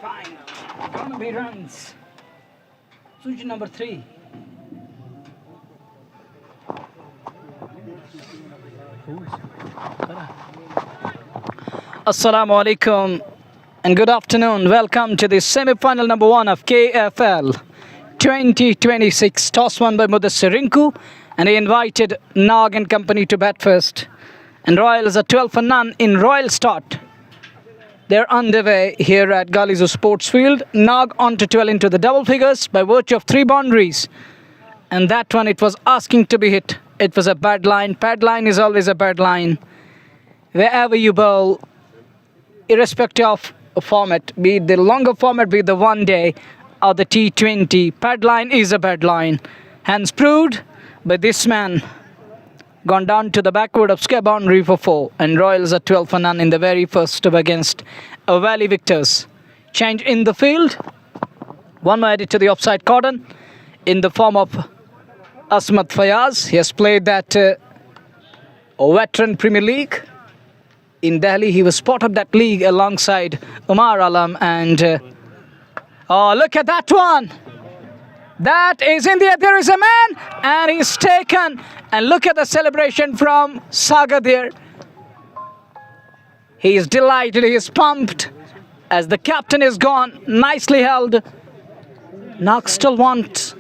Fine. Gonna be runs. Switch number 3. Assalamu alaikum and good afternoon. Welcome to the semi-final number 1 of KFL 2026. Toss won by Mudassir Rinku, and he invited Nag and company to bat first. And Royals are 12 for none in Royal start. They're underway here at Galizo Sports Field. Nag on to 12 into the double figures by virtue of 3 boundaries. And that one, it was asking to be hit. It was a bad line. Bad line is always a bad line. Wherever you bowl, irrespective of format, be it the longer format, be it the one day or the T20, bad line is a bad line. Hence proved by this man. Gone down to the backward of square boundary for 4, and Royals are 12 for none in the very first over against Valley Victors. Change in the field. One more added to the offside cordon in the form of Asmat Fayaz. He has played that veteran Premier League in Delhi. He was part of that league alongside Umar Alam, and oh, look at that one. That is in the air. There is a man, and he's taken. And look at the celebration from Saga there. He is delighted. He is pumped as the captain is gone. Nicely held. Nag still wants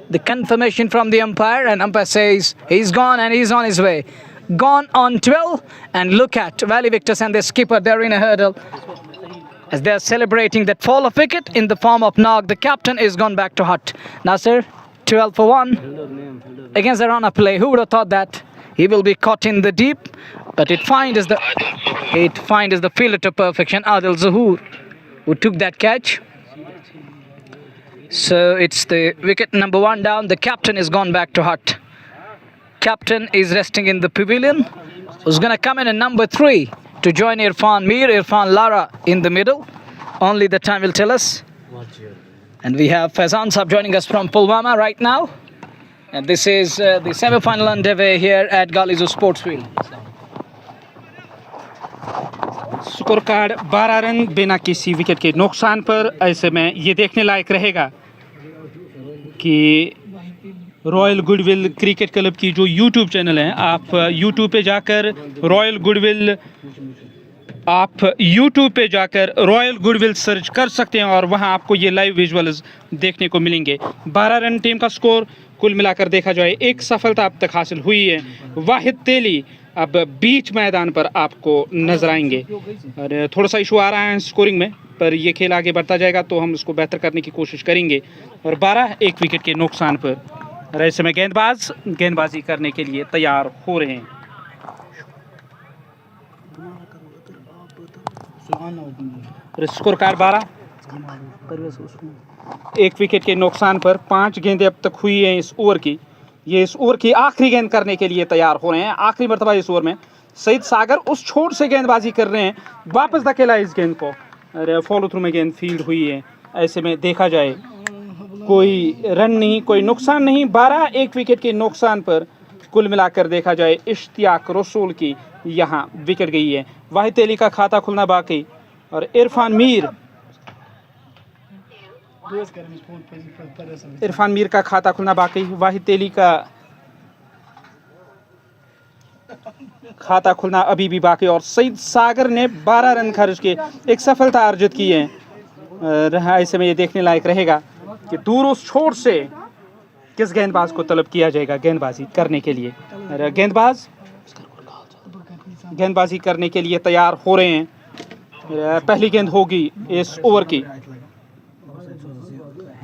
the confirmation from the umpire, and umpire says he's gone and he's on his way. Gone on 12, and look at Valley Victors and their skipper. They're in a hurdle as they're celebrating that fall of wicket in the form of Nag. The captain is gone back to hut. Nasser, 12 for 1 against the run-up play. Who would have thought that he will be caught in the deep? But it finds the fielder to perfection, Adil Zuhur, who took that catch. So it's the wicket number 1 down. The captain is gone back to hut. Captain is resting in the pavilion. Who's going to come in at number 3 to join Irfan Mir, Irfan Lara in the middle. Only the time will tell us. And we have Faizan Saab joining us from Pulwama right now. And this is the semi-final underway here at Galizo Sports Field. Score card 12 run बिना किसी wicket के नुकसान पर। ऐसे में ये देखने लायक रहेगा कि रॉयल गुडविल क्रिकेट क्लब की जो यूट्यूब चैनल है, आप यूट्यूब पे जाकर रॉयल गुडविल सर्च कर सकते हैं और वहां आपको ये लाइव विजुअल्स देखने को मिलेंगे। 12 रन टीम का स्कोर कुल मिलाकर देखा जाए, एक सफलता अब तक हासिल हुई है। वाहिद तेली अब बीच मैदान पर आपको नजर आएंगे और थोड़ा सा इशू आ रहा है स्कोरिंग में, पर ये खेल आगे बढ़ता जाएगा तो हम इसको बेहतर करने की कोशिश करेंगे। और 12 एक विकेट के नुकसान पर। और ऐसे में गेंदबाजी करने के लिए तैयार हो रहे हैं। स्कोर कार्ड 12 एक विकेट के नुकसान पर। 5 गेंदें अब तक हुई हैं इस ओवर की। ये इस ओवर की आखिरी गेंद करने के लिए तैयार हो रहे हैं। आखिरी मरतबा इस ओवर में सईद सागर उस छोर से गेंदबाजी कर रहे हैं, वापस धकेला इस गेंद को। अरे फॉलो थ्रू में गेंद फील्ड हुई है। ऐसे में देखा जाए कोई रन नहीं, कोई नुकसान नहीं। 12 एक विकेट के नुकसान पर कुल मिलाकर देखा जाए इश्तियाक रसूल की यहाँ विकेट गई है। वाहिद तेली का खाता खुलना बाकी और इरफान मीर का खाता खुलना बाकी। वाहिद तेली का खाता खुलना अभी भी बाकी और सईद सागर ने 12 रन खर्च के एक सफलता अर्जित की है। ऐसे में ये देखने लायक रहेगा कि दूर उस छोर से किस गेंदबाज को तलब किया जाएगा गेंदबाजी करने के लिए। गेंदबाजी करने के लिए तैयार हो रहे हैं। पहली गेंद होगी इस ओवर की।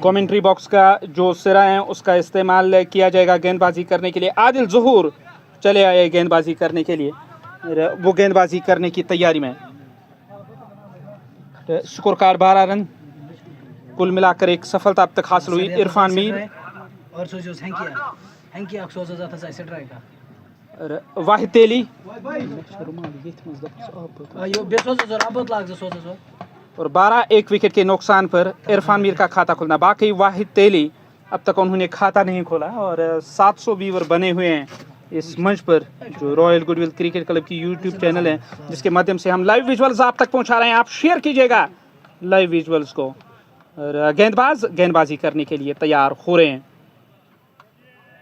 कमेंट्री बॉक्स का जो सिरा है उसका इस्तेमाल किया जाएगा गेंदबाजी करने के लिए। आदिल ज़हूर चले आए गेंदबाजी करने के लिए, वो गेंदबाजी करने की तैयारी में। स्कोर कार्ड 12 रन कुल मिलाकर एक सफलता अब तक हासिल हुई। इरफान मीर वाहिद तेली और 12 एक विकेट के नुकसान पर इरफान मीर का खाता खुलना बाकी। वाहिद तेली अब तक उन्होंने खाता नहीं खोला और 700 व्यूवर बने हुए हैं इस मंच पर जो रॉयल गुडविल क्रिकेट क्लब की यूट्यूब चैनल है, जिसके माध्यम से हम लाइव विजुअल्स आप तक पहुंचा रहे हैं। आप शेयर कीजिएगा लाइव विजुअल्स को। और गेंदबाज गेंदबाजी करने के लिए तैयार हो रहे हैं।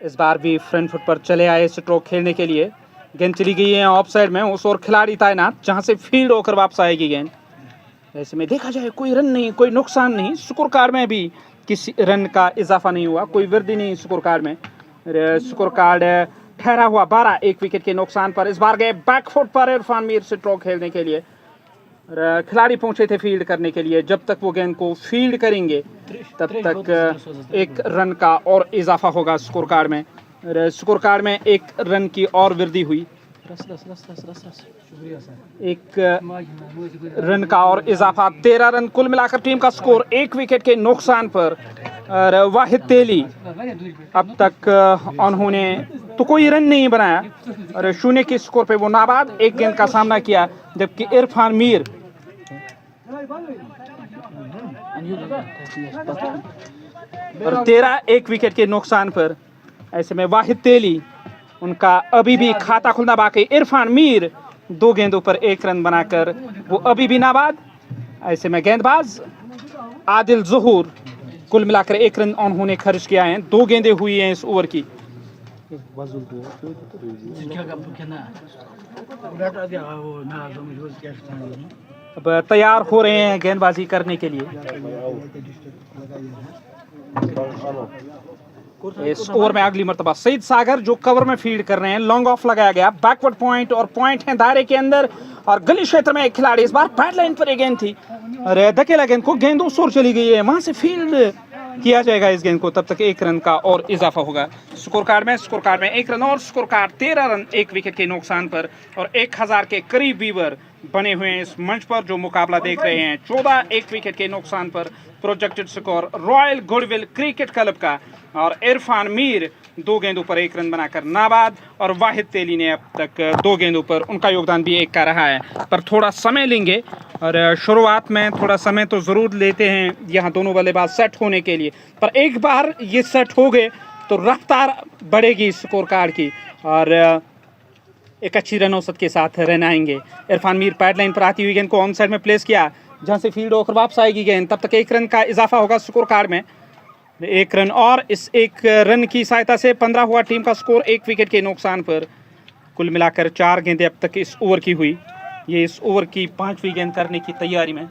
इस बार भी फ्रंट फुट पर चले आए स्ट्रोक खेलने के लिए। गेंद चली गई है ऑफ साइड में, उस और खिलाड़ी तैनात जहां से फील्ड होकर वापस आएगी गेंद। ऐसे में देखा जाए कोई रन नहीं, कोई नुकसान नहीं, स्कोर कार्ड में भी किसी रन का इजाफा नहीं हुआ, कोई वृद्धि नहीं स्कोर कार्ड में। स्कोर कार्ड ठहरा हुआ 12 एक विकेट के नुकसान पर। इस बार गए बैकफुट पर इरफान मीर स्ट्रोक खेलने के लिए। खिलाड़ी पहुंचे थे फील्ड करने के लिए। जब तक वो गेंद को फील्ड करेंगे तब तक एक रन का और इजाफा होगा स्कोर कार्ड में। स्कोर कार्ड में एक रन की और वृद्धि हुई, एक रन का और इजाफा। 13 रन कुल मिलाकर टीम का स्कोर 1 विकेट के नुकसान पर। वाहिद तेली अब तक उन्होंने तो कोई रन नहीं बनाया और 0 के स्कोर पे वो नाबाद एक गेंद का सामना किया, जबकि इरफान मीर और 13 एक विकेट के नुकसान पर। ऐसे में वाहिद तेली उनका अभी भी खाता खुलना बाकी। इरफान मीर 2 गेंदों पर 1 रन बनाकर वो अभी भी नाबाद। ऐसे में गेंदबाज आदिल ज़हूर कुल मिलाकर 1 रन उन्होंने खर्च किया है। 2 गेंदें हुई हैं इस ओवर की। अब तैयार हो रहे हैं गेंदबाजी करने के लिए। इस ओवर में अगली मर्तबा सईद सागर जो कवर में फील्ड कर रहे हैं। लॉन्ग ऑफ लगाया गया, बैकवर्ड पॉइंट और पॉइंट है दायरे के अंदर और गली क्षेत्र में एक खिलाड़ी। इस बार पैड लाइन पर एक गेंद थी और धकेला गेंद को, गेंद उस ओर चली गई है, वहां से फील्ड किया जाएगा इस गेंद को। तब तक 1 रन का और इजाफा होगा स्कोर कार्ड में। स्कोर कार्ड में 1 रन और स्कोर कार्ड 13 रन 1 विकेट के नुकसान पर। और 1000 के करीब वीवर बने हुए हैं इस मंच पर जो मुकाबला देख रहे हैं। 14 एक विकेट के नुकसान पर projected score royal goodwill cricket club का। और इरफान मीर 2 गेंदों पर 1 रन बनाकर नाबाद और वाहिद तेली ने अब तक 2 गेंदों पर, उनका योगदान भी 1 का रहा है। पर थोड़ा समय लेंगे और शुरुआत में थोड़ा समय तो ज़रूर लेते हैं यहाँ दोनों बल्लेबाज सेट होने के लिए। पर एक बार ये सेट हो गए तो रफ्तार बढ़ेगी स्कोर कार्ड की और एक अच्छी रन औसत के साथ रन आएंगे। इरफान मीर पैड लाइन पर आती हुई गेंद को ऑन साइड में प्लेस किया, जहां से फील्ड होकर वापस आएगी गेंद। तब तक 1 रन का इजाफा होगा स्कोर कार्ड में। 1 रन और इस 1 रन की सहायता से 15 हुआ टीम का स्कोर 1 विकेट के नुकसान पर। कुल मिलाकर 4 गेंदें अब तक इस ओवर की हुई। ये इस ओवर की 5वीं गेंद करने की तैयारी में।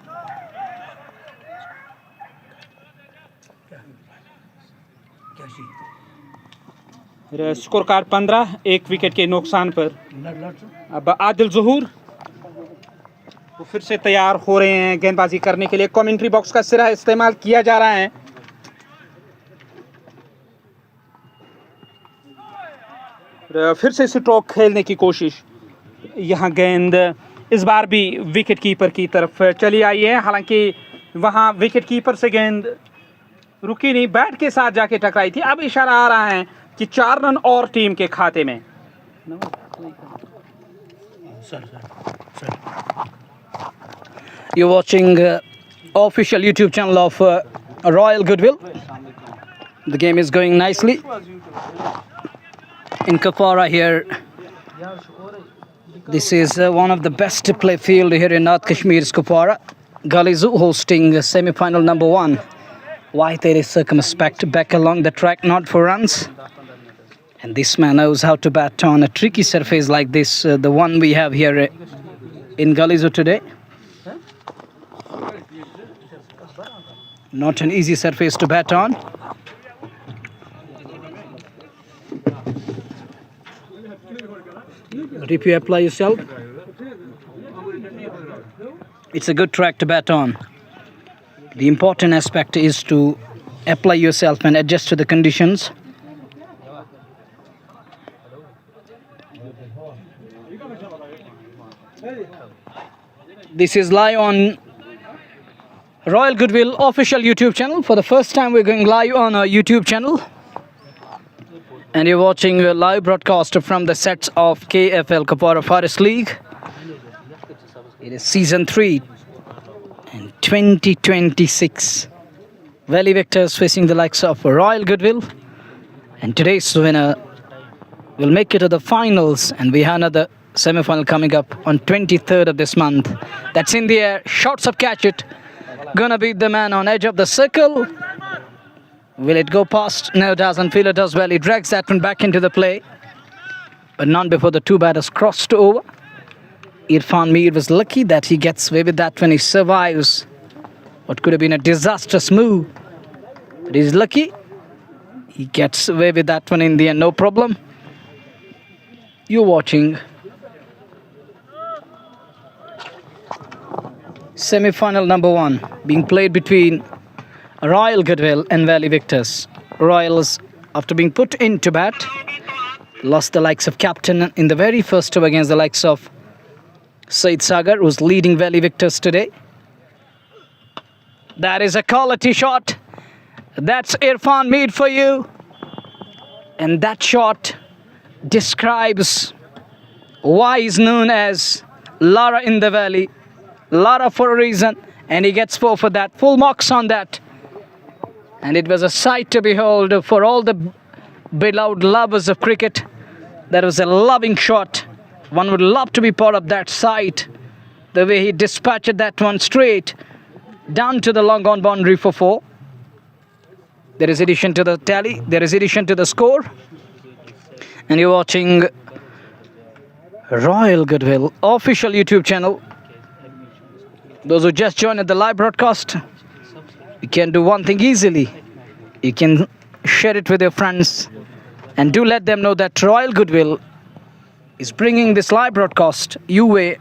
स्कोर कार्ड 15 1 विकेट के नुकसान पर। अब आदिल ज़हूर वो फिर से तैयार हो रहे हैं गेंदबाजी करने के लिए। कमेंट्री बॉक्स का सिरा इस्तेमाल किया जा रहा है। फिर से स्ट्रोक खेलने की कोशिश। यहाँ गेंद इस बार भी विकेट कीपर की तरफ चली आई है, हालांकि वहाँ विकेट कीपर से गेंद रुकी नहीं, बैट के साथ जाके टकराई थी। अब इशारा आ रहा है कि 4 रन और टीम के खाते में। You're watching official YouTube channel of Royal Goodwill. The game is going nicely in Kupwara here. This is one of the best play field here in North Kashmir's Kupwara. Galizu hosting semi-final number 1. Why there is circumspect back along the track, not for runs. And this man knows how to bat on a tricky surface like this, the one we have here in Galizu today. Not an easy surface to bat on. But if you apply yourself, it's a good track to bat on. The important aspect is to apply yourself and adjust to the conditions. This is live on Royal Goodwill official YouTube channel. For the first time we're going live on our YouTube channel. And you're watching a live broadcast from the sets of KFL Kupwara Forest League. It is season 3 and 2026. Valley Victors facing the likes of Royal Goodwill. And today's winner will make it to the finals, and we have another semi-final coming up on 23rd of this month. That's in the air. Shots up, catch it. Gonna beat the man on edge of the circle. Will it go past? No, doesn't. Fielder does well. He drags that one back into the play, but not before the two batters crossed over. Irfan Mir was lucky that he gets away with that when he survives what could have been a disastrous move. But he's lucky. He gets away with that one in the end, no problem. You're watching semi-final number 1 being played between Royal Goodwill and Valley Victors. Royals, after being put into bat, lost the likes of captain in the very first over against the likes of Said Sagar, who's leading Valley Victors today. That is a quality shot. That's Irfan Mir for you. And that shot describes why he's known as Lara in the Valley. Lara for a reason, and he gets 4 for that. Full marks on that. And it was a sight to behold for all the beloved lovers of cricket. That was a loving shot. One would love to be part of that sight. The way he dispatched that one straight down to the long on boundary for 4. There is addition to the tally. There is addition to the score. And you're watching Royal Goodwill official YouTube channel. Those who just joined the live broadcast, you can do one thing easily. You can share it with your friends, and do let them know that Royal Goodwill is bringing this live broadcast your way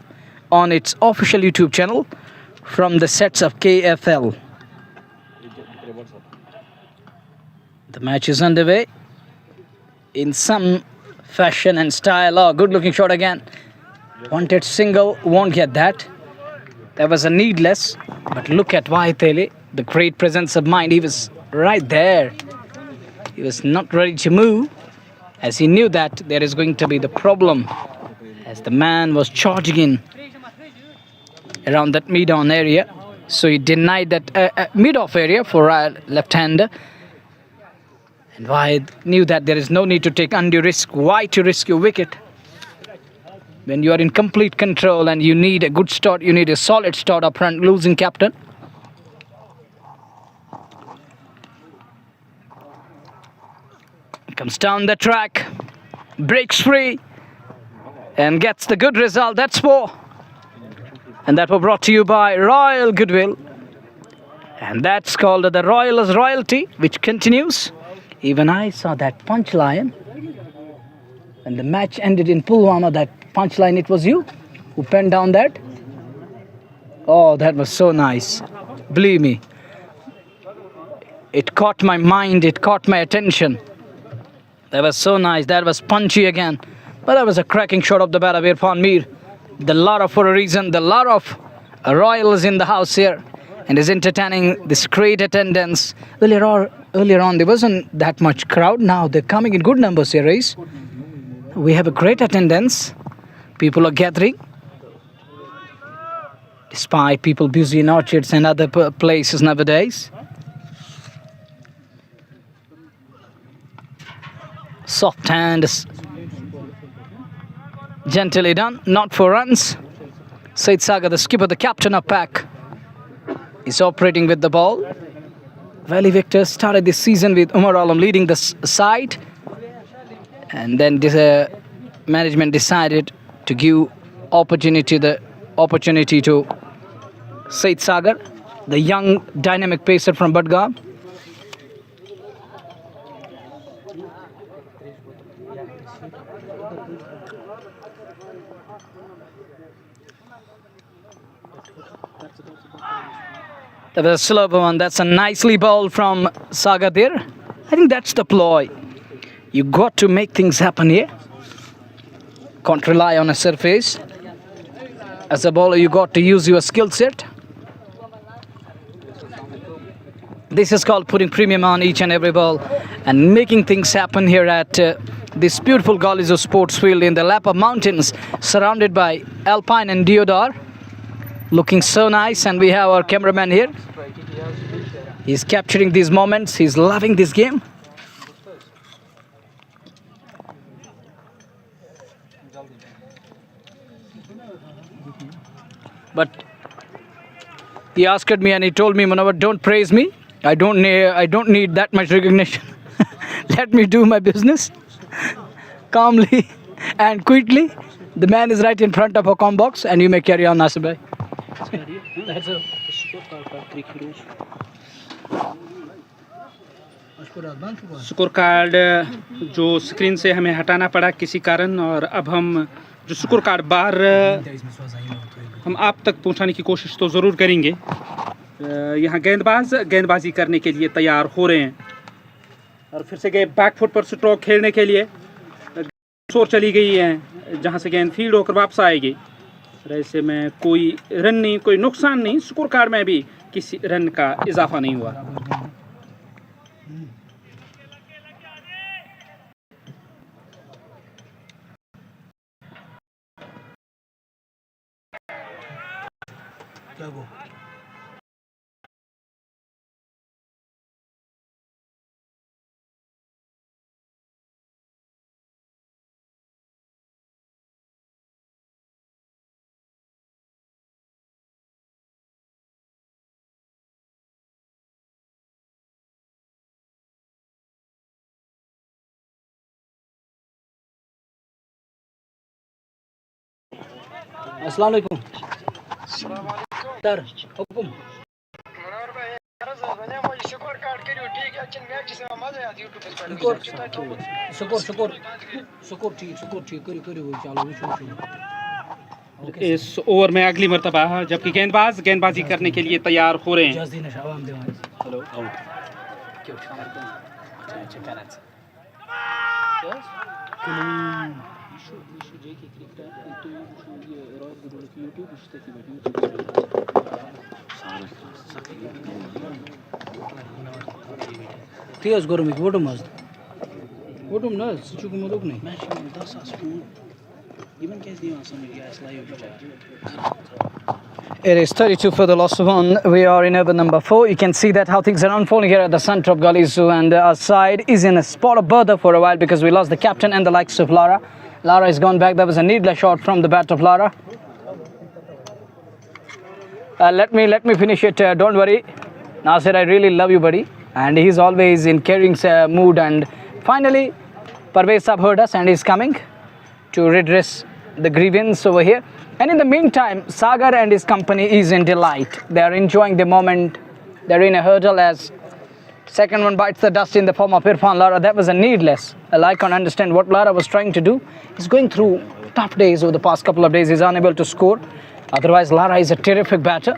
on its official YouTube channel from the sets of KFL. The match is underway in some fashion and style. Oh, good looking shot again. Wanted single, won't get that. That was a needless, but look at Vaitele, the great presence of mind. He was right there. He was not ready to move, as he knew that there is going to be the problem, as the man was charging in around that mid-on area. So he denied that mid-off area for a left-hander. And Vaid knew that there is no need to take undue risk. Why to risk your wicket? When you are in complete control and you need a good start, you need a solid start up front, losing captain. Comes down the track, breaks free, and gets the good result. That's 4. And that was brought to you by Royal Goodwill. And that's called the Royal's Royalty, which continues. Even I saw that punchline. When the match ended in Pulwama, that punchline, it was you who penned down that. Oh, that was so nice. Believe me. It caught my mind, it caught my attention. That was so nice. That was punchy again. But that was a cracking shot of the bat of Irfan Mir. The Lara for a reason. The Lara of Royal is in the house here and is entertaining this great attendance. Earlier on, there wasn't that much crowd. Now they're coming in good numbers here, Reis. We have a great attendance. People are gathering. Despite people busy in orchards and other places nowadays. Soft hand, gently done, not for runs. Said Sagar, the skipper, the captain of pack, is operating with the ball. Valley Victors started this season with Umar Alam leading the side, and then this, management decided to give opportunity to Said Sagar, the young dynamic pacer from Budgam. That was a slow one. That's a nicely bowled from Sagar there. I think that's the ploy. You got to make things happen here. Can't rely on a surface. As a bowler, you got to use your skill set. This is called putting premium on each and every ball and making things happen here at this beautiful Galizo sports field in the lap of mountains, surrounded by Alpine and Deodar. Looking so nice, and we have our cameraman here. He's capturing these moments. He's loving this game. But he asked me and he told me, Munawar, don't praise me. I don't need that much recognition. Let me do my business calmly and quickly. The man is right in front of a com box, and you may carry on, Nasir bhai. That's a score card जो screen से हमें हटाना पड़ा किसी कारण, और अब हम जो स्कोर कार्ड बार हम आप तक पहुंचाने की कोशिश तो ज़रूर करेंगे। यहाँ गेंदबाजी करने के लिए तैयार हो रहे हैं, और फिर से गए बैकफुट पर स्ट्रोक खेलने के लिए। शोर चली गई है जहाँ से गेंद फील्ड होकर वापस आएगी। ऐसे में कोई रन नहीं, कोई नुकसान नहीं, स्कोर कार्ड में भी किसी रन का इजाफा नहीं हुआ। अस्सलाम वालेकुम सर, हुकुम। इस ओवर में अगली मरतबा जबकि गेंदबाजी करने के लिए तैयार हो रहे हैं। Hello Tiyas gorumik votumaz. Votum na sıçukum oluk ne? It is 32 for the loss of one. We are in over number 4. You can see that how things are unfolding here at the center of Galizu, and our side is in a spot of bother for a while because we lost the captain and the likes of Lara. Lara has gone back. That was a needless shot from the bat of Lara. Let me finish it. Don't worry, Nasir. I really love you, buddy. And he's always in caring mood. And finally, Parvez Sahab heard us and he's coming to redress the grievance over here. And in the meantime, Sagar and his company is in delight. They are enjoying the moment. They're in a hurdle as second one bites the dust in the form of Irfan Lara. That was a needless. I can't understand what Lara was trying to do. He's going through tough days over the past couple of days. He's unable to score. Otherwise, Lara is a terrific batter.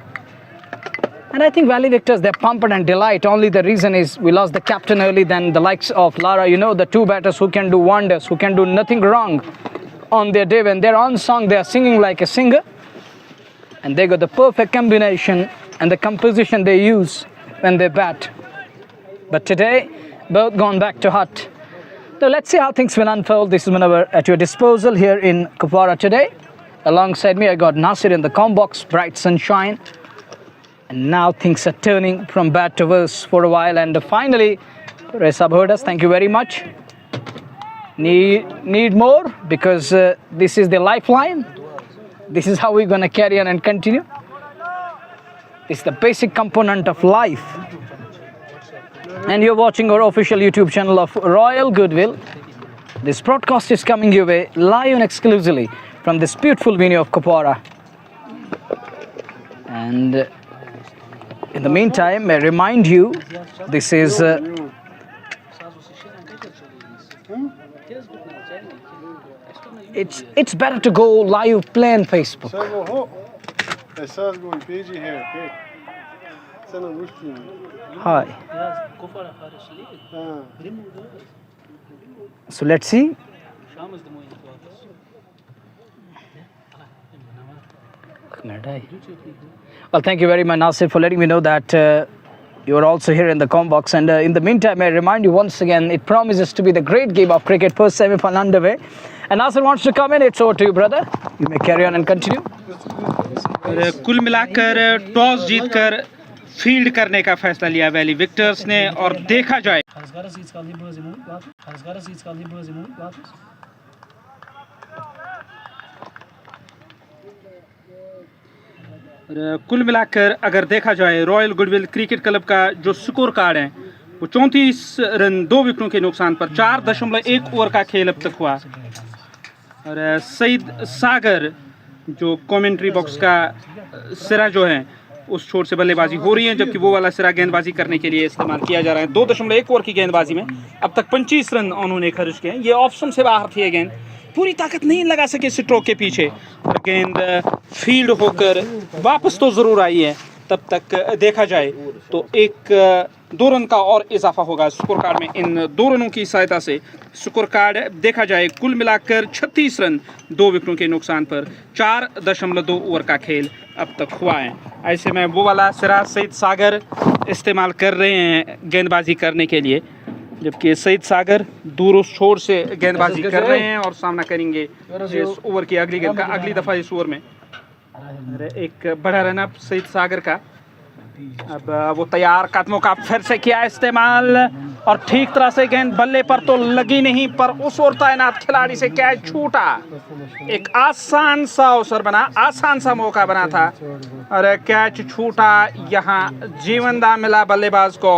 And I think Valley Victors, they're pumped and delight. Only the reason is we lost the captain early than the likes of Lara. You know, the two batters who can do wonders, who can do nothing wrong on their day. When they're on song, they're singing like a singer. And they got the perfect combination and the composition they use when they bat. But today, both gone back to hut. So let's see how things will unfold. This is Munawar at your disposal here in Kupwara today. Alongside me, I got Nasir in the com box, bright sunshine. And now things are turning from bad to worse for a while. And finally, Resab heard us. Thank you very much. Need more because this is the lifeline. This is how we're going to carry on and continue. It's the basic component of life. And you're watching our official YouTube channel of Royal Goodwill. This broadcast is coming your way live and exclusively from this beautiful venue of Kupwara. And in the meantime, I remind you, this is it's better to go live, play on Facebook. Hi. So let's see. Well, thank you very much, Nasir, for letting me know that you are also here in the com box. And in the meantime, I remind you once again, it promises to be the great game of cricket. First semi-final underway. And Nasir wants to come in. It's over to you, brother. You may carry on and continue. कुल मिलाकर toss जीतकर field करने का फैसला लिया valley Victus ने, और देखा जाए और कुल मिलाकर अगर देखा जाए रॉयल गुडविल क्रिकेट क्लब का जो स्कोर कार्ड है वो 34 रन 2 विकेटों के नुकसान पर 4.1 ओवर का खेल अब तक हुआ। और सईद सागर जो कमेंट्री बॉक्स का सिरा जो है उस छोर से बल्लेबाजी हो रही है, जबकि वो वाला सिरा गेंदबाजी करने के लिए इस्तेमाल किया जा रहा है। 2.1 ओवर की गेंदबाजी में अब तक 25 रन उन्होंने खर्च किए हैं। ये ऑप्शन से बाहर थी, गेंद पूरी ताकत नहीं लगा सके स्ट्रोक के पीछे और गेंद फील्ड होकर वापस तो ज़रूर आई है। तब तक देखा जाए तो 2 रन का और इजाफा होगा स्कोर कार्ड में। इन 2 रनों की सहायता से स्कोर कार्ड देखा जाए कुल मिलाकर 36 रन 2 विकेटों के नुकसान पर 4.2 ओवर का खेल अब तक हुआ है। ऐसे में वो वाला सिरा सईद सागर इस्तेमाल कर रहे हैं गेंदबाजी करने के लिए, जबकि सईद सागर दूर उस छोर से गेंदबाजी कर रहे हैं और सामना करेंगे इस ओवर की अगली गेंद का। अगली दफ़ा इस ओवर में एक बड़ा रन अप सईद सागर का। अब वो तैयार कदमों का फिर से किया इस्तेमाल और ठीक तरह से गेंद बल्ले पर तो लगी नहीं, पर उस ओर तैनात खिलाड़ी से कैच छूटा। एक आसान सा अवसर बना, आसान सा मौका बना था और कैच छूटा। यहाँ जीवनदा मिला बल्लेबाज को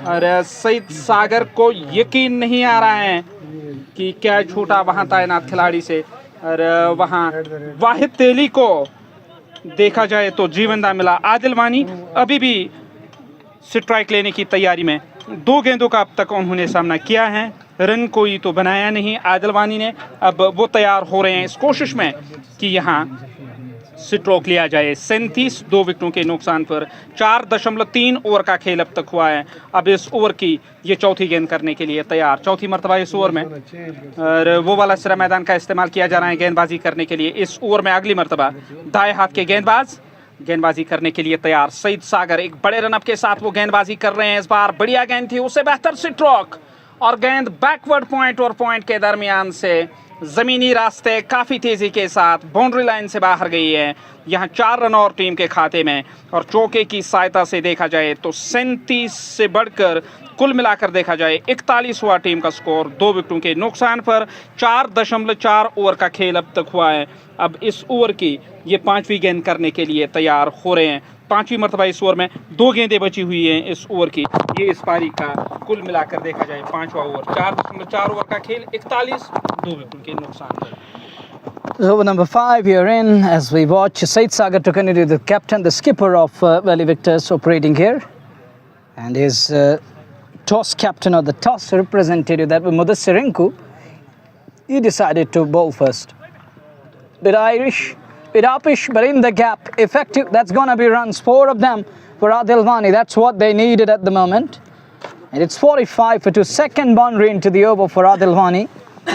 और सईद सागर को यकीन नहीं आ रहा है कि कैच छूटा वहाँ तैनात खिलाड़ी से। और वहाँ वाहिद तेली को देखा जाए तो जीवनदा मिला। आदिल वानी अभी भी स्ट्राइक लेने की तैयारी में। 2 गेंदों का अब तक उन्होंने सामना किया है, रन कोई तो बनाया नहीं आदिल वानी ने। अब वो तैयार हो रहे हैं इस कोशिश में कि यहाँ स्ट्रोक लिया जाए। 37 2 विकेटों के नुकसान पर 4.3 ओवर का खेल अब तक हुआ है। अब इस ओवर की ये चौथी गेंद करने के लिए तैयार, चौथी मरतबा इस ओवर में। और वो वाला सिरा मैदान का इस्तेमाल किया जा रहा है गेंदबाजी करने के लिए। इस ओवर में अगली मरतबा दाएं हाथ के गेंदबाज गेंदबाजी करने के लिए तैयार। सईद सागर एक बड़े रनअप के साथ वो गेंदबाजी कर रहे हैं। इस बार बढ़िया गेंद थी, उससे बेहतर स्ट्रोक और गेंद बैकवर्ड पॉइंट और पॉइंट के दरमियान से ज़मीनी रास्ते काफ़ी तेज़ी के साथ बाउंड्री लाइन से बाहर गई है। यहाँ 4 रन और टीम के खाते में और चौके की सहायता से देखा जाए तो 37 से बढ़कर कुल मिलाकर देखा जाए 41 हुआ टीम का स्कोर। 2 विकेटों के नुकसान पर 4.4 ओवर का खेल अब तक हुआ है। अब इस ओवर की ये 5वीं गेंद करने के लिए तैयार हो रहे हैं। 5वीं मरतबा इस ओवर में 2 गेंदें बची हुई हैं इस ओवर की। ये इस पारी का कुल मिलाकर देखा जाए 5वां ओवर। 4.4 ओवर का खेल 41 2 विकेटों के नुकसान पर। Over number 5 here in as we watch Said Sagar to continue, the captain, the skipper of Valley Victors operating here, and his toss captain or the toss representative, that was Mudassir Rinku. He decided to bowl first. Bit Irish, bit uppish, but in the gap, effective. That's gonna be runs, 4 of them for Adil Wani. That's what they needed at the moment. And it's 45 for 2. Second boundary into the over for Adil Wani.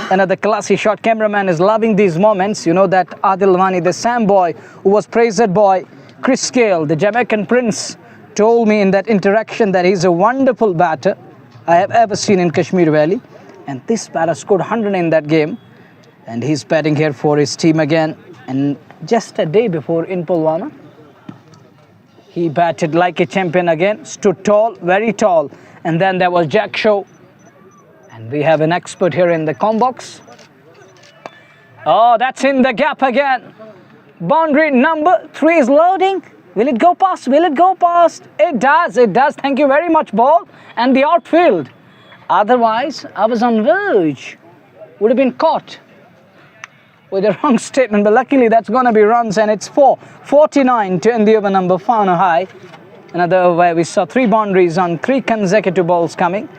Another classy shot. Cameraman is loving these moments. You know that Adil Wani, the Sam boy who was praised by Chris Gale, the Jamaican prince, told me in that interaction that he's a wonderful batter I have ever seen in Kashmir Valley. And this batter scored 100 in that game. And he's batting here for his team again. And just a day before in Pulwama, he batted like a champion again, stood tall, very tall. And then there was Jack Shaw. And we have an expert here in the com box. Oh, that's in the gap again. Boundary number 3 is loading. Will it go past? Will it go past? It does, it does. Thank you very much, ball. And the outfield. Otherwise, I was on verge. Would have been caught with a wrong statement, but luckily that's going to be runs, and it's 49 to end the over number 5 on a high. Another where we saw 3 boundaries on 3 consecutive balls coming.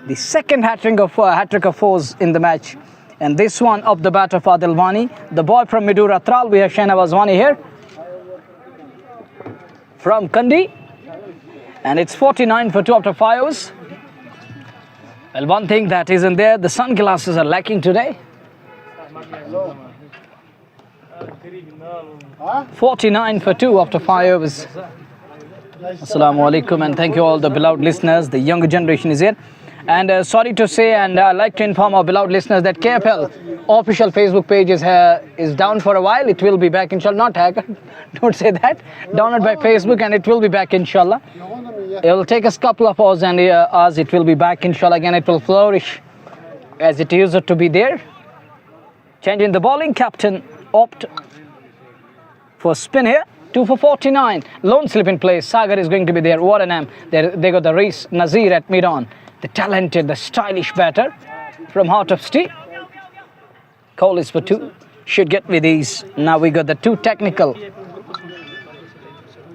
The second hat-trick of 4s in the match. And this one of the bat of Adil Wani. The boy from Midura Tral, we have Shahnawaz Wani here. From Kandi. And it's 49 for 2 after 5 overs. Well, one thing that isn't there, the sunglasses are lacking today. 49 for 2 after 5 overs. Assalamu alaikum, and thank you all the beloved listeners. The younger generation is here. And sorry to say, and I'd like to inform our beloved listeners that KFL official Facebook page is down for a while. It will be back, inshallah. Not hacker, don't say that. Download by Facebook, and it will be back, inshallah. It will take us a couple of hours, and as it will be back, inshallah. Again, it will flourish as it used to be there. Changing the bowling, captain opt for spin here. 2 for 49. Lone slip in place. Sagar is going to be there. What an am. They got the race. Nazir at mid-on. The talented, the stylish batter from Heart of Steel. Cole is for 2. Should get with ease. Now we got the 2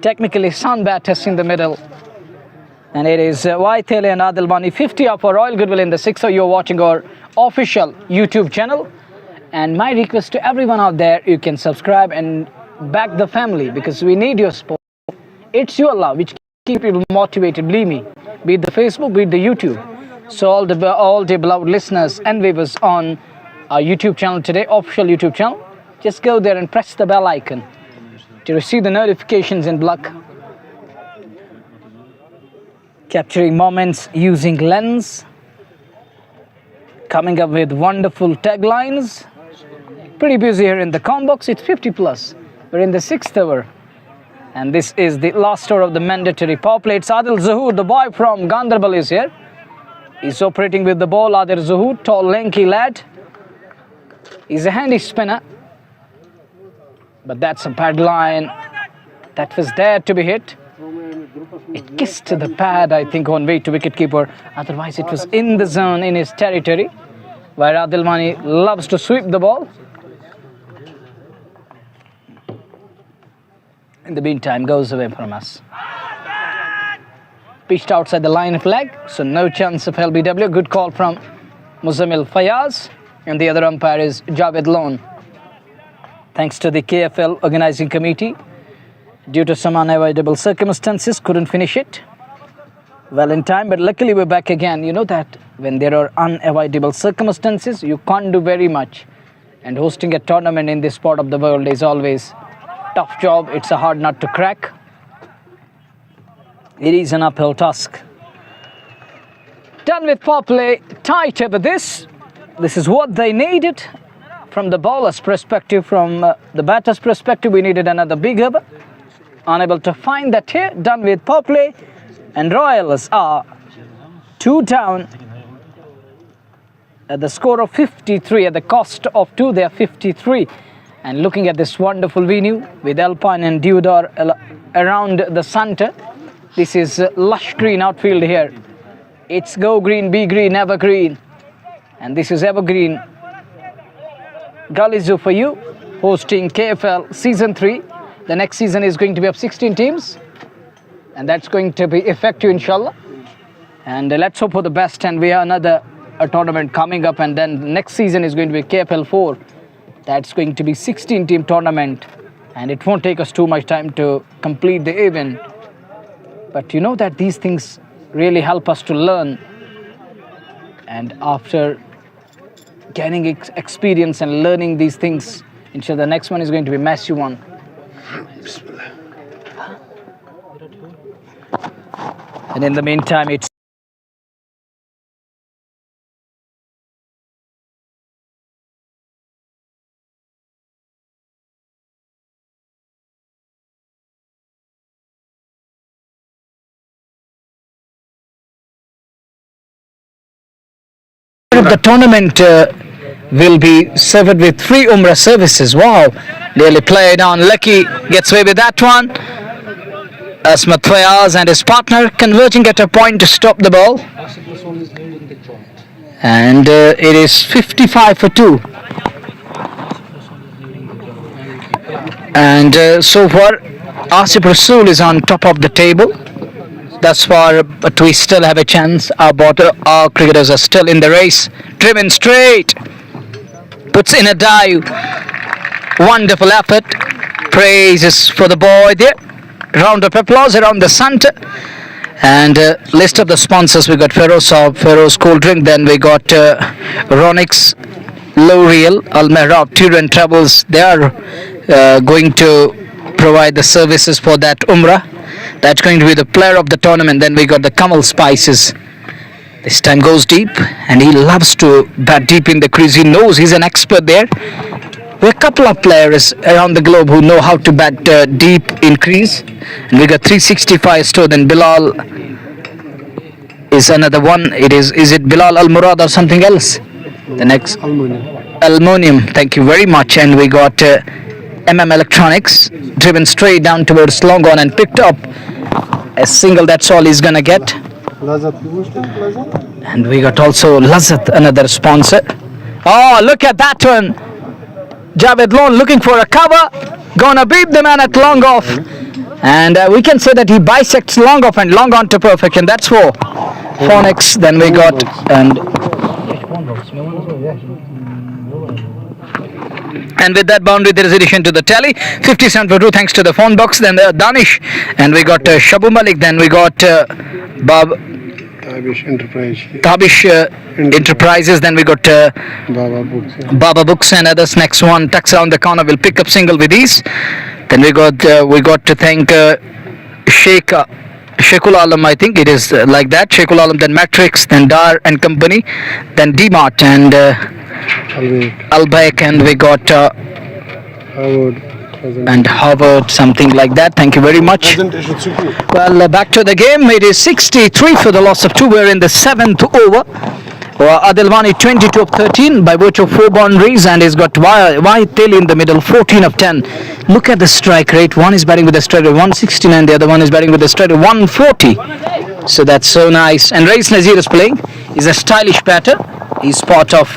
technically sound batters in the middle. And it is Waithele and Adil Bani. 50 up for Royal Goodwill in the 6th. So you're watching our official YouTube channel. And my request to everyone out there, you can subscribe and back the family, because we need your support. It's your love which keep people motivated, believe me. Be it the Facebook, be it the YouTube. So all the beloved listeners and viewers on our YouTube channel today, official YouTube channel, just go there and press the bell icon to receive the notifications in block. Capturing moments using lens. Coming up with wonderful taglines. Pretty busy here in the com box. It's 50 plus. We're in the 6th over. And this is the last over of the mandatory power play. It's Adil Zahoor, the boy from Gandarbal, is here. He's operating with the ball. Adil Zahoor, tall, lanky lad. He's a handy spinner. But that's a bad line. That was there to be hit. It kissed the pad, I think, on way to wicketkeeper. Otherwise, it was in the zone, in his territory, where Adil Mani loves to sweep the ball. In the meantime, goes away from us. Pitched outside the line of leg, so no chance of LBW. Good call from Muzammil Fayaz. And the other umpire is Javed Lone. Thanks to the KFL organizing committee. Due to some unavoidable circumstances, couldn't finish it well in time, but luckily we're back again. You know that when there are unavoidable circumstances, you can't do very much. And hosting a tournament in this part of the world is always a tough job. It's a hard nut to crack. It is an uphill task. Done with power play, tight over this. This is what they needed from the bowler's perspective. From the batter's perspective, we needed another big over. Unable to find that here. Done with power play. And Royals are 2 down at the score of 53. At the cost of 2, they are 53. And looking at this wonderful venue with Alpine and Deodar around the center. This is lush green outfield here. It's go green, be green, evergreen. And this is evergreen. Gully Zoo for you, hosting KFL Season 3. The next season is going to be of 16 teams. And that's going to be effective, inshallah. And let's hope for the best. And we have another tournament coming up. And then next season is going to be KFL 4. That's going to be 16-team tournament. And it won't take us too much time to complete the event. But you know that these things really help us to learn. And after gaining experience and learning these things, inshallah, the next one is going to be a massive one. And in the meantime, it's the tournament will be served with free Umrah services. Wow, nearly played on. Lucky gets away with that one. Asmat Fayaz and his partner converging at a point to stop the ball. And it is 55 for 2. And so far, Asif Rasool is on top of the table. Thus far, but we still have a chance. Our cricketers are still in the race. Driven straight. Puts in a dive. Wonderful effort. Praises for the boy there. Round of applause around the center. And list of the sponsors. We got Feroz Cold Drink. Then we got Ronix, L'Oreal, Almera, Tour and Travels. They are going to provide the services for that Umrah. That's going to be the player of the tournament. Then we got the Kamal Spices. This time goes deep, and he loves to bat deep in the crease. He knows he's an expert there. There are a couple of players around the globe who know how to bat deep in crease. And we got 365 store. Then Bilal is another one. Is it Bilal Al Murad or something else? The next Aluminium. Thank you very much. And we got Electronics, driven straight down towards long on and picked up a single. That's all he's gonna get. And we got also Lazat, another sponsor. Oh, look at that one. Javed Lone looking for a cover. Gonna beat the man at long off. And we can say that he bisects long off and long on to perfection. That's for Phoenix. Then we got and with that boundary there is addition to the tally. 57 for 2 thanks to the phone box. Then Danish. And we got Shabu Malik. Then we got Tabish Enterprises. Then we got Baba Books and others. Next one tucks around the corner, will pick up single with ease. Then we got to thank Sheikhul Alam, I think it is like that. Sheikhul Alam, then Matrix, then Dar and Company, then D-Mart and Albaik, and we got and Harvard, something like that. Thank you very much. Well, back to the game. It is 63 for the loss of 2. We're in the 7th over. Adilwani 22 of 13 by virtue of 4 boundaries, and he's got Wahid Teli in the middle, 14 of 10. Look at the strike rate. One is batting with a strike rate 169, the other one is batting with a strike rate 140. So that's so nice. And Rais Nazir is playing. He's a stylish batter. He's part of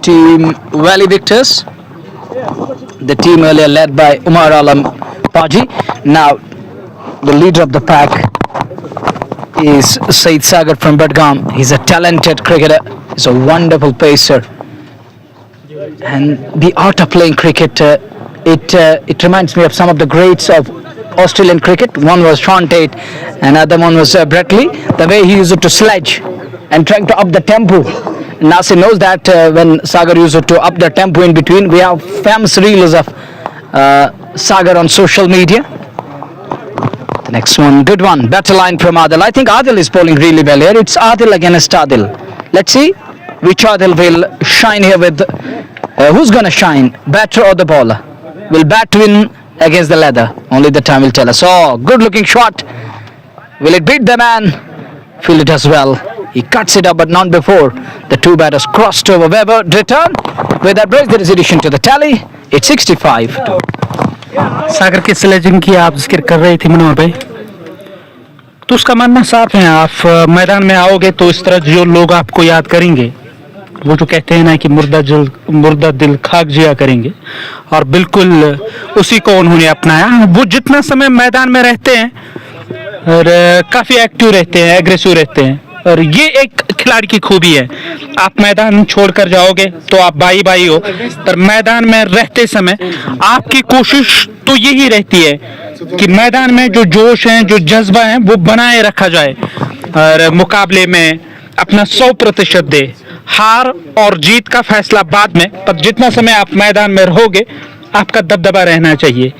Team Valley Victors, the team earlier led by Umar Alam Paji. Now the leader of the pack is Saeed Sagar from Badgam. He's a talented cricketer. He's a wonderful pacer. And the art of playing cricket, it reminds me of some of the greats of Australian cricket. One was Sean Tate, and other one was Brett Lee. The way he used it to sledge and trying to up the tempo. Nasir knows that when Sagar used it to up the tempo in between. We have famous reels of Sagar on social media. The next one, good one, better line from Adil. I think Adil is bowling really well here. It's Adil against Adil. Let's see which Adil will shine here with. Who's gonna shine, batter or the bowler? Will bat win against the leather? Only the time will tell us. Oh, good looking shot. Will it beat the man? Feel it as well. He cuts it up, but not before the two batters crossed over. Weber return. With that break, there is addition to the tally. It's 65. सागर के sledging की आप जिक्र कर रहे थे मनोहर भाई, तो उसका मानना साफ है। आप मैदान में आओगे तो इस तरह जो लोग आपको याद करेंगे, वो जो कहते हैं ना कि मुर्दा दिल खाक जिया करेंगे, और बिल्कुल उसी को उन्होंने अपनाया। वो जितना समय मैदान में रहते हैं और काफ़ी एक्टिव रहते हैं, एग्रेसिव रहते हैं, और ये एक खिलाड़ी की खूबी है। आप मैदान छोड़कर जाओगे तो आप बाई हो, पर मैदान में रहते समय आपकी कोशिश तो यही रहती है कि मैदान में जो जोश है, जो जज्बा है, वो बनाए रखा जाए और मुकाबले में अपना 100% दे। हार और जीत का फैसला बाद में, पर जितना समय आप मैदान में रहोगे आपका दबदबा रहना चाहिए।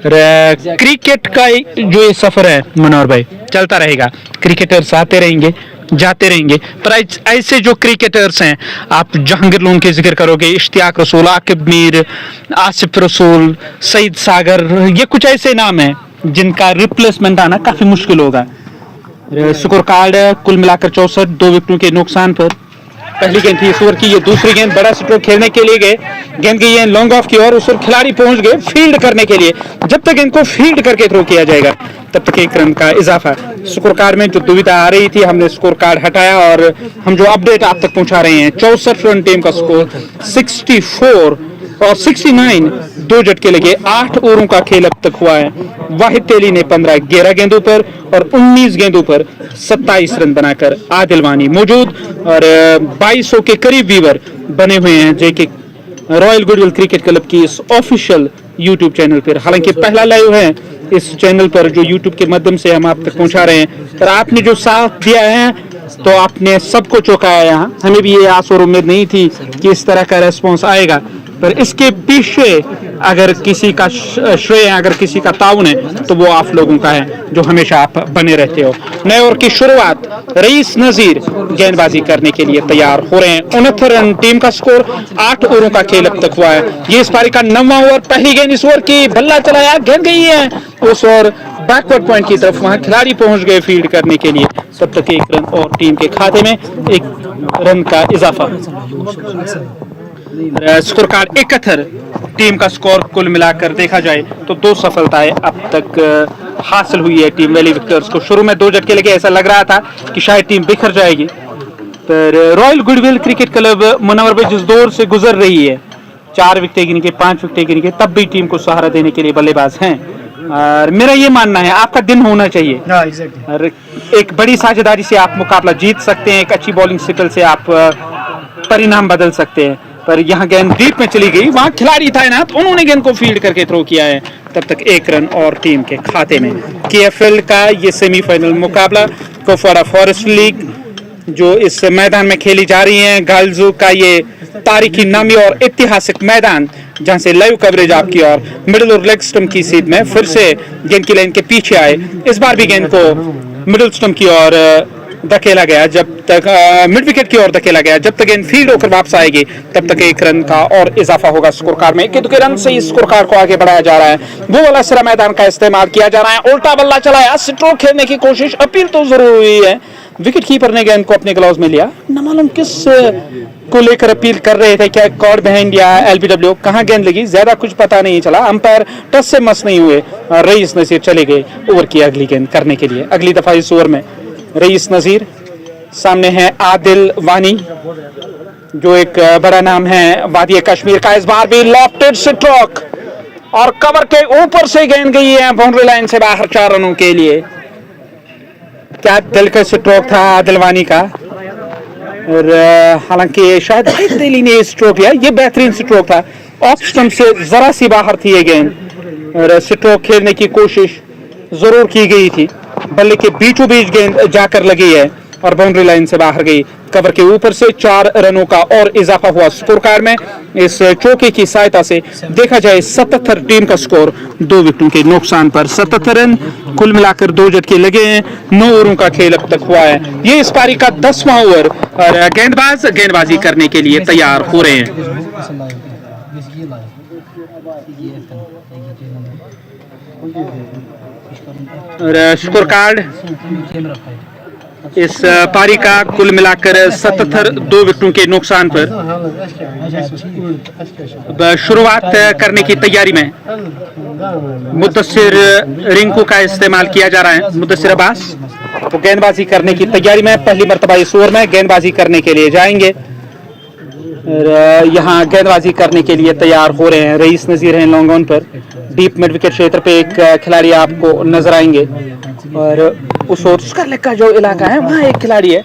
क्रिकेट का जो ये सफर है मनोहर भाई, चलता रहेगा। क्रिकेटर्स आते रहेंगे, जाते रहेंगे, पर ऐसे जो क्रिकेटर्स हैं, आप जहांगीर लोन के जिक्र करोगे, इश्तियाक रसूल, आकिब मीर, आसिफ रसूल, सईद सागर, ये कुछ ऐसे नाम हैं जिनका रिप्लेसमेंट आना काफ़ी मुश्किल होगा। स्कोर कार्ड कुल मिलाकर 64, 2 विकेटों के नुकसान पर। पहली गेंद थी इस ओवर की, ये दूसरी गेंद बड़ा स्ट्रोक खेलने के लिए गए, गेंद गई है लॉन्ग ऑफ की ओर, उस ओर खिलाड़ी पहुंच गए फील्ड करने के लिए। जब तक इनको फील्ड करके थ्रो किया जाएगा तब तक 1 रन का इजाफा। स्कोर कार्ड में जो दुविधा आ रही थी, हमने स्कोर कार्ड हटाया और हम जो अपडेट आप तक पहुंचा रहे हैं। 64 रन टीम का स्कोर, 64 और 69 2 झटके लगे। 8 ओवरों का खेल अब तक हुआ है। वाहिद तेली ने 11 गेंदों पर और 19 गेंदों पर 27 रन बनाकर आदिलवानी मौजूद, और 2200 के करीब व्यूअर बने हुए हैं जेके रॉयल गुडविल क्रिकेट क्लब की इस ऑफिशियल यूट्यूब चैनल पर। हालांकि पहला लाइव है इस चैनल पर जो यूट्यूब के माध्यम से हम आप तक पहुंचा रहे हैं, पर आपने जो साथ दिया है तो आपने सबको चौंकाया। यहाँ हमें भी ये आस और उम्मीद नहीं थी कि इस तरह का रेस्पॉन्स आएगा, पर इसके पीछे अगर किसी का श्रेय, अगर किसी का ताउन है तो वो आप लोगों का है जो हमेशा आप बने रहते हो। नए ओवर की शुरुआत, रईस नजीर गेंदबाजी करने के लिए तैयार हो रहे हैं। 69 रन टीम का स्कोर, 8 ओवरों का खेल अब तक हुआ है। ये इस पारी का 9वां ओवर, पहली गेंद इस ओवर की, बल्ला चलाया, गेंद गई है उस ओर बैकवर्ड पॉइंट की तरफ, वहां खिलाड़ी पहुंच गए फील्ड करने के लिए। तब तक 1 रन और टीम के खाते में 1 रन का इजाफा। Score card 71। टीम का स्कोर कुल मिलाकर देखा जाए तो 2 सफलताएं अब तक हासिल हुई है टीम वैली विक्टर्स को। शुरू में 2 झटके लगे, ऐसा लग रहा था कि शायद टीम बिखर जाएगी, पर royal goodwill cricket club Munawwar भाई जिस दौर से गुजर रही है, 4 विकेटें गिन के 5 विकेटें गिन के, तब भी टीम को सहारा देने के लिए बल्लेबाज हैं। और मेरा ये मानना है आपका दिन होना चाहिए और एक बड़ी साझेदारी से आप मुकाबला जीत सकते हैं, एक अच्छी बॉलिंग शिकल से आप परिणाम बदल सकते हैं। पर यहाँ गेंद डीप में चली गई, वहां खिलाड़ी था ना, तो उन्होंने गेंद को फील्ड करके थ्रो किया है। तब तक 1 रन और टीम के खाते में। KFL का ये सेमीफाइनल मुकाबला कुपवाड़ा फॉरेस्ट लीग जो इस मैदान में खेली जा रही है, गालजू का ये तारीखी नामी और ऐतिहासिक मैदान, जहां से लाइव कवरेज आपकी और मिडिल और लेग स्टंप की सीध में फिर से गेंद की लाइन के पीछे आए। इस बार भी गेंद को मिडिल स्टंप की ओर धकेला गया, जब तक मिड विकेट की ओर धकेला गया, जब तक गेंद फील्ड होकर वापस आएगी तब तक 1 रन का और इजाफा होगा स्कोर कार्ड में। 1 रन से इस स्कोर कार्ड को आगे बढ़ाया जा रहा है। वो वाला सिरा मैदान का इस्तेमाल किया जा रहा है, उल्टा बल्ला चलाया, स्ट्रोक खेलने की कोशिश, अपील तो जरूर हुई है। विकेट कीपर ने गेंद को अपने ग्लव्स में लिया, न मालूम किस को लेकर अपील कर रहे थे, क्या कॉर्ड बैंड या LBW, कहां गेंद लगी ज्यादा कुछ पता नहीं चला। अंपायर टच से मस नहीं हुए और रईस नजीर चले गए ओवर की अगली गेंद करने के लिए। अगली दफा इस ओवर में रईस नजीर, सामने है आदिल वानी जो एक बड़ा नाम है वादी कश्मीर का। इस बार भी लॉफ्टेड स्ट्रोक और कवर के ऊपर से गेंद गई है बाउंड्री लाइन से बाहर 4 रनों के लिए। क्या दिलकश स्ट्रोक था आदिल वानी का, और हालांकि शायद दिल्ली ने स्ट्रोक लिया, ये बेहतरीन स्ट्रोक था। ऑफ स्टंप से जरा सी बाहर थी ये गेंद और स्ट्रोक खेलने की कोशिश जरूर की गई थी, बल्ले के बीचों बीच गेंद जाकर लगी है और बाउंड्री लाइन से बाहर गई। कवर के ऊपर से 4 रनों का और इजाफा हुआ स्कोर कार्ड में। इस चौके की सहायता से देखा जाए 77 टीम का स्कोर 2 विकेटों के नुकसान पर 77 रन कुल मिलाकर 2 झटके लगे हैं। 9 ओवरों का खेल अब तक हुआ है। ये इस पारी का 10वां ओवर और गेंदबाज गेंदबाजी करने के लिए तैयार हो रहे हैं। और स्कोर कार्ड इस पारी का कुल मिलाकर 77 2 विकेटों के नुकसान पर शुरुआत करने की तैयारी में मुद्दसिर रिंकू का इस्तेमाल किया जा रहा है। मुद्दसिर अब्बास वो गेंदबाजी करने की तैयारी में पहली मर्तबा इस ओवर में गेंदबाजी करने के लिए जाएंगे और यहाँ गेंदबाजी करने के लिए तैयार हो रहे हैं। रईस नजीर हैं लॉन्ग ऑन पर। डीप मिड विकेट क्षेत्र पे एक खिलाड़ी आपको नजर आएंगे और उस ओर का जो इलाका है वहाँ एक खिलाड़ी है।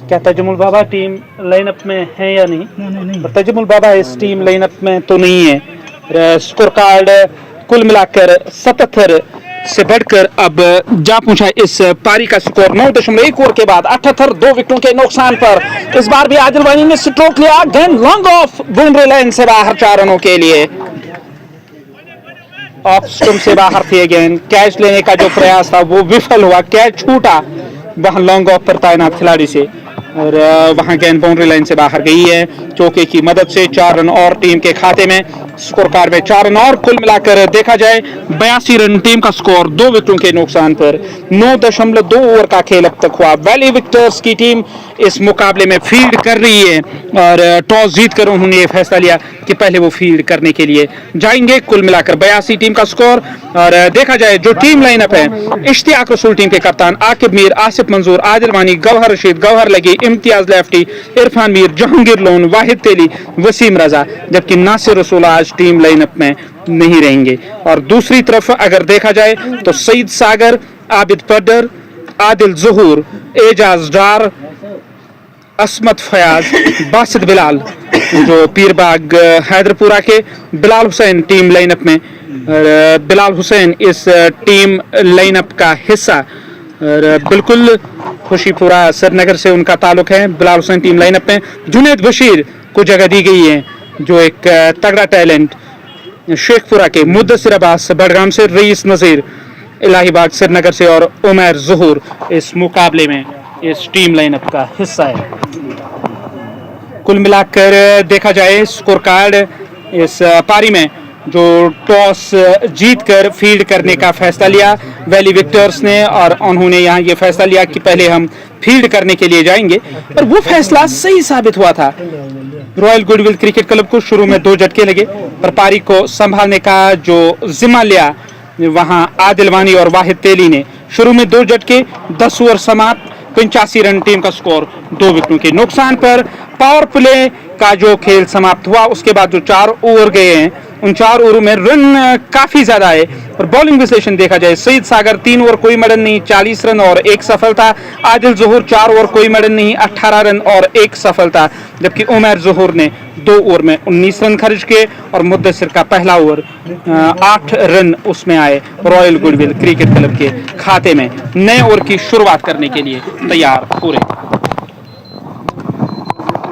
क्या तजमुल बाबा टीम लाइनअप में है या नहीं? पर तजमुल बाबा इस टीम लाइनअप में तो नहीं है। स्कोर कार्ड कुल मिलाकर 77 से बढ़कर अब जा पहुंचा इस पारी का स्कोर 9.1 ओवर के बाद 78 2 विकेटों के नुकसान पर। इस बार भी आदिल वानी ने स्ट्रोक लिया, गेंद लॉन्ग ऑफ बाउंड्री लाइन से बाहर 4 रनों के लिए। ऑफ स्टंप से बाहर थी गेंद, कैच लेने का जो प्रयास था वो विफल हुआ, कैच छूटा वहां लॉन्ग ऑफ पर तैनात खिलाड़ी से और वहां गेंद बाउंड्री लाइन से बाहर गई है। चौके की मदद से 4 रन और टीम के खाते में। स्कोर कार्ड में 4 रन और कुल मिलाकर देखा जाए 82 रन टीम का स्कोर 2 विकेटों के नुकसान पर। 9.2 ओवर का खेल अब तक हुआ। वैली विक्टर्स की टीम इस मुकाबले में फील्ड कर रही है और टॉस जीतकर उन्होंने ये फैसला लिया कि पहले वो फील्ड करने के लिए जाएंगे। कुल मिलाकर 82 टीम का स्कोर। और देखा जाए जो टीम लाइनअप है, इश्तियाक रसूल टीम के कप्तान, आकिब मीर, आसिफ मंजूर, आदिल वानी, गौहर रशीद, गौहर लगी, इम्तियाज लेफ्टी, इरफान मीर, जहांगीर लोन, वाहिद तेली, वसीम रजा, जबकि नासिर रसूल आज टीम लाइनअप में नहीं रहेंगे। और दूसरी तरफ अगर देखा जाए तो सईद सागर, आबिद पडर, आदिल जहूर, एजाज डार, असमत फयाज, बासित बिलाल जो पीरबाग हैदरपुरा के, बिलाल हुसैन टीम लाइनअप में। बिलाल हुसैन इस टीम लाइनअप का हिस्सा और बिल्कुल खुशीपुरा श्रीनगर से उनका ताल्लुक है। बिलाल हुसैन टीम लाइनअप में। जुनैद बशीर को जगह दी गई है जो एक तगड़ा टैलेंट शेखपुरा के। मुद्दसिर अब्बास बडगाम से, रईस नजीर इलाहीबाग श्रीनगर से और उमर ज़हूर इस मुकाबले में इस टीम लाइनअप का हिस्सा है। कुल मिलाकर देखा जाए स्कोर कार्ड इस पारी में जो टॉस जीतकर फील्ड करने का फैसला लिया वैली विक्टर्स ने, और उन्होंने यहाँ ये फैसला लिया कि पहले हम फील्ड करने के लिए जाएंगे, और वो फैसला सही साबित हुआ था। रॉयल गुडविल क्रिकेट क्लब को शुरू में 2 झटके लगे, पर पारी को संभालने का जो जिम्मा लिया वहां आदिल वानी और वाहिद तेली ने। शुरू में 2 झटके, 10 ओवर समाप्त, 85 रन, टीम का स्कोर 2 विकेटों के नुकसान पर। पावर प्ले का जो खेल समाप्त हुआ उसके बाद जो 4 ओवर गए हैं उन 4 ओवरों में रन काफी ज्यादा आए। और बॉलिंग विश्लेषण देखा जाए, सईद सागर 3 ओवर कोई मडन नहीं, 40 रन और 1 सफलता। आदिल ज़हूर 4 ओवर कोई मडन नहीं, 18 रन और 1 सफलता। जबकि उमर ज़हूर ने 2 ओवर में 19 रन खर्च किए और मुद्दसिर का पहला ओवर 8 रन उसमें आए। रॉयल गुडविल क्रिकेट क्लब के खाते में नए ओवर की शुरुआत करने के लिए तैयार हो रहे।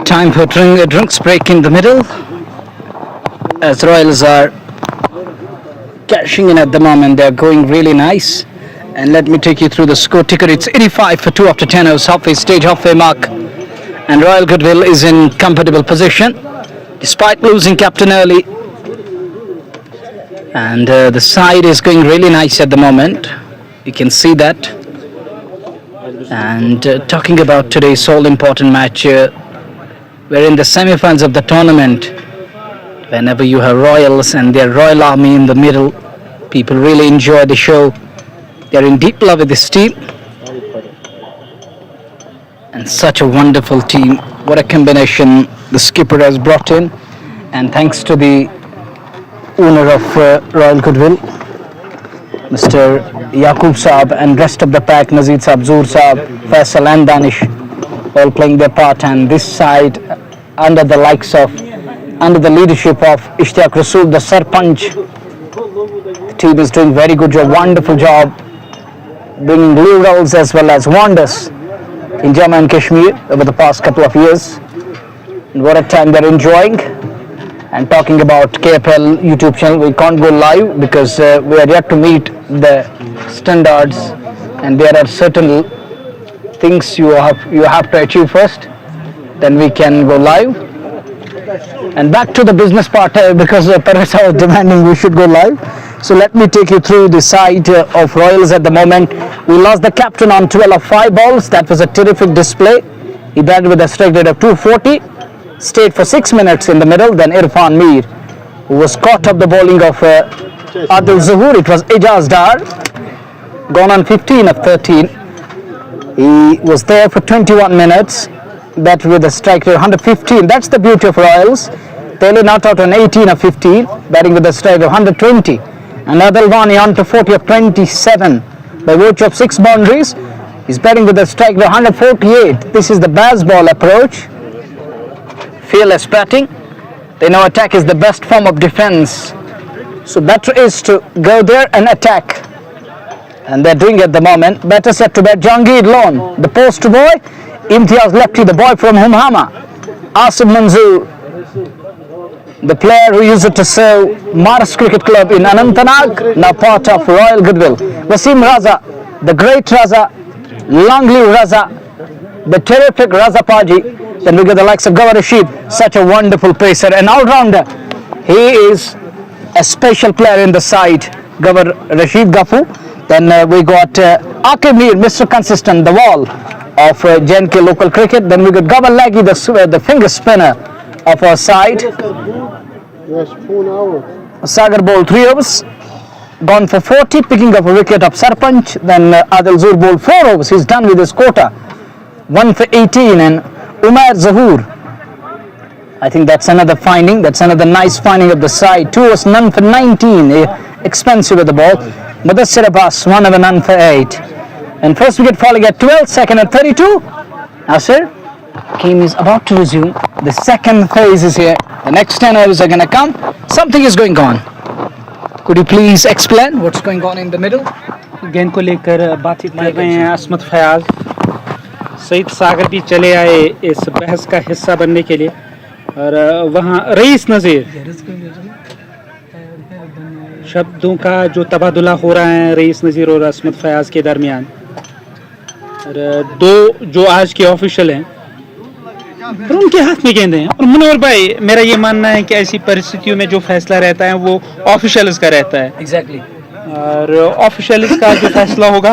Time for a drinks break in the middle, as Royals are cashing in at the moment. They're going really nice, and let me take you through the score ticker. It's 85 for 2 after 10 overs, halfway stage, halfway mark, and Royal Goodwill is in comfortable position despite losing captain early, and the side is going really nice at the moment. You can see that. And talking about today's all important match, we're in the semi-finals of the tournament. Whenever you have Royals and their Royal Army in the middle, people really enjoy the show. They're in deep love with this team. And such a wonderful team. What a combination the skipper has brought in. And thanks to the owner of Royal Goodwill, Mr. Yaqub Saab, and rest of the pack, Nazeed Saab, Zoor Saab, Faisal and Danish, all playing their part. And this side, under the leadership of Ishtiyaq Rasool, the Sarpanch, the team is doing very good job, wonderful job, bringing laurels as well as wonders in Jammu and Kashmir over the past couple of years. And what a time they're enjoying. And talking about KFL YouTube channel, we can't go live because we are yet to meet the standards, and there are certain things you have to achieve first, then we can go live. And back to the business part, because Parasa was demanding we should go live. So let me take you through the side of Royals at the moment. We lost the captain on 12 of 5 balls. That was a terrific display. He batted with a strike rate of 240, stayed for 6 minutes in the middle. Then Irfan Mir, who was caught up the bowling of Adil ظهور. It was Ijaz Dar, gone on 15 of 13. He was there for 21 minutes, that with a strike rate of 115. That's the beauty of Royals. Tele not out on 18 of 15, batting with a strike of 120. And Adil Wani on to 40 of 27 by virtue of 6 boundaries. He's batting with a strike rate of 148. This is the baseball approach. Fearless batting. They know attack is the best form of defense. So better is to go there and attack. And they're doing it at the moment. Better set to bat Jangir Lone, the poster boy. Imtiaz Lefty, the boy from Humhama. Asim Manzoor, the player who used to serve Mars Cricket Club in Anantnag, now part of Royal Goodwill. Wasim Raza, the great Raza, long live Raza, the terrific Raza Paji. Then we got the likes of Gawar Rashid, such a wonderful pacer, an all-rounder. He is a special player in the side, Gawar Rashid Gafu. Then we got Aqib Mir, Mr. Consistent, the wall of JNK local cricket. Then we got Gawar Lagi, the finger spinner of our side. Sagar bowled 3 overs, gone for 40, picking up a wicket of Sarpanch. Then Adil ظهور bowled 4 overs. He's done with his quota, 1 for 18. And Umair ظهور, I think that's another finding. That's another nice finding of the side. 2 overs, none for 19. Expensive with the ball. Mudassir Abbas, 1 over, none for 8. And first wicket falling at 12, second at 32. Now, sir, game is about to resume. The second phase is here. The next 10 overs are going to come. Something is going on. Could you please explain what's going on in the middle? गेंद को लेकर बातचीत कर रहे हैं असमत फयाज। सईद सागर भी चले आए इस बहस का हिस्सा बनने के लिए, और वहाँ रईस नज़ीर, शब्दों का जो तबादला हो रहा है रईस नज़ीर और असमत फयाज के दरमियान। और 2 जो आज के ऑफिशियल हैं, और उनके हाथ में गेंद है। और मुनव्वर भाई, मेरा ये मानना है कि ऐसी परिस्थितियों में जो फैसला रहता है वो ऑफिशियल्स का रहता है। एग्जैक्टली। और ऑफिशियल्स का जो फैसला होगा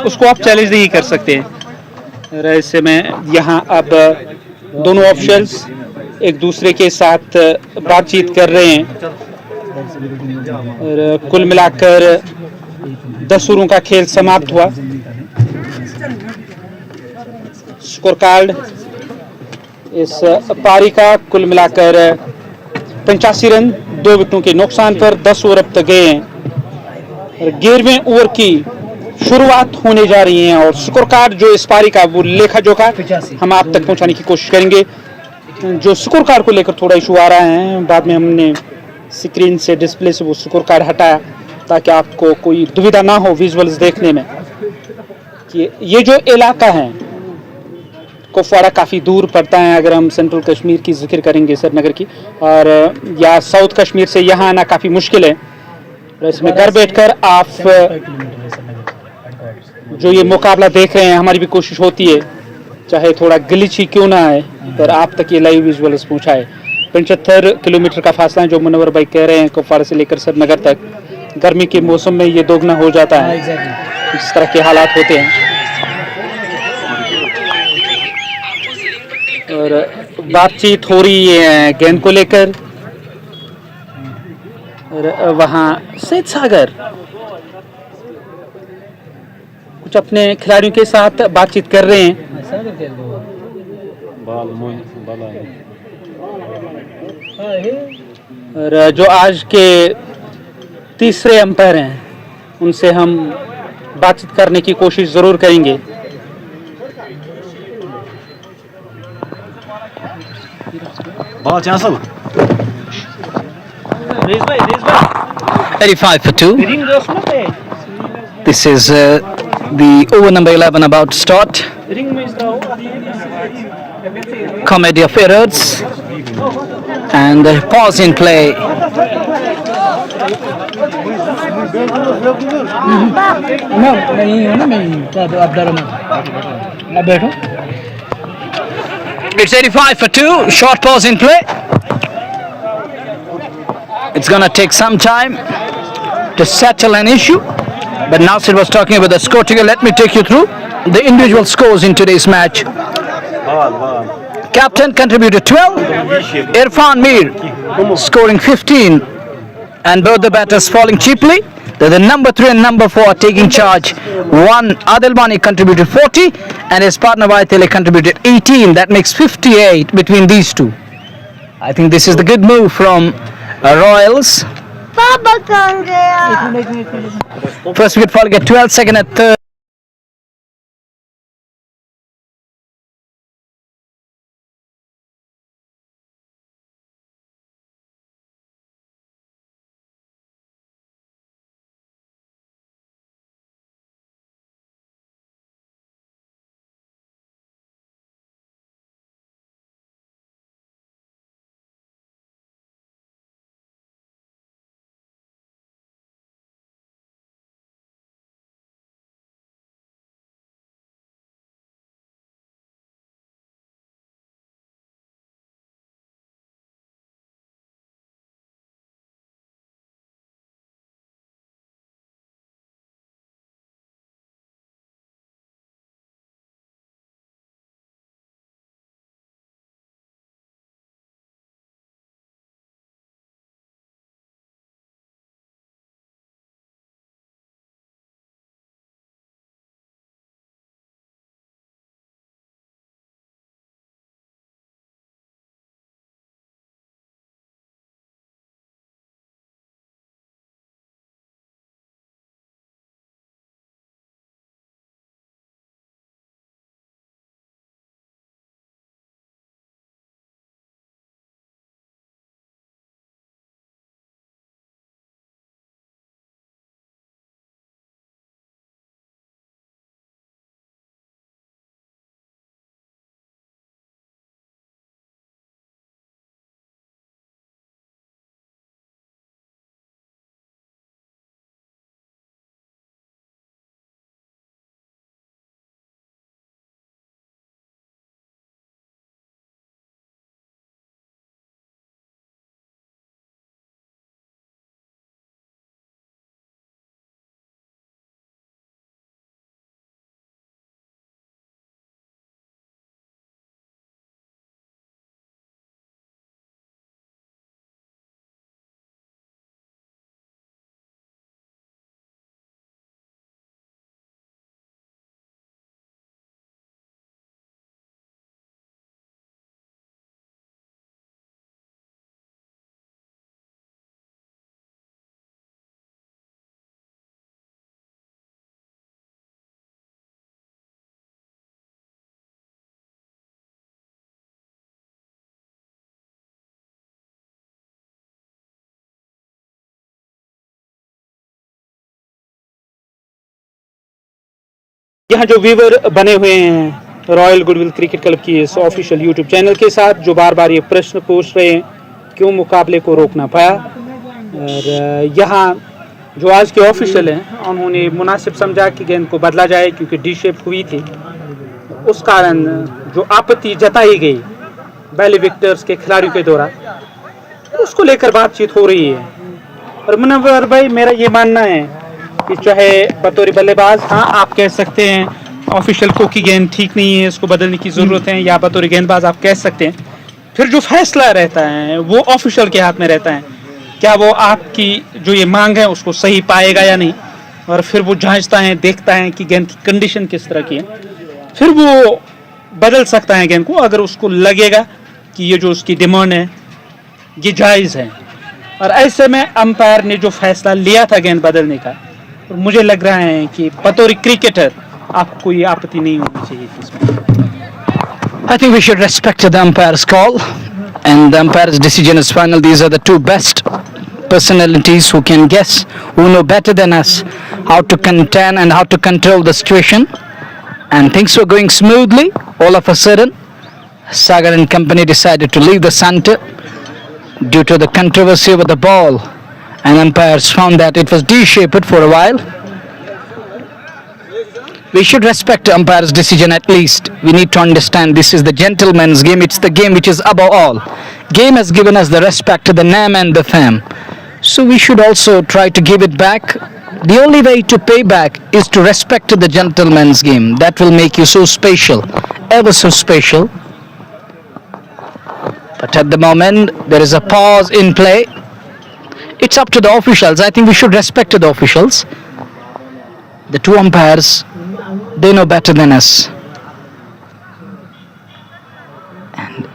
उसको आप चैलेंज नहीं कर सकते। और ऐसे में यहाँ अब दोनों ऑफिशियल्स एक दूसरे के साथ बातचीत कर रहे हैं। और कुल मिलाकर 10 ओवरों का खेल समाप्त हुआ। स्कोर कार्ड इस पारी का कुल मिलाकर 85 रन, 2 विकेटों के नुकसान पर 10 ओवर अब तक गए हैं। और 11वें ओवर की शुरुआत होने जा रही है और स्कोर कार्ड जो इस पारी का वो लेखा जोखा हम आप तक पहुंचाने की कोशिश करेंगे। जो स्कोर कार्ड को लेकर थोड़ा इशू आ रहा है, बाद में हमने स्क्रीन से, डिस्प्ले से वो स्कोर कार्ड हटाया ताकि आपको कोई दुविधा ना हो विजुअल्स देखने में कि ये जो इलाका है कुपवाड़ा काफ़ी दूर पड़ता है। अगर हम सेंट्रल कश्मीर की जिक्र करेंगे, श्रीनगर की, और या साउथ कश्मीर से यहाँ आना काफ़ी मुश्किल है। इसमें घर बैठकर आप जो ये मुकाबला देख रहे हैं, हमारी भी कोशिश होती है चाहे थोड़ा ग्लिच ही क्यों ना आए पर आप तक ये लाइव विजुअल्स पहुँचाए। 75 किलोमीटर का फासला है जो मुनव्वर भाई कह रहे हैं कुपवाड़ा से लेकर श्रीनगर तक। गर्मी के मौसम में ये दोगुना हो जाता है, इस तरह के हालात होते हैं। और बातचीत हो रही है गेंद को लेकर। और वहाँ सैयद सागर कुछ अपने खिलाड़ियों के साथ बातचीत कर रहे हैं। और जो आज के तीसरे अंपायर हैं उनसे हम बातचीत करने की कोशिश ज़रूर करेंगे। Ball cancel. 85 for 2. This is the over number 11 about to start. Comedy of errors and pause in play. It's 85 for 2. Short pause in play. It's gonna take some time to settle an issue. But Nasir was talking about the score ticker. Let me take you through the individual scores in today's match. Captain contributed 12. Irfan Mir scoring 15. And both the batters falling cheaply. The number 3 and number 4 taking charge. One, Adil Bani contributed 40 and his partner Vaitele contributed 18. That makes 58 between these two. I think this is the good move from Royals. First wicket fall at 12, second at third. यहाँ जो viewer बने हुए हैं royal goodwill cricket club की इस official YouTube channel के साथ, जो बार बार ये प्रश्न पूछ रहे हैं क्यों मुकाबले को रोकना पाया, और यहाँ जो आज के ऑफिशियल हैं उन्होंने मुनासिब समझा कि गेंद को बदला जाए क्योंकि डी शेप हुई थी, उस कारण जो आपत्ति जताई गई बैली विक्टर्स के खिलाड़ियों के द्वारा, उसको लेकर बातचीत हो रही है। और मुनव्वर भाई, मेरा ये मानना है कि चाहे बतौर बल्लेबाज हाँ आप कह सकते हैं ऑफिशियल को की गेंद ठीक नहीं है, इसको बदलने की ज़रूरत है, या बतौर गेंदबाज आप कह सकते हैं, फिर जो फैसला रहता है वो ऑफिशियल के हाथ में रहता है। क्या वो आपकी जो ये मांग है उसको सही पाएगा या नहीं, और फिर वो जांचता है, देखता है कि गेंद की कंडीशन किस तरह की है, फिर वो बदल सकता है गेंद को अगर उसको लगेगा कि ये जो उसकी डिमांड है ये जायज़ है। और ऐसे में अंपायर ने जो फैसला लिया था गेंद बदलने का, तो मुझे लग रहा है कि बतौर क्रिकेटर आपको ये आपत्ति नहीं होनी चाहिए इसमें। I think we should respect the umpire's call, and the umpire's decision is final. These are the two best personalities who can guess, who know better than us how to contain and how to control the situation. And things were going smoothly. All of a sudden, Sagar and company decided to leave the center due to the controversy over the ball, and umpires found that it was D-shaped for a while. We should respect the umpire's decision at least. We need to understand this is the gentleman's game. It's the game which is above all. Game has given us the respect to the name and the fame. So we should also try to give it back. The only way to pay back is to respect the gentleman's game. That will make you so special, ever so special. But at the moment, there is a pause in play. It's up to the officials. I think we should respect the officials. The two umpires, they know better than us. And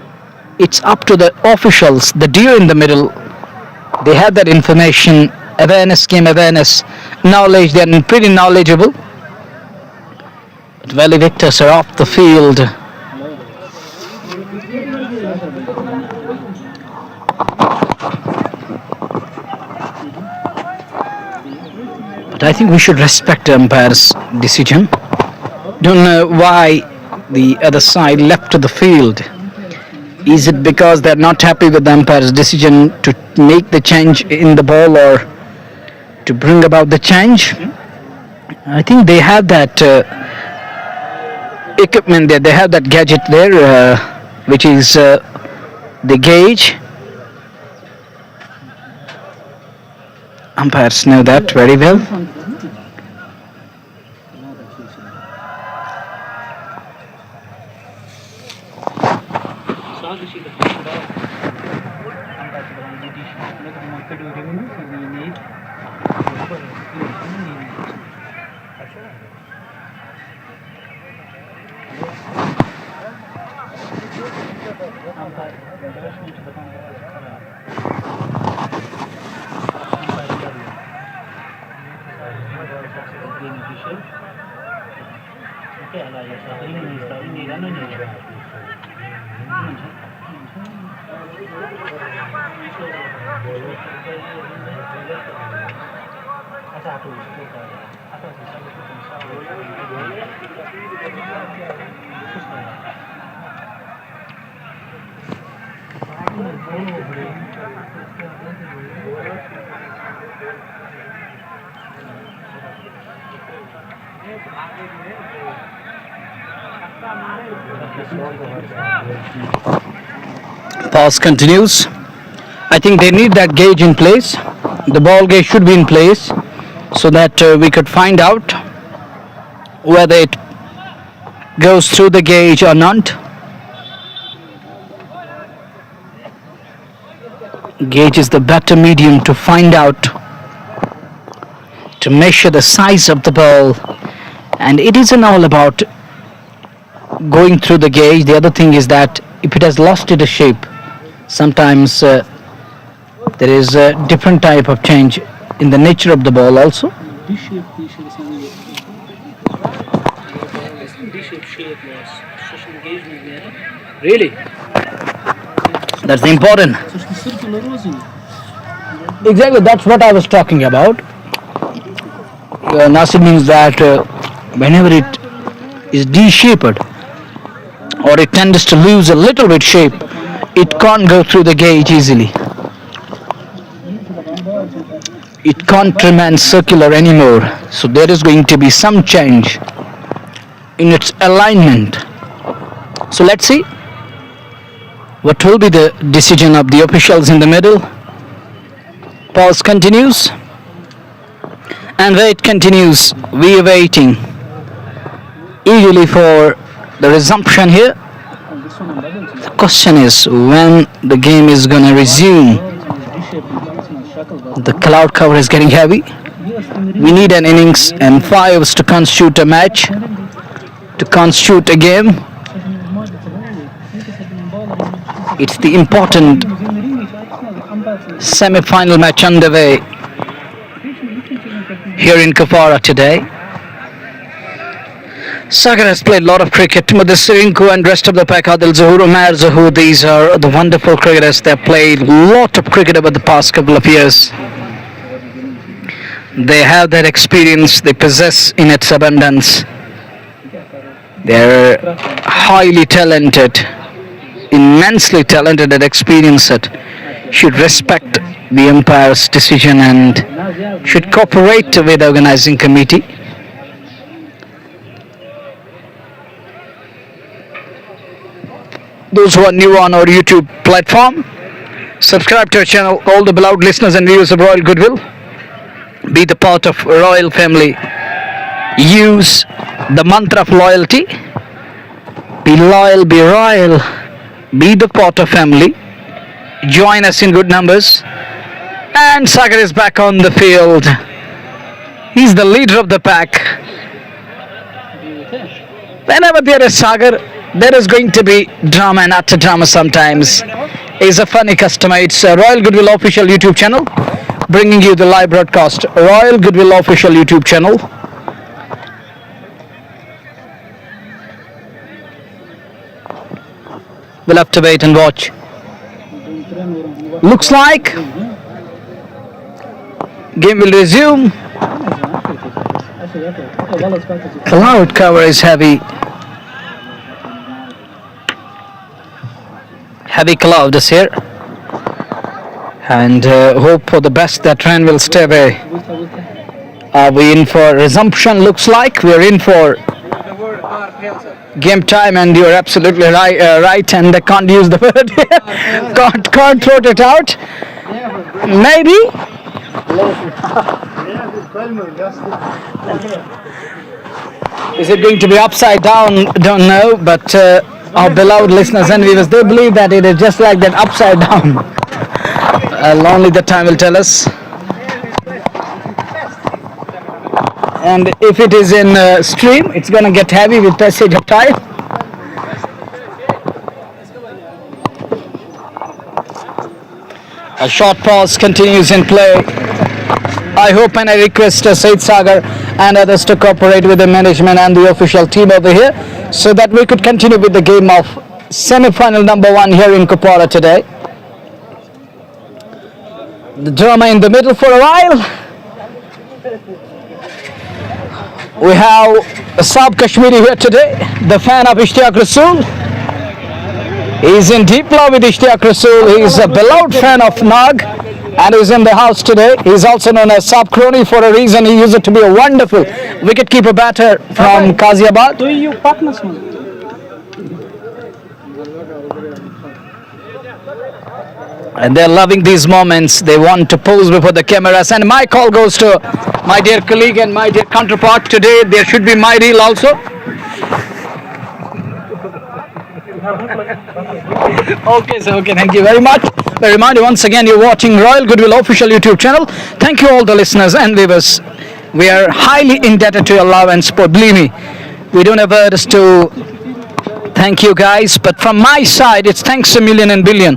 it's up to the officials, the deer in the middle. They have that information, awareness, game awareness, knowledge. They are pretty knowledgeable. But Valley Victors are off the field. But I think we should respect the umpire's decision. Don't know why the other side left to the field. Is it because they're not happy with the umpire's decision to make the change in the ball or to bring about the change? I think they have that equipment there. They have that gadget there, which is the gauge. Umpires know that very well. Pause continues. I think they need that gauge in place. The ball gauge should be in place so that we could find out whether it goes through the gauge or not. Gauge is the better medium to find out, to measure the size of the ball, and it isn't all about going through the gauge. The other thing is that if it has lost its shape, sometimes there is a different type of change in the nature of the ball also. Really? That's important. Exactly, that's what I was talking about. Nasib means that whenever it is D-shaped, or it tends to lose a little bit shape. It can't go through the gauge easily. It can't remain circular anymore. So there is going to be some change in its alignment. So let's see what will be the decision of the officials in the middle. Pause continues, and wait continues. We are waiting eagerly for the resumption here. The question is when the game is gonna resume. The cloud cover is getting heavy. We need an innings and fives to constitute a match, to constitute a game. It's the important semi-final match underway here in Kupwara today. Sagar has played a lot of cricket. Mudassir Rinku and rest of the pack, Adil Zahoor, Umair Zahoor, these are the wonderful cricketers. They have played a lot of cricket over the past couple of years. They have that experience, they possess in its abundance. They're highly talented, immensely talented and experienced. Should respect the umpire's decision and should cooperate with the organizing committee. Those who are new on our YouTube platform, subscribe to our channel. All the beloved listeners and viewers of Royal Goodwill, be the part of Royal family. Use the mantra of loyalty. Be loyal, be royal, be the part of family. Join us in good numbers. And Sagar is back on the field. He's the leader of the pack. Whenever there is Sagar, there is going to be drama and utter drama sometimes. He's a funny customer. It's a Royal Goodwill official YouTube channel, bringing you the live broadcast. Royal Goodwill official YouTube channel. We'll have to wait and watch. Looks like game will resume. Cloud cover is heavy. Heavy cloud is here. And hope for the best that rain will stay away. Are we in for resumption? Looks like we're in for game time, and you're absolutely right, and I can't use the word can't throw it out. Maybe is it going to be upside down? Don't know, but our beloved listeners and viewers, they believe that it is just like that, upside down. Only the time will tell us. And if it is in stream, it's going to get heavy with passage of time. A short pause continues in play. I hope and I request Said Sagar and others to cooperate with the management and the official team over here so that we could continue with the game of semi-final number 1 here in Kupwara today. The drama in the middle for a while. We have a Saab Kashmiri here today, the fan of Ishtiyaq Rasool. He's in deep love with Ishtiyaq Rasool. He's a beloved fan of Nag and is in the house today. He's also known as Saab Crony for a reason. He used to be a wonderful wicketkeeper batter from Ghaziabad. And they're loving these moments. They want to pose before the cameras. And my call goes to my dear colleague and my dear counterpart today. There should be my reel also. Okay, sir. Okay, thank you very much. I remind you once again, you're watching Royal Goodwill official YouTube channel. Thank you all the listeners and viewers. We are highly indebted to your love and support. Believe me, we don't have words to thank you guys, but from my side, it's thanks a million and billion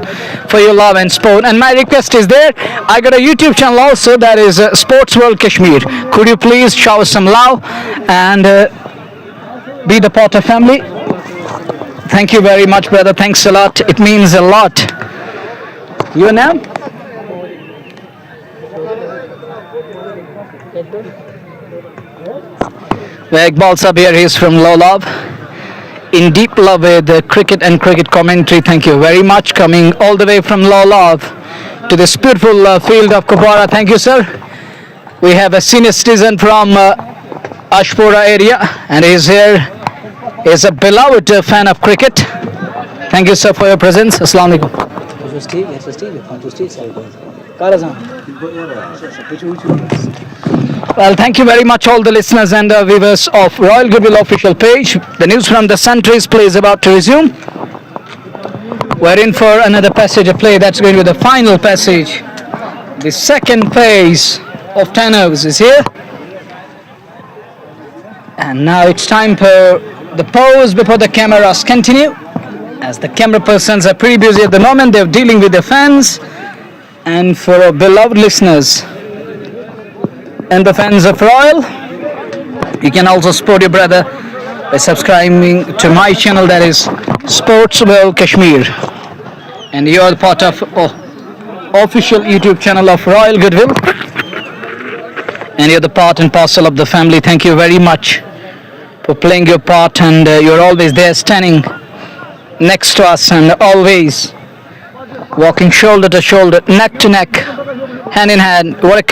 for your love and support. And my request is there, I got a YouTube channel also, that is Sports World Kashmir. Could you please show us some love and be the Potter family? Thank you very much, brother. Thanks a lot. It means a lot. Your name? Iqbal Sabir, he is from Lolab. in deep love with cricket and cricket commentary. Thank you very much. Coming all the way from Lawlov to this beautiful field of Kupwara. Thank you, sir. We have a senior citizen from Ashpura area, and he's here. He's a beloved fan of cricket. Thank you, sir, for your presence. Assalamu alaikum. Well, thank you very much, all the listeners and viewers of Royal Goodwill official page. The news from the Centuries play is about to resume. We're in for another passage of play. That's going to be the final passage. The second phase of 10 overs is here. And now it's time for the pause before the cameras continue. As the camera persons are pretty busy at the moment, they're dealing with their fans. And for our beloved listeners and the fans of Royal, you can also support your brother by subscribing to my channel, that is Sports World Kashmir. And you are part of official YouTube channel of Royal Goodwill. And you're the part and parcel of the family. Thank you very much for playing your part, and you're always there standing next to us and always walking shoulder to shoulder, neck to neck, hand in hand. What a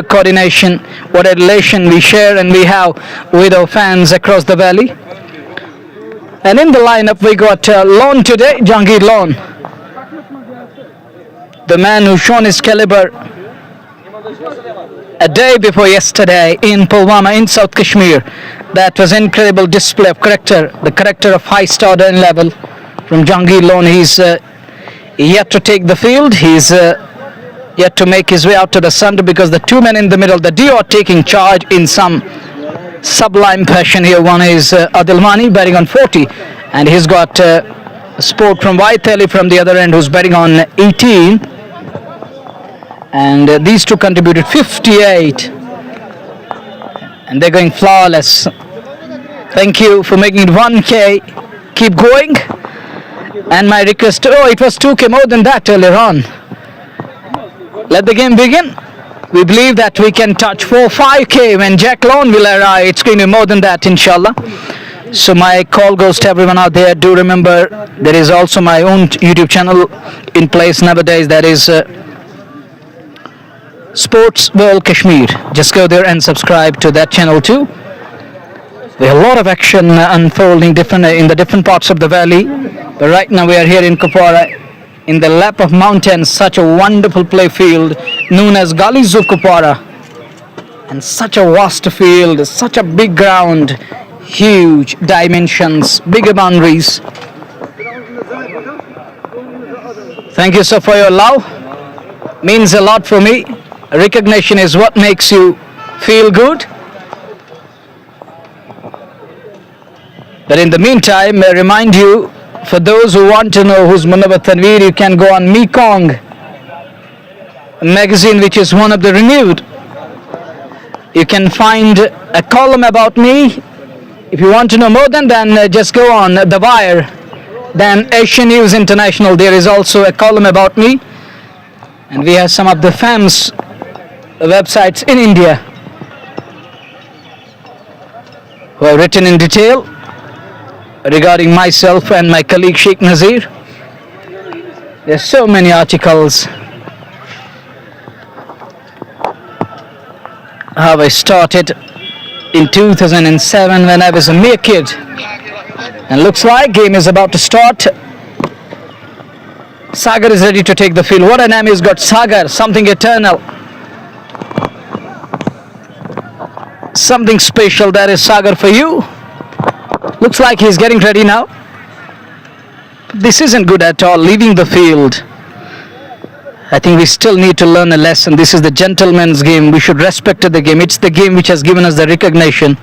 coordination, what a relation we share and we have with our fans across the valley. And in the lineup we got Lon today, Jahangir Lon, the man who shown his caliber a day before yesterday in Pulwama in South Kashmir. That was incredible display of character, the character of high standard and level from Jahangir Lon. He's yet to take the field. He's yet to make his way out to the center, because the two men in the middle, the duo, are taking charge in some sublime fashion here. One is Adil Mani batting on 40, and he's got Sport from Vaitali from the other end who's batting on 18, and these two contributed 58, and they're going flawless. Thank you for making it 1K. Keep going. And my request, it was 2K, more than that earlier on. Let the game begin. We believe that we can touch 4-5K when Jack Lone will arrive. It's going to be more than that, inshallah. So my call goes to everyone out there. Do remember, there is also my own YouTube channel in place nowadays. That is Sports World Kashmir. Just go there and subscribe to that channel too. We have a lot of action unfolding in the different parts of the valley. But right now we are here in Kupwara, in the lap of mountains, such a wonderful play field known as Gullies of Kupwara. And such a vast field, such a big ground, huge dimensions, bigger boundaries. Thank you, sir, for your love. Means a lot for me. Recognition is what makes you feel good. But in the meantime, I remind you, for those who want to know who's Munawar Tanveer, you can go on Mekong, a magazine which is one of the renewed. You can find a column about me. If you want to know more than just go on The Wire. Then Asian News International, there is also a column about me. And we have some of the famous websites in India who have written in detail regarding myself and my colleague Sheikh Nazir. There's so many articles. How I started in 2007 when I was a mere kid. And looks like game is about to start. Sagar is ready to take the field. What a name he's got, Sagar, something eternal. Something special, that is Sagar for you. Looks like he's getting ready now. This isn't good at all, leaving the field. I think we still need to learn a lesson. This is the gentleman's game. We should respect the game. It's the game which has given us the recognition.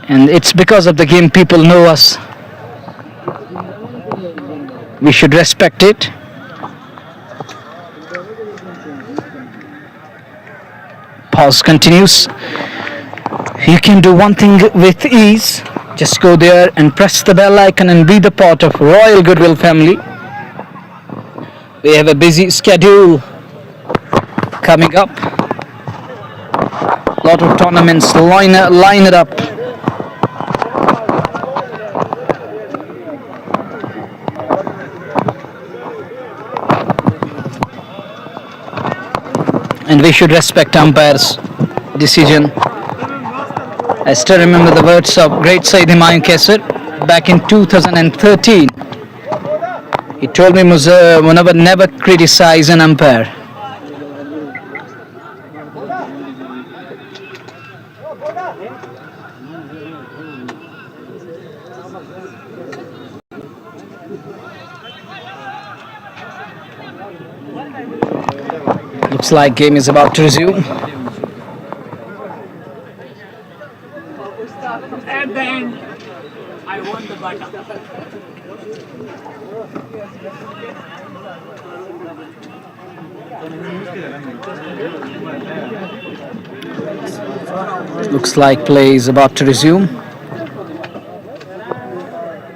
And it's because of the game people know us. We should respect it. Pause continues. You can do one thing with ease. Just go there and press the bell icon and be the part of Royal Goodwill family. We have a busy schedule coming up. Lot of tournaments line it up. and we should respect umpire's decision. I still remember the words of great Said Humayun Kesar back in 2013. He told me, Munawar, never criticize an umpire. Looks like game is about to resume. And then I won the battle. Looks like play is about to resume.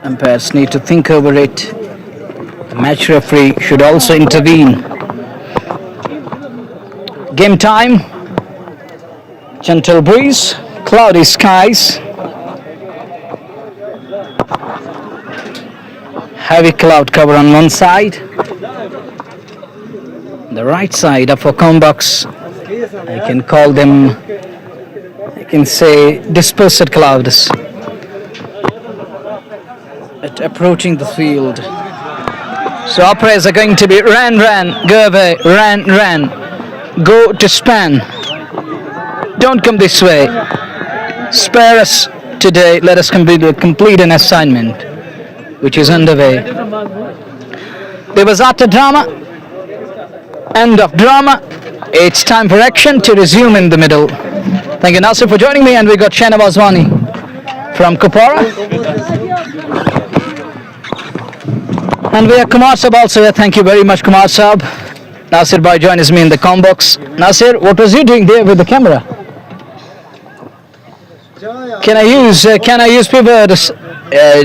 Umpires need to think over it. The match referee should also intervene. Game time. Gentle breeze, cloudy skies. Heavy cloud cover on one side. The right side of a combox, I can call them, I can say, dispersed clouds. At approaching the field. So umpires are going to be ran, go away, ran. Go to span. Don't come this way. Spare us today. Let us complete an assignment which is underway. There was utter drama. End of drama. It's time for action to resume in the middle. Thank you, Nasir, for joining me. And we got Shahnawaz Wani from Kupara. And we have Kumar Sahab also here. Thank you very much, Kumar Sahab. Nasir Bhai joins me in the combox. Nasir, what was you doing there with the camera? Can I use people,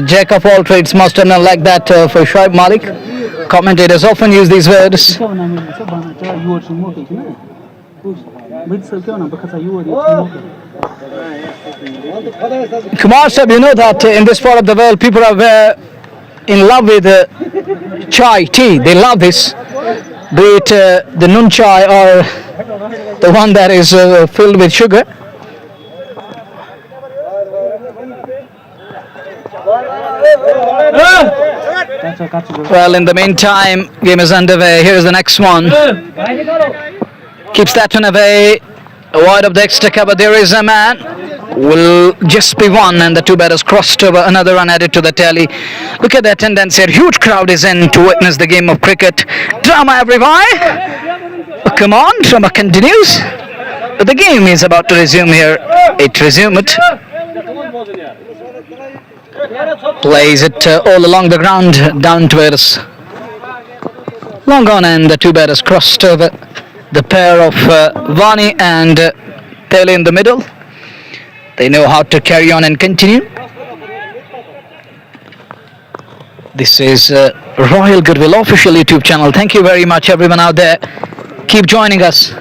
jack of all trades, master, not like that for Shoaib Malik? Commentators often use these words. Kumar Sahab, you know that in this part of the world, people are in love with chai, tea. They love this. Be it the noon chai or the one that is filled with sugar. Well, in the meantime, game is underway. Here's the next one. Keeps that one away. Wide of the extra cover, there is a man. Will just be one, and the two batters crossed over. Another run added to the tally. Look at the attendance here. Huge crowd is in to witness the game of cricket. Drama everywhere. Come on, drama continues. But the game is about to resume here. It resumed. Plays it all along the ground, down towards long on, and the two batters crossed over. The pair of Vani and Tele in the middle. They know how to carry on and continue. This is Royal Goodwill official YouTube channel. Thank you very much, everyone out there. Keep joining us.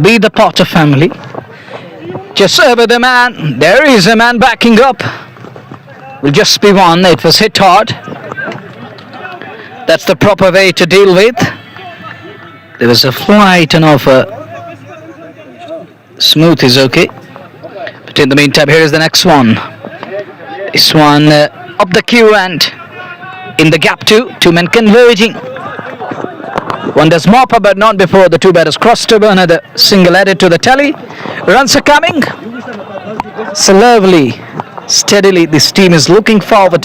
Be the Potter family. Just over the man. There is a man backing up. Will just be one. It was hit hard. That's the proper way to deal with. There was a flight and offer. Smooth is okay. But in the meantime, here is the next one. This one up the queue and in the gap too. Two men converging. One does mop up, but not before the two batters crossed over. Another single added to the tally. Runs are coming. Slowly, steadily, this team is looking forward.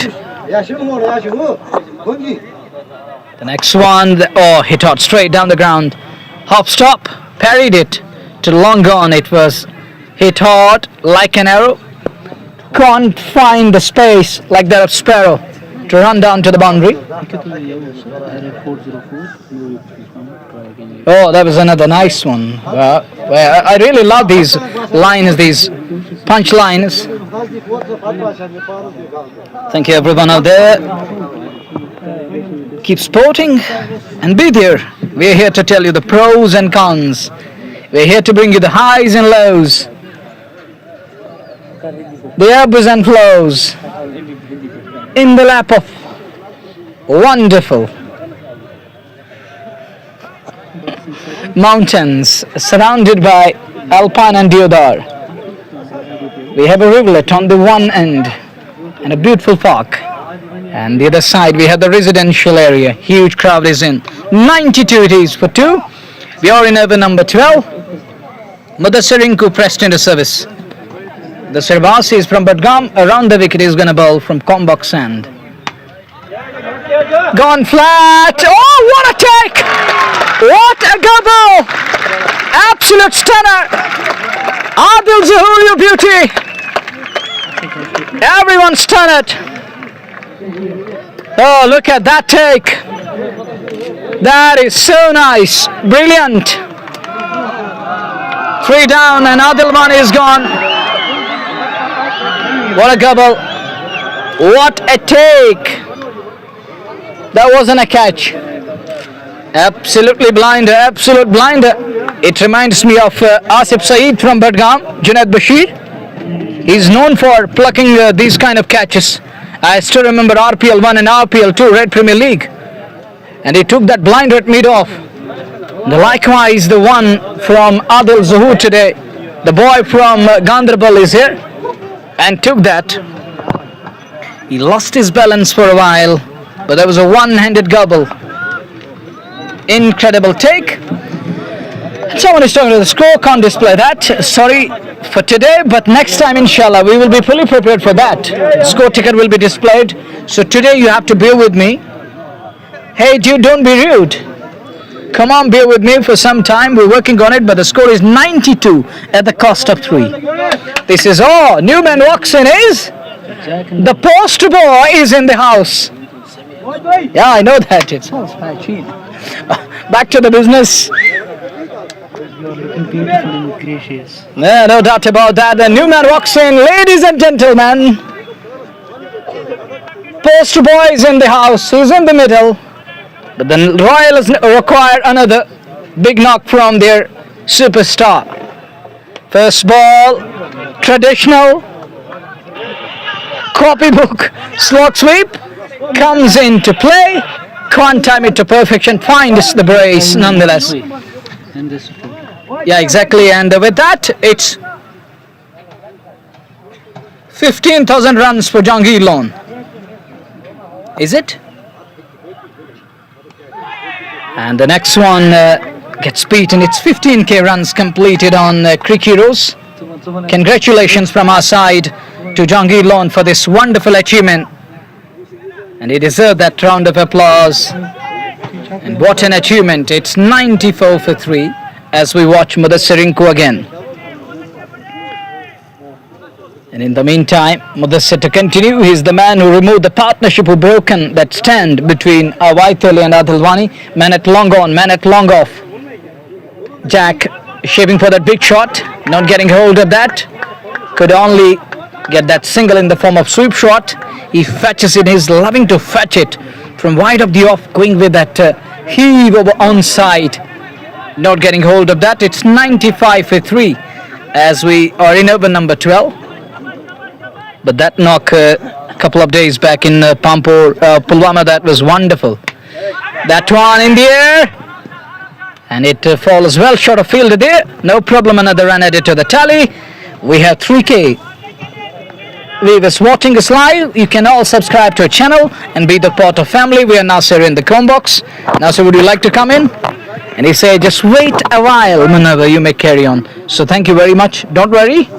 The next one, hit out straight down the ground. Hop stop, parried it to long gone. It was hit hard like an arrow. Can't find the space like that of Sparrow to run down to the boundary. Oh, that was another nice one. I really love these lines, these punch lines. Thank you everyone out there. Keep sporting and be there. We're here to tell you the pros and cons. We're here to bring you the highs and lows, the ebbs and flows in the lap of wonderful mountains surrounded by alpine and deodar. We have a rivulet on the one end and a beautiful park. And the other side we have the residential area. Huge crowd is in. 92 it is for 2. We are in over number 12. Mudasarinku pressed into service. The Servasi is from Badgam. Around the wicket is going to bowl from Combok Sand. Gone flat. Oh, what a take! What a gobble! Absolute stunner! Adil Zahoor, you beauty! Everyone stunned. Oh, look at that take! That is so nice. Brilliant. 3 down and Adil Mani is gone. What a gobble. What a take. That wasn't a catch. Absolutely blinder, absolute blinder. It reminds me of Asif Saeed from Badgam, Junaid Bashir. He's known for plucking these kind of catches. I still remember RPL 1 and RPL 2, Red Premier League. And he took that blinder at mid-off. Likewise, the one from Adil Zahoor today, the boy from Ganderbal is here and took that. He lost his balance for a while, but there was a one-handed gobble. Incredible take. Someone is talking to the score, can't display that. Sorry for today, but next time, inshallah, we will be fully prepared for that. Score ticket will be displayed. So today you have to bear with me. Hey, dude, don't be rude. Come on, bear with me for some time. We're working on it, but the score is 92 at the cost of 3. This is all. Newman walks in is the poster boy is in the house. Yeah, I know that. It's all cheap. Back to the business. You're looking beautiful and gracious. No doubt about that. The Newman walks in. Ladies and gentlemen, poster boy is in the house. He's in the middle. But the Royals require another big knock from their superstar. First ball, traditional copybook slot sweep comes into play. Can't time it to perfection. Finds the brace nonetheless. And this Yeah, exactly. And with that, it's 15,000 runs for Jahangir Lone. Is it? And the next one gets beaten. It's 15k runs completed on Creek Heroes. Congratulations from our side to Jahangir Lone for this wonderful achievement. And he deserved that round of applause. And what an achievement. It's 94 for 3 as we watch Mudassir again. And in the meantime, Mudassir to continue. He's the man who removed the partnership, who broken that stand between Waitali and Adilwani. Man at long on, man at long off. Jack shaping for that big shot, not getting hold of that. Could only get that single in the form of sweep shot. He fetches it, he's loving to fetch it from wide of the off, going with that heave over onside. Not getting hold of that. It's 95 for 3 as we are in over number 12. But that knock a couple of days back in Pampur, Pulwama, that was wonderful. That one in the air. And it falls well short of field there. No problem, another run added to the tally. We have 3K. Viewers watching us live, you can all subscribe to our channel and be the part of family. We are Nasir in the Chrome box. Nasir, would you like to come in? And he said, just wait a while, Manava, you may carry on. So thank you very much. Don't worry,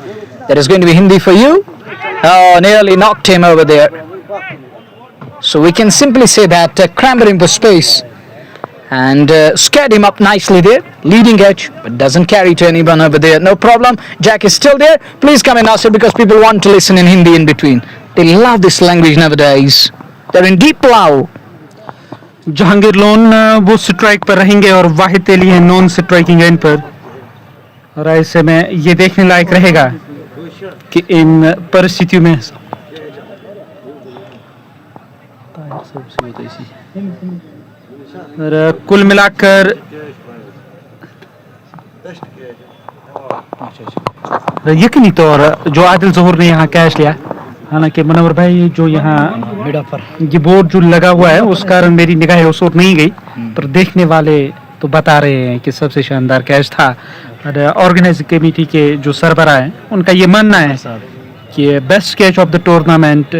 there is going to be Hindi for you. Oh, nearly knocked him over there. So we can simply say that crammed him for space and scared him up nicely there. Leading edge, but doesn't carry to anyone over there. No problem. Jack is still there. Please come in, Nasir, because people want to listen in Hindi in between. They love this language nowadays. They're in deep love. Jahangir loan वो strike पर रहेंगे और वाहिद तेली है non striking and पर। और ऐसे में ये देखने लायक रहेगा कि इन परिस्थितियों में और कुल मिलाकर यकीनी तौर जो आदिल ज़हूर ने यहाँ कैच लिया, हालांकि मनोवर भाई जो यहाँ ये बोर्ड जो लगा हुआ है उस कारण मेरी निगाहें उस ओर नहीं गई, पर देखने वाले तो बता रहे हैं कि सबसे शानदार कैच था। और ऑर्गेनाइजिंग कमेटी के जो सरबराह हैं उनका ये मानना है कि best catch of the tournament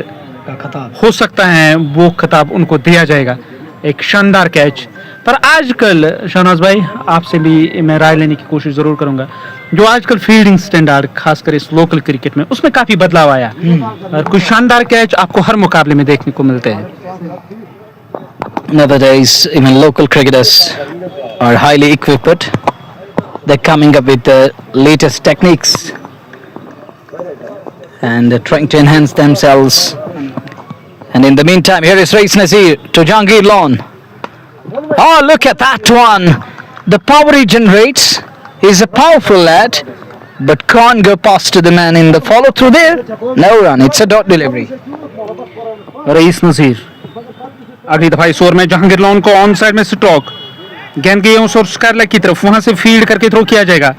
का खिताब हो सकता है वो खिताब उनको दिया जाएगा। एक शानदार कैच। पर आजकल शहनाज भाई आपसे भी मैं राय लेने की कोशिश ज़रूर करूंगा, जो आजकल फील्डिंग स्टैंडर्ड खासकर इस लोकल क्रिकेट में उसमें काफ़ी बदलाव आया और कुछ शानदार कैच आपको हर मुकाबले में देखने को मिलते हैं। Nowadays, even local cricketers are highly equipped. They're coming up with the latest techniques and trying to enhance themselves. And in the meantime, here is Rais Nazir to Jahangir Lawn. Oh, look at that one! The power he generates. He's a powerful lad, but can't go past to the man in the follow through there. No run. It's a dot delivery. Rice नजीर अगली दफा इस over में Jahangir lawn को on side में stroke, गेंद गई उस और स्कारलेग की तरफ, वहां से फील्ड करके थ्रो किया जाएगा।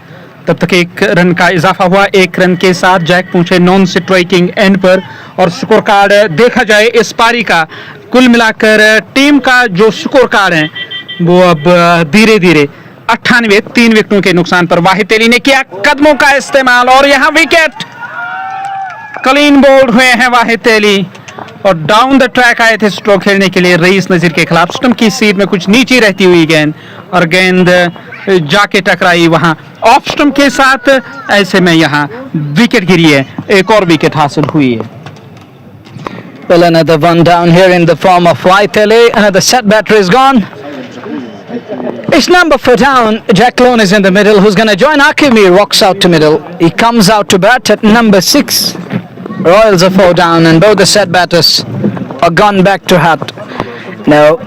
तब तक एक रन का इजाफा हुआ। एक रन के साथ जैक पहुंचे नॉन स्ट्राइकिंग एंड पर। और स्कोर कार्ड देखा जाए इस पारी का, कुल मिलाकर टीम का जो स्कोर कार्ड है वो अब धीरे धीरे 98 3 विकेटों के नुकसान पर वाहिद अली ने किया कदमों का इस्तेमाल और यहां विकेट क्लीन बोल्ड हुए हैं वाहिद अली और डाउन द ट्रैक आए थे स्ट्रोक खेलने के लिए रईस नजीर के खिलाफ। स्टंप की सीट में कुछ नीचे रहती हुई गेंद और गेंद जाके टकराई वहां ऑफ स्टंप के साथ। ऐसे में यहां विकेट गिरी है, एक और विकेट हासिल हुई है। Well, another one down here in the form of White LA. Another set batter is gone. It's number 4 down. Jack Lone is in the middle. Who's going to join? Akimir walks out to middle. He comes out to bat at number 6. Royals are 4 down and both the set batters are gone back to hat. Now,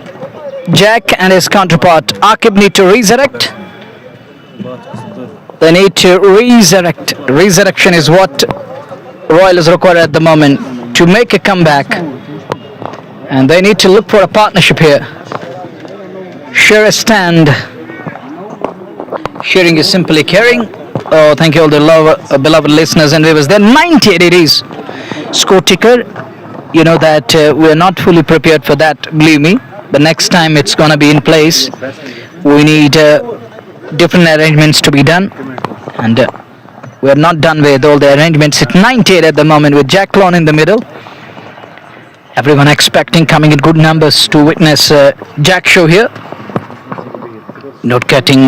Jack and his counterpart Akib need to resurrect. They need to resurrect. Resurrection is what Royals require at the moment to make a comeback. And they need to look for a partnership here. Share a stand. Sharing is simply caring. Oh, thank you all the beloved listeners and viewers. They're 98 it is. Score ticker. You know that we are not fully prepared for that, believe me. But next time it's going to be in place. We need different arrangements to be done. And we are not done with all the arrangements. It's 98 at the moment with Jack Lone in the middle. Everyone expecting coming in good numbers to witness Jack show here. Not getting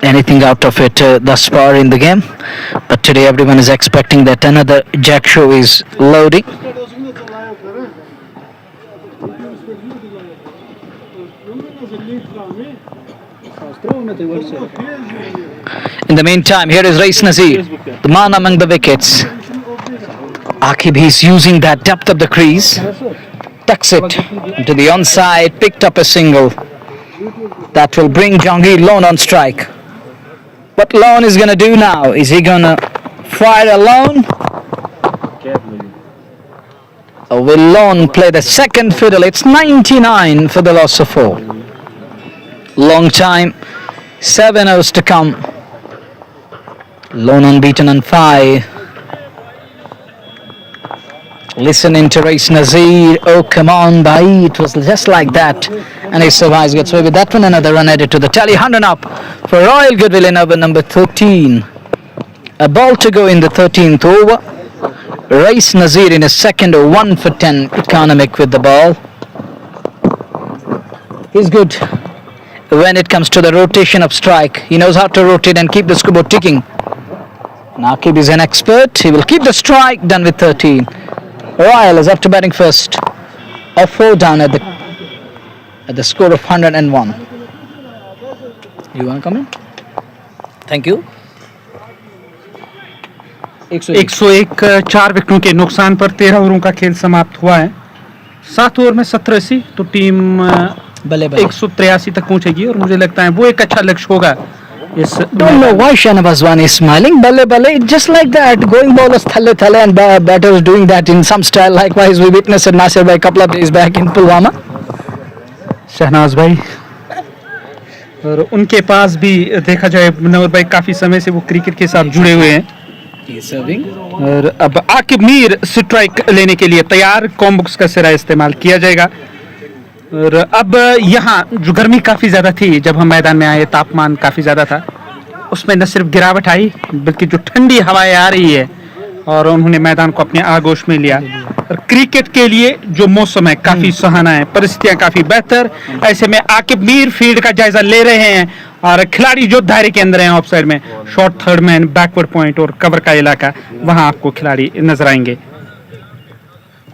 anything out of it thus far in the game. But today everyone is expecting that another Jack show is loading. In the meantime, here is Rais Nazir, the man among the wickets. Akib is using that depth of the crease, tucks it into the onside, picked up a single. That will bring Jahangir Lone on strike. What Lone is going to do now? Is he going to fire alone? Or will Lone play the second fiddle? It's 99 for the loss of 4. Long time, 7 overs to come. Lone unbeaten on 5. Listening to Rais Nazir. Oh, come on, bhai. It was just like that. And he survives, gets away with that one. Another run added to the tally. 100 up for Royal Goodwill in over number 13. A ball to go in the 13th over. Rais Nazir in his second 1 for 10 economic with the ball. He's good when it comes to the rotation of strike. He knows how to rotate and keep the scoreboard ticking. Akib is an expert. He will keep the strike, done with 13. Royal is up to batting first. A 4 down at the score of 101. You want to come in? Thank you. 101 4 विकेटों के नुकसान पर 13 ओवरों का खेल समाप्त हुआ है। 7 over में 87 तो टीम 183 तक पहुंचेगी और मुझे लगता है वो एक अच्छा लक्ष्य होगा। Don't know why Shanabaz Wan is smiling. Balle balle, it's just like that. Going bowlers thalle thalle and batters doing that in some style. Likewise, we witnessed at Nasir Bhai a couple of days back in Pulwama. Shehnaaz भाई और उनके पास भी देखा जाए मनोहर भाई काफी समय से वो क्रिकेट के साथ जुड़े हुए हैं। और अब आकिब मीर स्ट्राइक लेने के लिए तैयार। कॉम्बुक्स का सिरा इस्तेमाल किया जाएगा। और अब यहाँ जो गर्मी काफ़ी ज़्यादा थी, जब हम मैदान में आए तापमान काफ़ी ज़्यादा था, उसमें न सिर्फ गिरावट आई बल्कि जो ठंडी हवाएं आ रही है और उन्होंने मैदान को अपने आगोश में लिया। और क्रिकेट के लिए जो मौसम है काफ़ी सुहाना है, परिस्थितियां काफ़ी बेहतर। ऐसे में आकिब मीर फील्ड का जायजा ले रहे हैं और खिलाड़ी जो दायरे के अंदर हैं ऑफ साइड में, short third man, backward point और कवर का इलाका, वहां आपको खिलाड़ी नजर आएंगे।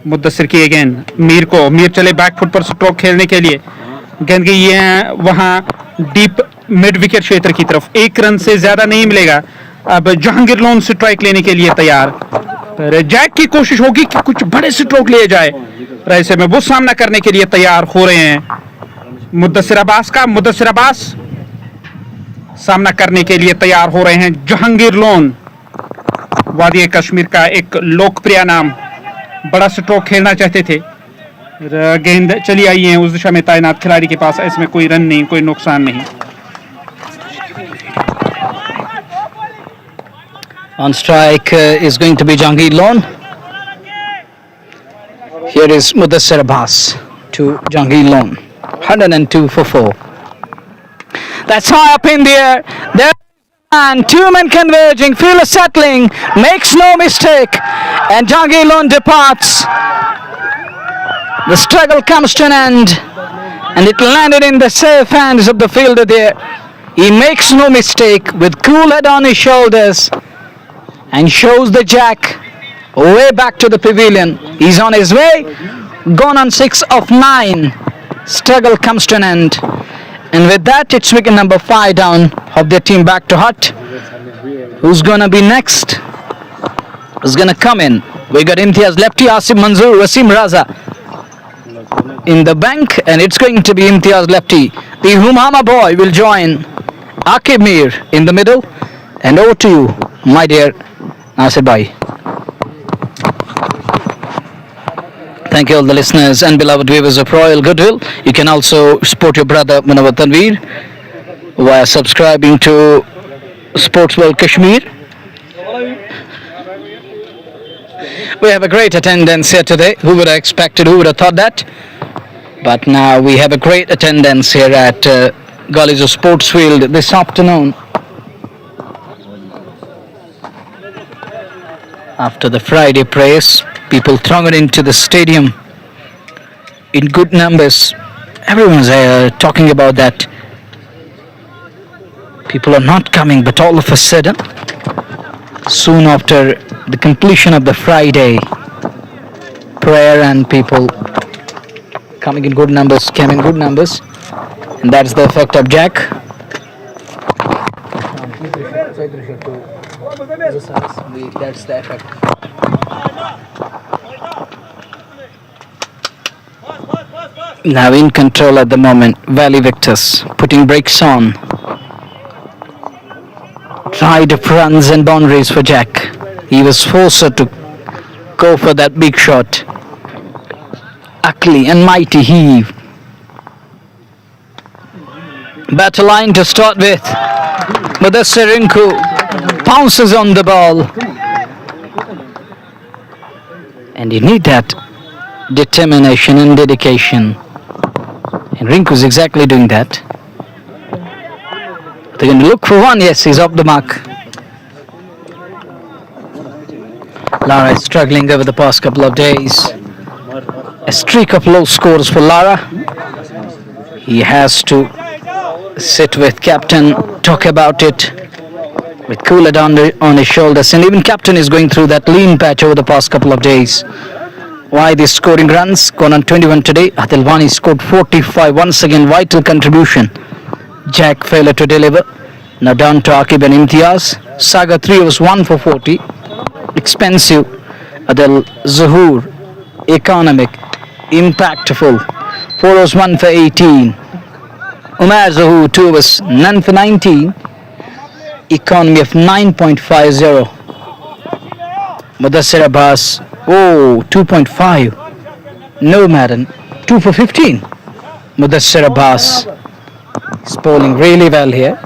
मुद्दसर की अगेन मीर चले बैकफुट पर स्ट्रोक खेलने के लिए, गेंद गई है वहां डीप मिड विकेट क्षेत्र की तरफ, 1 रन से ज्यादा नहीं मिलेगा। अब जहांगीर लोन स्ट्राइक लेने के लिए तैयार, पर जैक की कोशिश होगी कि कुछ बड़े स्ट्रोक लिए जाए, ऐसे में वो सामना करने के लिए तैयार हो रहे हैं मुद्दसर अब्बास सामना करने के लिए तैयार हो रहे हैं। जहांगीर लोन वादी कश्मीर का एक लोकप्रिय नाम, बड़ा स्ट्रोक खेलना चाहते थे, गेंद चली आई है उस दिशा में तैनात खिलाड़ी के पास, इसमें कोई रन नहीं, कोई नुकसान नहीं। On strike is going to be Jahangir Lone. Here is Mudassir Abbas to Jahangir Lone. 102 for 4. That's high up in the air. There and 2 men converging. Fielder settling. Makes no mistake. And Jahangir Lone departs. The struggle comes to an end. And it landed in the safe hands of the fielder there. He makes no mistake with cool head on his shoulders. And shows the jack way back to the pavilion. He's on his way. Gone on 6 of 9. Struggle comes to an end. And with that, it's wicket number 5 down of their team back to hut. Who's gonna be next? Who's gonna come in? We got Imtiaz lefty, Asim Manzoor, Wasim Raza in the bank, and it's going to be Imtiaz lefty. The Humama boy will join Akib Mir in the middle. And over to you, my dear Nasir bhai. Thank you all the listeners and beloved viewers of Royal Goodwill. You can also support your brother Munawar Tanveer via subscribing to Sports World Kashmir. We have a great attendance here today. Who would have expected, who would have thought that? But now we have a great attendance here at Galizo Sports Field this afternoon. After the Friday prayers, people thronged into the stadium in good numbers. Everyone's talking about that. People are not coming, but all of a sudden, soon after the completion of the Friday prayer, and people coming in good numbers, came in good numbers, and that's the effect of Jack. That's the effect. Now in control at the moment, Valley Victors putting brakes on. Tried runs and boundaries for Jack. He was forced to go for that big shot. Ugly and mighty heave. Battle line to start with. Mudassir Rinku pounces on the ball. And you need that determination and dedication. And Rinku's exactly doing that. They're going to look for one. Yes, he's off the mark. Lara is struggling over the past couple of days. A streak of low scores for Lara. He has to sit with captain, talk about it with cooler down on his shoulders. And even captain is going through that lean patch over the past couple of days. Why these scoring runs? Gone on 21 today. Adilwani scored 45. Once again, vital contribution. Jack failed to deliver. Now down to Akib and Imtiaz. Saga 3 was 1 for 40. Expensive. Adil Zuhur. Economic. Impactful. 4 was 1 for 18. Umar Zuhur 2 was none for 19. Economy of 9.50. Mudassir Abbas. Oh, 2.5. No, madam. 2 for 15. Mudassir Abbas is bowling really well here.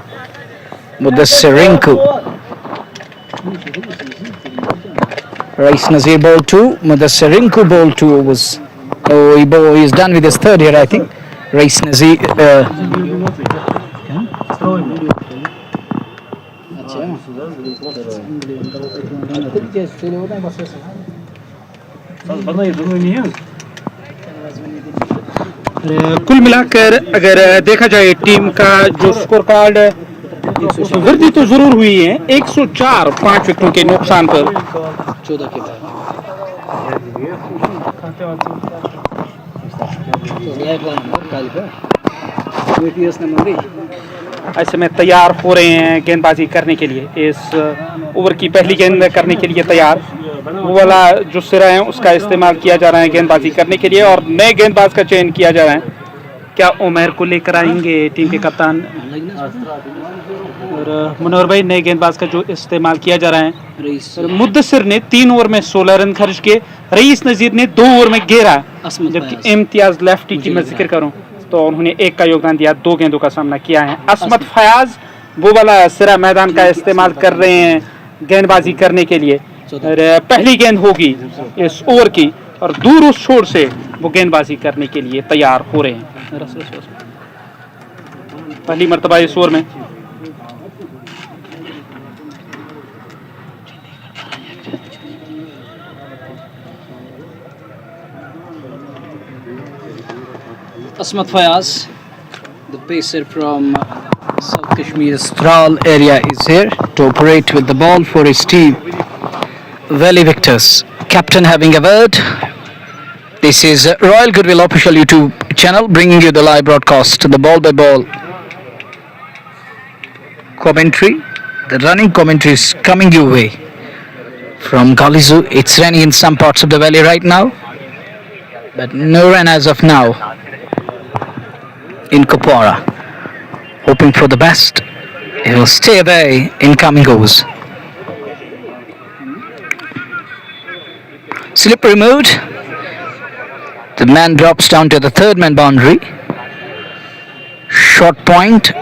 Mudassir Rinku. Rais Nazir bowled 2. Mudassir Rinku bowled 2. He's done with his third here, I think. Race Nazir. कुल मिलाकर अगर देखा जाए team का जो score card वृद्धि तो जरूर हुई है 104 5 विकेटों के नुकसान पर 14 के बाद ऐसे में तैयार हो रहे हैं गेंदबाजी करने के लिए इस ओवर की पहली गेंद करने के लिए तैयार वो वाला जो सिरा है उसका इस्तेमाल किया जा रहा है गेंदबाजी करने के लिए और नए गेंदबाज का चयन किया जा रहा है क्या उमर को लेकर आएंगे टीम के कप्तान और मनोहर भाई नए गेंदबाज का जो इस्तेमाल किया जा रहा है मुद्दसिर ने 3 ओवर में 16 रन खर्च किए रईस नजीर ने 2 ओवर में 11 जबकि इम्तियाज लेफ्टी की मैं जिक्र करूं तो उन्होंने 1 का योगदान दिया 2 गेंदों का सामना किया है असमत फयाज वो वाला सिरा मैदान का इस्तेमाल कर रहे हैं गेंदबाजी करने के लिए और पहली गेंद होगी इस ओवर की और दूर उस छोर से वो गेंदबाजी करने के लिए तैयार हो रहे हैं पहली मर्तबा इस ओवर में Asmat Fayaz, the pacer from South Kashmir's Tral area, is here to operate with the ball for his team. Valley Victors, captain having a word. This is Royal Goodwill official YouTube channel bringing you the live broadcast, the ball by ball commentary. The running commentary is coming your way from Galizu. It's raining in some parts of the valley right now, but no rain as of now in Kupwara. Hoping for the best. It will stay away in coming overs. Slip removed. The man drops down to the third man boundary. Short point.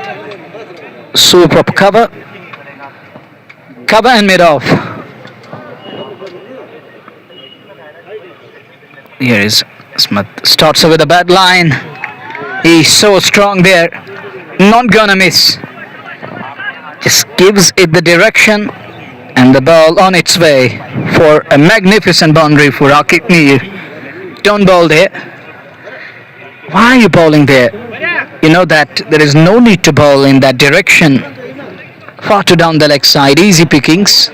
Super proper cover. Cover and mid off. Here is Smith. Starts with a bad line. He's so strong there. Not gonna miss. Just gives it the direction and the ball on its way for a magnificent boundary for Akib Mir. Don't bowl there. Why are you bowling there? You know that there is no need to bowl in that direction. Far too down the leg side. Easy pickings.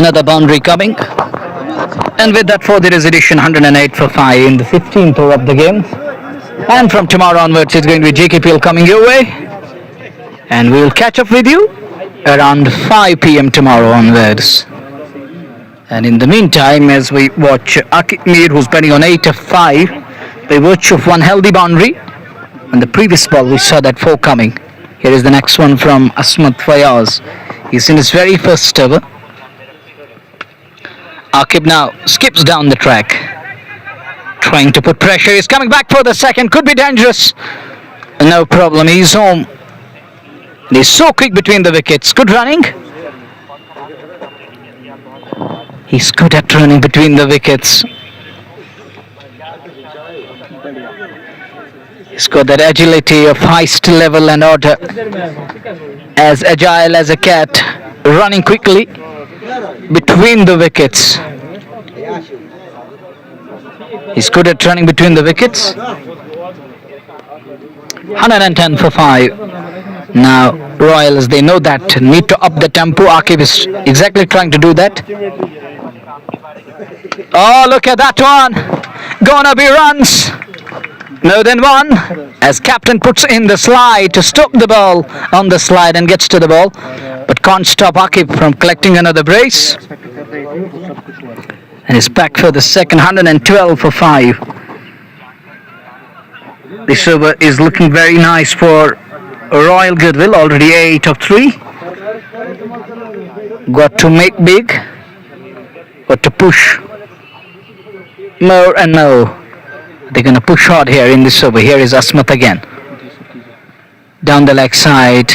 Another boundary coming. And with that, for there is edition 108 for 5 in the 15th over of the game. And from tomorrow onwards, it's going to be JKPL coming your way. And we'll catch up with you around 5 p.m. tomorrow onwards. And in the meantime, as we watch Akib Mir, who's batting on 8 of 5, by virtue of one healthy boundary. On the previous ball, we saw that 4 coming. Here is the next one from Asmat Fayaz. He's in his very first over. Akib now skips down the track, trying to put pressure. He's coming back for the second. Could be dangerous. No problem. He's home. And he's so quick between the wickets. Good running. He's good at running between the wickets. He's got that agility of highest level and order. As agile as a cat, running quickly between the wickets. He's good at running between the wickets. 110 for 5. Now Royals, they know that need to up the tempo. Akib is exactly trying to do that. Oh, look at that one. Gonna be runs. More than one. As captain puts in the slide to stop the ball on the slide and gets to the ball. But can't stop Akib from collecting another brace. And he's back for the second. 112 for 5. This over is looking very nice for Royal Goodwill. Already 8 of 3. Got to make big. Got to push more and more. They're going to push hard here in this over. Here is Asmat again. Down the leg side.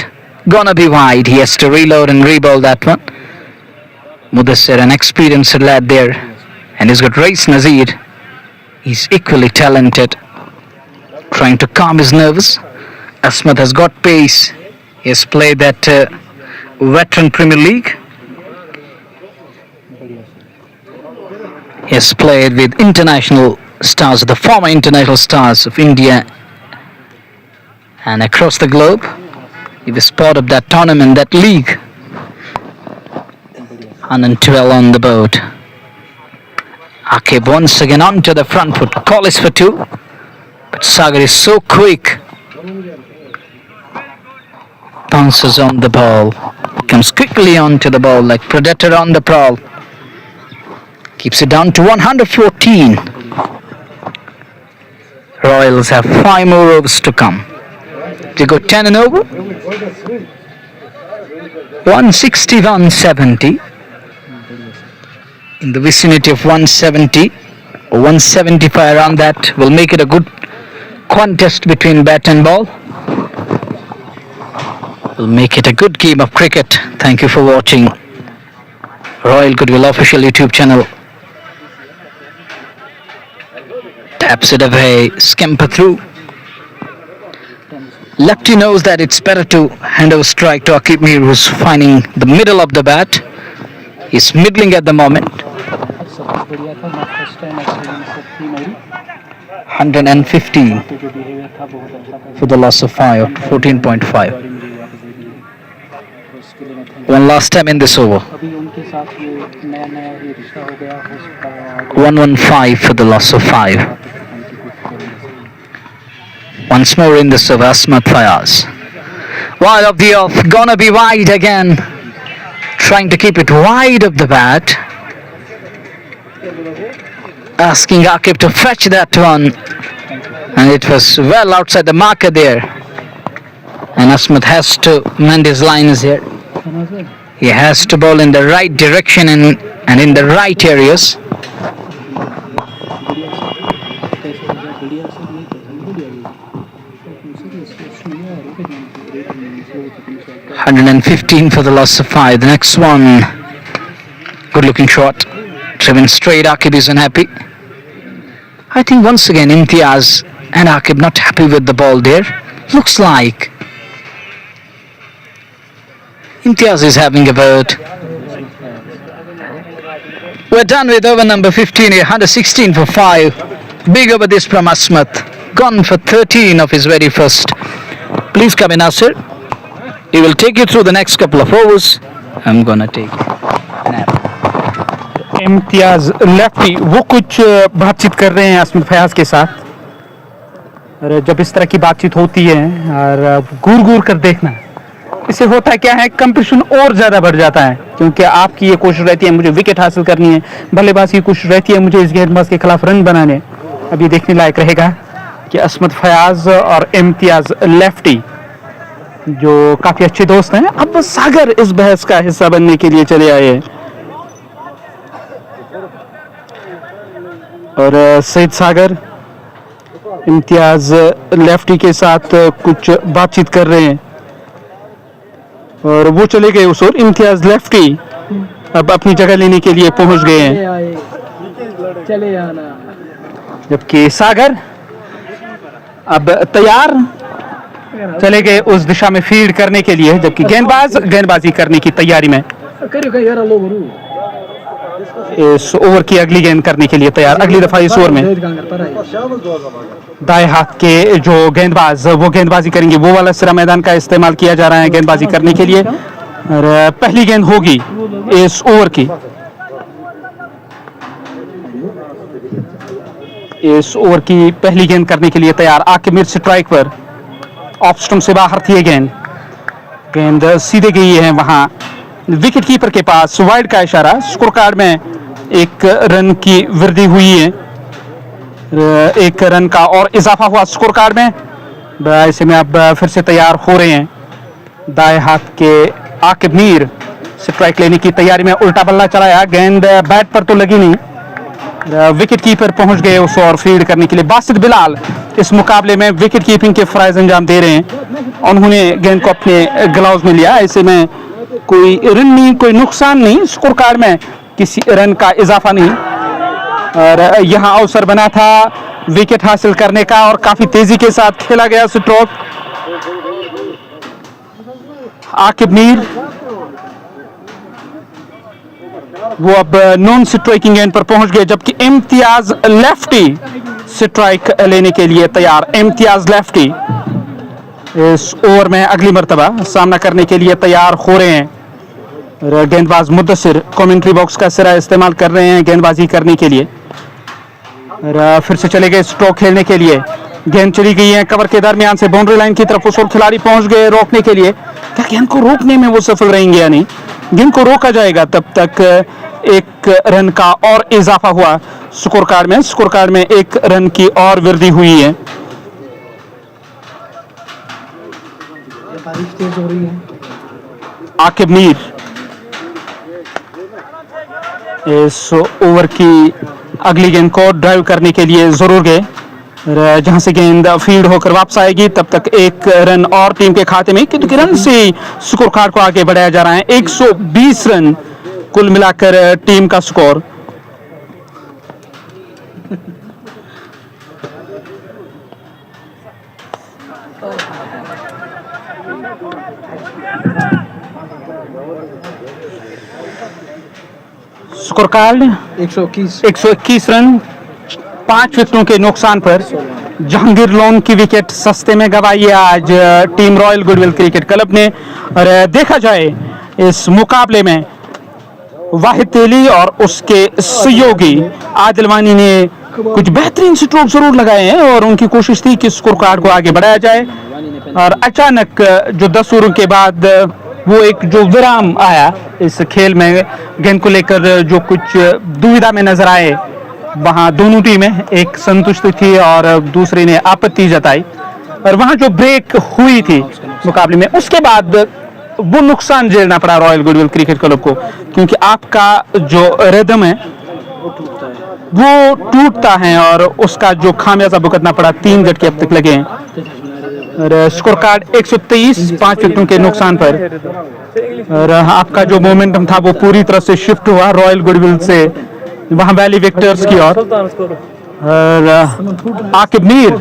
Gonna be wide. He has to reload and re-bowl that one. Mudassir, an experienced lad there. And he's got Reis Nazir. He's equally talented. trying to calm his nerves. Asmat has got pace. He has played that veteran Premier League. He has played with international stars, the former international stars of India and across the globe. He was part of that tournament, that league. 112 on the board. Akib once again onto the front foot. Call is for two. But Sagar is so quick. Bounces on the ball. Comes quickly onto the ball like predator on the prowl. Keeps it down to 114. Royals have 5 more overs to come. They go 10 and over. 160, 170. In the vicinity of 170 or 175, around that will make it a good contest between bat and ball. Will make it a good game of cricket. Thank you for watching Royal Goodwill official YouTube channel. Taps it away, scamper through. Lefty knows that it's better to hand over strike to Akib Mir, who's finding the middle of the bat. He's middling at the moment. 115 for the loss of 5, 14.5. One last time in this over. 115 for the loss of 5. Once more in this over, Asmat Fayaz. Wide of the off, gonna be wide again. Trying to keep it wide of the bat. Asking Akib to fetch that one. And it was well outside the marker there. And Asmat has to mend his lines here. He has to bowl in the right direction and in the right areas. 115 for the loss of 5. The next one, good looking shot, driven straight. Akib is unhappy. I think once again Imtiaz and Akib not happy with the ball there. Looks like Imtiaz is having a word. We're done with over number 15 here. 116 for 5. Big over this from Asmat. Gone for 13 of his very first. Please come in, Nasir. He will take you through the next couple of overs. I'm gonna take a nap. Imtiaz lefty वो कुछ बातचीत कर रहे हैं असमत फयाज के साथ। और जब इस तरह की बातचीत होती है और घूर घूर कर देखना, इससे होता है क्या है, कंपटीशन और ज़्यादा बढ़ जाता है। क्योंकि आपकी ये कोशिश रहती है मुझे विकेट हासिल करनी है, बल्लेबाज की कोशिश रहती है मुझे इस गेंदबाज के खिलाफ रन बनाने। अब ये देखने लायक रहेगा कि असमत फयाज और इम्तियाज लेफ्टी जो काफ़ी अच्छे दोस्त हैं, अब सागर इस बहस का हिस्सा बनने के लिए चले आए हैं। और सईद सागर इम्तियाज लेफ्टी के साथ कुछ बातचीत कर रहे हैं और वो चले गए उस ओर। इम्तियाज लेफ्टी अब अपनी जगह लेने के लिए पहुंच गए हैं, जबकि सागर अब तैयार चले गए उस दिशा में फील्ड करने के लिए, जबकि गेंदबाजी करने की तैयारी में इस ओवर की अगली गेंद करने के लिए तैयार। अगली दफा इस ओवर में दाएं हाथ के जो गेंदबाज वो गेंदबाजी करेंगे, वो वाला सिरा मैदान का इस्तेमाल किया जा रहा है गेंदबाजी करने के लिए। और पहली गेंद होगी इस ओवर की। इस ओवर की पहली गेंद करने के लिए तैयार। आकिब मीर स्ट्राइक पर, ऑफ स्टंप से बाहर थी गेंद सीधे गई है वहां विकेट कीपर के पास। वाइड का इशारा। स्कोर कार्ड में 1 रन की वृद्धि हुई है, 1 रन का और इजाफा हुआ स्कोर कार्ड में। ऐसे में अब फिर से तैयार हो रहे हैं दाएं हाथ के आकिब मीर। स्ट्राइक लेने की तैयारी में उल्टा बल्ला चलाया, गेंद बैट पर तो लगी नहीं, विकेट कीपर पहुंच गए उस और फील्ड करने के लिए। बासित बिलाल इस मुकाबले में विकेट कीपिंग के फराइज अंजाम दे रहे हैं। उन्होंने गेंद को अपने ग्लव्स में लिया। ऐसे में कोई रन नहीं, कोई नुकसान नहीं, स्कोर कार्ड में किसी रन का इजाफा नहीं। और यहाँ अवसर बना था विकेट हासिल करने का और काफी तेजी के साथ खेला गया स्ट्रोक। आकिब मीर वो अब नॉन स्ट्राइकिंग एंड पर पहुंच गए, जबकि इम्तियाज लेफ्टी स्ट्राइक लेने के लिए तैयार। इम्तियाज लेफ्टी इस ओवर में अगली मर्तबा सामना करने के लिए तैयार हो रहे हैं। और गेंदबाज मुद्दसिर कमेंट्री बॉक्स का सिरा इस्तेमाल कर रहे हैं गेंदबाजी करने के लिए। और फिर से चले गए स्ट्रोक खेलने के लिए। गेंद चली गई है कवर के दरमियान से बाउंड्री लाइन की तरफ, उस ओर खिलाड़ी पहुंच गए रोकने के लिए। क्या गेंद को रोकने में वो सफल रहेंगे या नहीं? गेंद को रोका जाएगा तब तक एक रन का और इजाफा हुआ स्कोर कार्ड में। स्कोर कार्ड में एक रन की और वृद्धि हुई है। बारिश तेज हो रही है। आकिब मीर इस ओवर की अगली गेंद को ड्राइव करने के लिए जरूर गए। जहां से गेंद फील्ड होकर वापस आएगी तब तक एक रन और टीम के खाते में, क्योंकि रन से स्कोर कार्ड को आगे बढ़ाया जा रहा है। 120 रन कुल मिलाकर टीम का स्कोर। स्कोर कार्ड 121 रन 5 विकेटों के नुकसान पर। जहांगीर लोन की विकेट सस्ते में गंवाई है आज team royal goodwill cricket club ने। और देखा जाए इस मुकाबले में वाहिद तेली और उसके सहयोगी आदिल वानी ने कुछ बेहतरीन स्ट्रोक जरूर लगाए हैं और उनकी कोशिश थी कि स्कोर कार्ड को आगे बढ़ाया जाए। और अचानक जो 10 ओवरों के बाद वो एक जो विराम आया इस खेल में, गेंद को लेकर जो कुछ दुविधा में नजर आए, वहां दोनों टीमें एक संतुष्ट थी और दूसरी ने आपत्ति जताई। और वहां जो ब्रेक हुई थी मुकाबले में, उसके बाद वो नुकसान झेलना पड़ा रॉयल गुडविल क्रिकेट क्लब को, क्योंकि आपका जो रिदम है वो टूटता है और उसका जो खामियाजा भुगतना पड़ा। 3 झटके अब तक लगे हैं। और स्कोर कार्ड 123 5 विकेटों के नुकसान पर। और आपका जो मोमेंटम था वो पूरी तरह से शिफ्ट हुआ रॉयल गुडविल से वहां वैली विक्टर्स की ओर। और आकिब मीर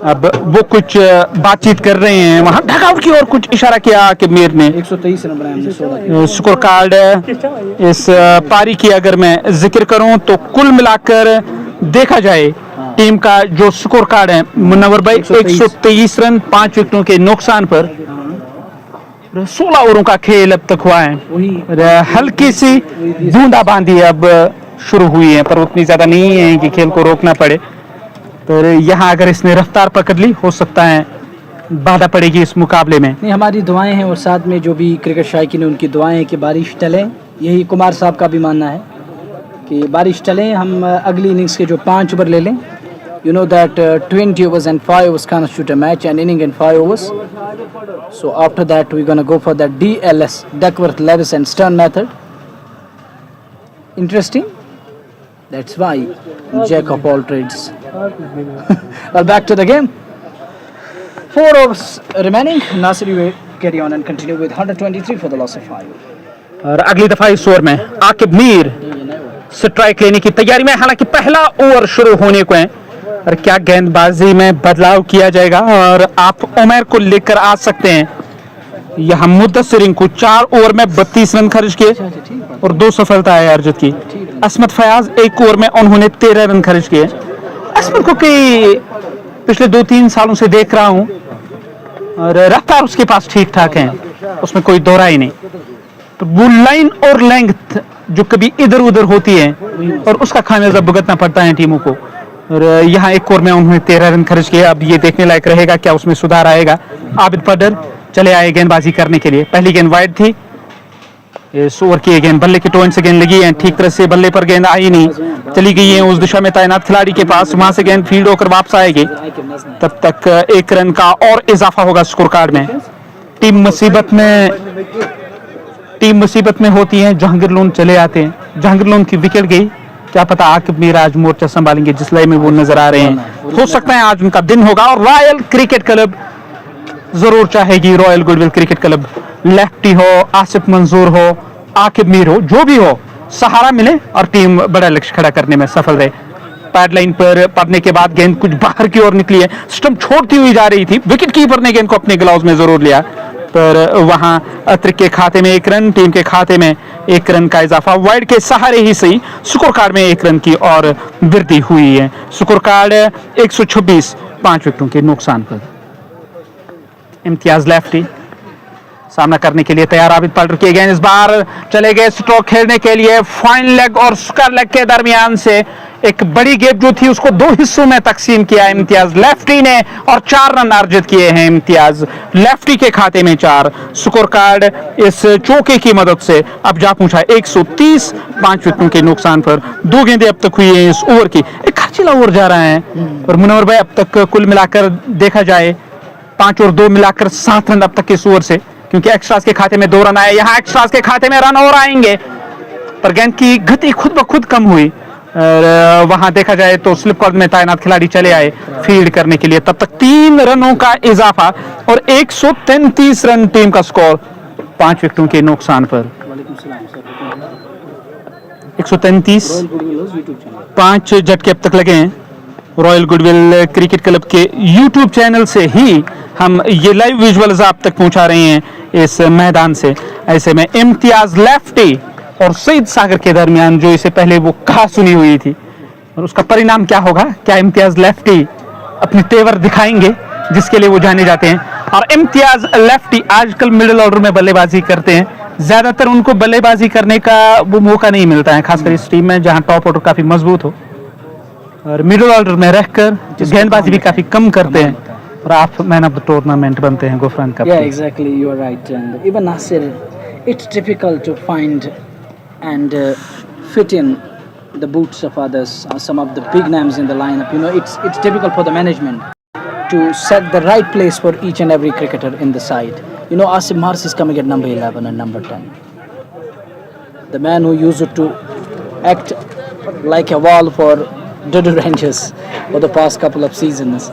अब वो कुछ बातचीत कर रहे हैं वहां डगआउट की ओर, कुछ इशारा किया आकिब मीर ने। 123 रन बनाए हमने 16। स्कोर कार्ड इस पारी की अगर मैं जिक्र करूं तो कुल मिलाकर देखा जाए टीम का जो स्कोर कार्ड है मुन्नवर भाई 123 रन 5 विकेटों के नुकसान पर। 16 ओवरों का खेल अब तक हुआ है। हल्की सी बूंदाबांदी अब शुरू हुई है पर उतनी ज्यादा नहीं है कि खेल को रोकना पड़े। तो यहाँ अगर इसने रफ्तार पकड़ ली हो सकता है बाधा पड़ेगी इस मुकाबले में। नहीं, हमारी दुआएं हैं और साथ में जो भी क्रिकेट शायकीन है उनकी दुआएं हैं कि बारिश टले। यही कुमार साहब का भी मानना है कि बारिश टले, हम अगली इनिंग्स के जो 5 ओवर ले लें। You know that 20 overs and 5 overs constitute a match, an inning and 5 overs. So after that we're gonna go for the DLS, Duckworth, Lewis and Stern method. Interesting? That's why jack of all trades. Well, back to the game. 4 overs remaining. Nasir, you carry on and continue with 123 for the loss of 5. और अगली दफा इस over में Aqib Mir strike लेने की तैयारी में, हालांकि पहला ओवर शुरू होने को है। और क्या गेंदबाजी में बदलाव किया जाएगा और आप उमर को लेकर आ सकते हैं। यहाँ मुद्दसिर को 4 ओवर में 32 रन खर्च किए और 2 सफलताएं अर्जित की। असमत फयाज 1 ओवर में उन्होंने 13 रन खर्च किए। असमत को कई पिछले 2-3 सालों से देख रहा हूं और रफ्तार उसके पास ठीक ठाक है, उसमें कोई दोहरा ही नहीं। तो वो लाइन और लेंथ जो कभी इधर उधर होती है और उसका खामियाजा भुगतना पड़ता है टीमों को। और यहाँ 1 ओवर में उन्होंने 13 रन खर्च किए। अब ये देखने लायक रहेगा क्या उसमें सुधार आएगा। आबिद पडर चले आए गेंदबाजी करने के लिए। पहली गेंद वाइड थी, इस ओवर की गेंद बल्ले के टोन से गेंद लगी है, ठीक तरह से बल्ले पर गेंद आई नहीं, चली गई है उस दिशा में तैनात खिलाड़ी के पास, वहां से गेंद फील्ड होकर वापस आएगी। तब तक 1 रन का और इजाफा होगा स्कोर कार्ड में। टीम मुसीबत में होती है, जहांगीर लोन चले आते हैं। जहांगीर लोन की विकेट गई, क्या पता आकिब मीर आज मोर्चा संभालेंगे जिस लय में वो नजर आ रहे हैं। हो सकता है आज उनका दिन होगा और रॉयल क्रिकेट क्लब जरूर चाहेगी, royal goodwill cricket club, lefty हो, आसिफ मंजूर हो, आकिब मीर हो, जो भी हो, सहारा मिले और टीम बड़ा लक्ष्य खड़ा करने में सफल रहे। पैड लाइन पर पड़ने के बाद गेंद कुछ बाहर की ओर निकली है, स्टंप छोड़ती हुई जा रही थी। विकेट कीपर ने गेंद को अपने ग्लव्स में जरूर लिया, पर वहां अत्रिक के खाते में 1 रन, टीम के खाते में 1 रन का इजाफा। वाइड के सहारे ही सही स्कोर कार्ड में 1 रन की और वृद्धि हुई है। स्कोर कार्ड 126, 5 विकेटों के नुकसान पर। इम्तियाज लेफ्टी सामना करने के लिए तैयार, आबिद पलट किए गए, इस बार चले गए स्ट्रोक खेलने के लिए। फाइन लेग और स्क्वायर लेग के दरमियान से एक बड़ी गैप जो थी उसको 2 हिस्सों में तकसीम किया इम्तियाज लेफ्टी ने और 4 रन अर्जित किए हैं इम्तियाज लेफ्टी के खाते में 4। स्कोर कार्ड इस चौके की मदद से अब जा पहुंचा 130, 5 विकेटों के नुकसान पर। 2 गेंदें अब तक हुई हैं इस ओवर की, एक खर्चीला ओवर जा रहा है। और मुनव्वर भाई, अब तक कुल मिलाकर देखा जाए 5 और 2 मिलाकर 7 रन अब तक इस ओवर से, क्योंकि एक्स्ट्रास के खाते में 2 रन आए, यहां एक्स्ट्रास के खाते में रन और आएंगे, पर गेंद की गति खुद ब खुद कम हुई। और वहां देखा जाए तो स्लिप कॉर्ड में तैनात खिलाड़ी चले आए फील्ड करने के लिए। तब तक 3 रनों का इजाफा और 133 रन टीम का स्कोर, 5 विकेटों के नुकसान पर। 133, 5 झटके अब तक लगे हैं। रॉयल गुडविल क्रिकेट क्लब के यूट्यूब चैनल से ही हम ये लाइव विजुअल्स आप तक पहुंचा रहे हैं इस मैदान से। ऐसे में इम्तियाज लेफ्टी और सईद सागर के दरमियान जो इसे पहले वो कहा सुनी हुई थी, और उसका परिणाम क्या होगा? क्या इम्तियाज लेफ्टी अपने तेवर दिखाएंगे जिसके लिए वो जाने जाते हैं? और इम्तियाज लेफ्टी आजकल मिडिल ऑर्डर में बल्लेबाजी करते हैं, ज्यादातर उनको बल्लेबाजी करने का वो मौका नहीं मिलता है, खासकर इस टीम में जहां टॉप ऑर्डर काफी मजबूत हो, और मिडिल ऑर्डर में रहकर गेंदबाजी भी काफी कम करते हैं, और आप मैन ऑफ द टूर्नामेंट बनते हैं Gufran cup. Yeah, exactly. You are right. And even Nasir, it's difficult to find and fit in the boots of others. Some of the big names in the lineup. You know, it's difficult for the management to set the right place for each and every cricketer in the side. You know, Asim Mars is coming at number 11 and number 10. The man who used to act like a wall for Dudu Rangers for the past couple of seasons,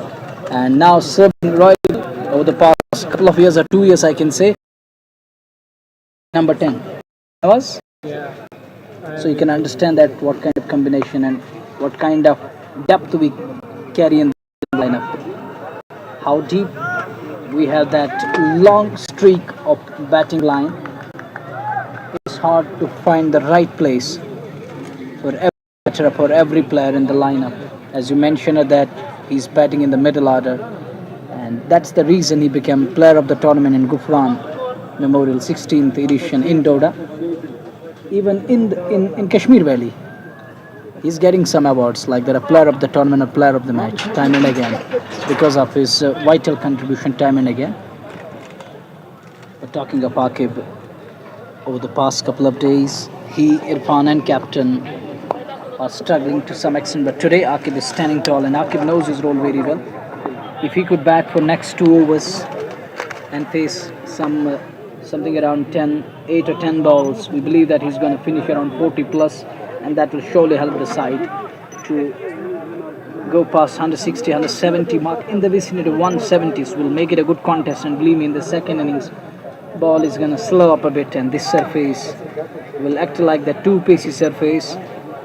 and now serving Royal over the past couple of years or 2 years, I can say. Number 10 was. So you can understand that what kind of combination and what kind of depth we carry in the lineup. How deep we have that long streak of batting line. It's hard to find the right place for every batter, for every player in the lineup. As you mentioned that he's batting in the middle order, and that's the reason he became player of the tournament in Gufran Memorial 16th edition in Doda. Even in Kashmir Valley, he's getting some awards like they're a player of the tournament or player of the match time and again because of his vital contribution time and again. But talking of Akib, over the past couple of days, he, Irfan and captain are struggling to some extent, but today Akib is standing tall and Akib knows his role very well. If he could bat for next 2 overs and face something around 8 or 10 balls, we believe that he's going to finish around 40 plus, and that will surely help the side to go past 160, 170 mark in the vicinity of 170s. Will make it a good contest, and believe me, in the second innings, ball is going to slow up a bit, and this surface will act like the too pacey surface,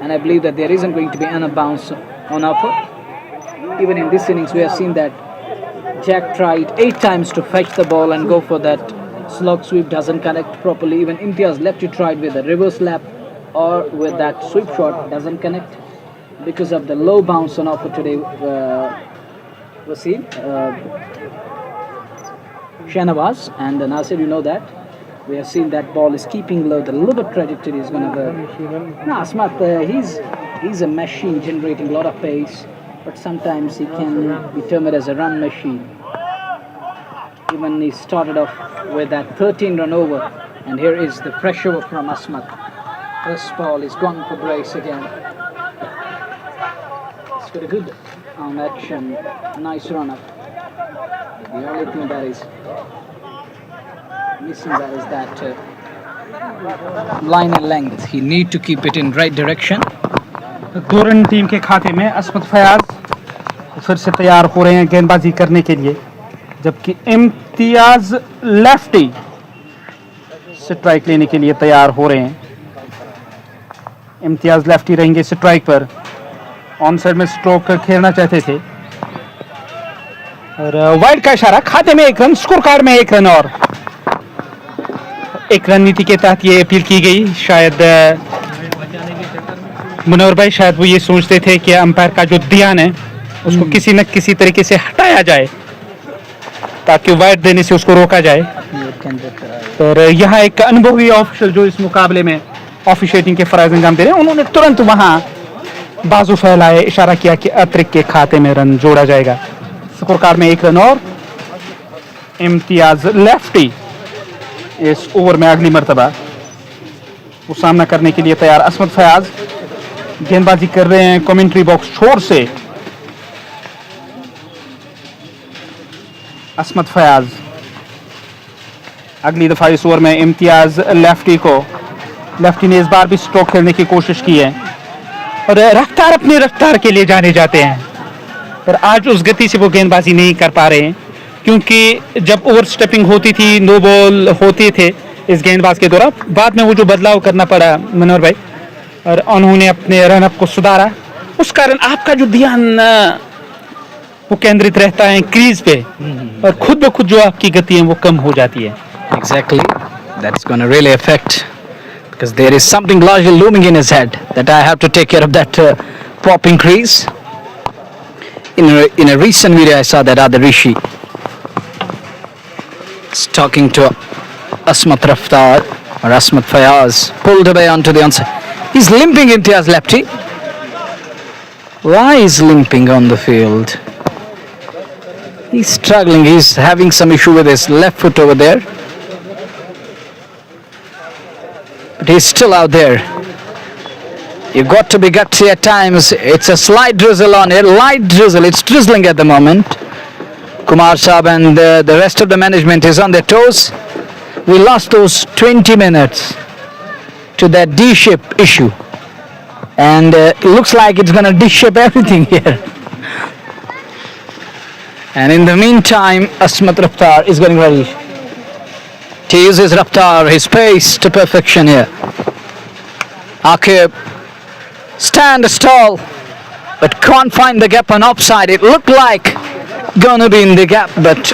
and I believe that there isn't going to be any bounce on offer. Even in this innings, we have seen that Jack tried 8 times to fetch the ball and go for that slog sweep, doesn't connect properly. Even Imtiaz lefty tried with a reverse lap or with that sweep shot, doesn't connect because of the low bounce on offer today. Wasim, Shanawaz and Nasir, you know that we have seen that ball is keeping low. The lower trajectory is going to go. No, Asmat, he's a machine generating a lot of pace, but sometimes he can be termed as a run machine. Even he started off with that 13-run over, and here is the fresh over from Asmat. This ball is gone for brace again. It's very good on action, nice run up. The only thing that is missing that is that line and length. He need to keep it in right direction. 2 run team के खाते में। असमत फयाज फिर से तैयार हो रहे हैं गेंदबाजी करने के लिए, जबकि इम्तियाज लेफ्टी स्ट्राइक लेने के लिए तैयार हो रहे हैं। इम्तियाज लेफ्टी रहेंगे स्ट्राइक पर। ऑन साइड में स्ट्रोक खेलना चाहते थे और वाइड का इशारा, खाते में 1 रन, स्कोर कार्ड में 1 रन और 1 रन नीति के तहत ये अपील की गई। शायद मुनव्वर भाई शायद वो ये सोचते थे कि अंपायर का जो ध्यान है उसको किसी न किसी तरीके से हटाया जाए ताकि वाइड देने से उसको रोका जाए। और यहाँ एक अनुभवी ऑफिशियल जो इस मुकाबले में ऑफिशिएटिंग के फराइज अंजाम दे रहे हैं, उन्होंने तुरंत वहां बाजू फैलाए, इशारा किया कि अतिरिक्त के खाते में रन जोड़ा जाएगा। स्कोर कार्ड में 1 रन और इम्तियाज लेफ्टी इस ओवर में अगली मर्तबा वो सामना करने के लिए तैयार। असमत फयाज गेंदबाजी कर रहे हैं कमेंट्री बॉक्स छोर से। असमत फयाज अगली दफा इस ओवर में इम्तियाज लेफ्टी ने इस बार भी स्ट्रोक खेलने की कोशिश की है और रफ्तार अपनी रफ्तार के लिए जाने जाते हैं, पर आज उस गति से वो गेंदबाजी नहीं कर पा रहे हैं क्योंकि जब ओवर स्टेपिंग होती थी, नो बॉल होते थे इस गेंदबाज के दौरान, बाद में वो जो बदलाव करना पड़ा मनोहर भाई और उन्होंने अपने रनअप को सुधारा, उस कारण आपका जो ध्यान वो केंद्रित रहता है क्रीज पे और खुद ब खुद जो आपकी गति है वो कम हो जाती है। Exactly. That's going to really affect because there is something largely looming in his head that I have to take care of that popping crease. In a recent video, I saw that other Rishi is talking to Asmat Raftar or Asmat Fayaz, pulled away onto the onside. He's limping Imtiaz lefty. Why is limping on the field? He's struggling. He's having some issue with his left foot over there. But he's still out there. You've got to be gutsy at times. It's a slight drizzle on it. Light drizzle. It's drizzling at the moment. Kumar Saab and the rest of the management is on their toes. We lost those 20 minutes to that D-shape issue. And it looks like it's going to D-shape everything here. And in the meantime, Asmat Raftar is getting ready to use his Raftar, his pace to perfection here. Akib, stand tall, but can't find the gap on offside. It looked like gonna be in the gap, but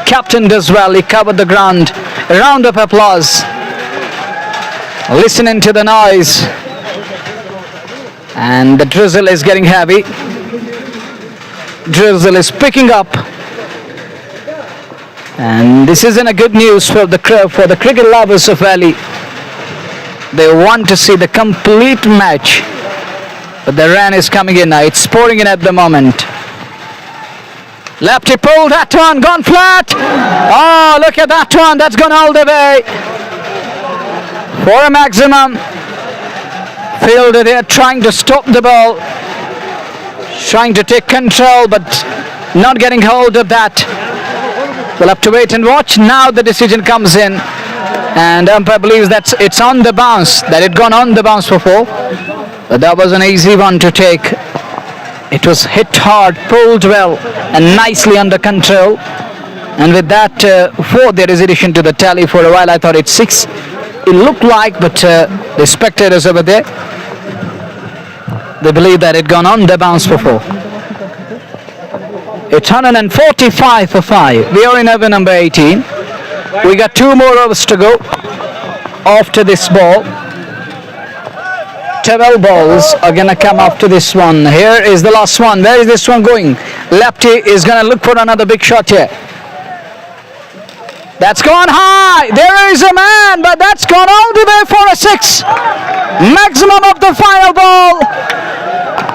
captain does well. He covered the ground. A round of applause. Listening to the noise. And the drizzle is getting heavy. Drizzle is picking up. And this isn't a good news for the cricket lovers of Valley. They want to see the complete match. But the run is coming in now. It's pouring in at the moment. Lefty pulled that one, gone flat. Oh, look at that one. That's gone all the way. For a maximum. Fielder there trying to stop the ball. Trying to take control, but not getting hold of that. We'll have to wait and watch. Now the decision comes in. And umpire believes that it's on the bounce, that it gone on the bounce before. But that was an easy one to take. It was hit hard, pulled well, and nicely under control. And with that, 4, there is addition to the tally. For a while, I thought it's 6. It looked like, but the spectators over there, they believe that it gone on the bounce before. It's 145 for 5. We are in over number 18. We got 2 more overs to go after this ball. 12 balls are going to come after this one. Here is the last one. Where is this one going? Lefty is going to look for another big shot here. That's gone high. There is a man, but that's gone all the way for a 6. Maximum of the final ball.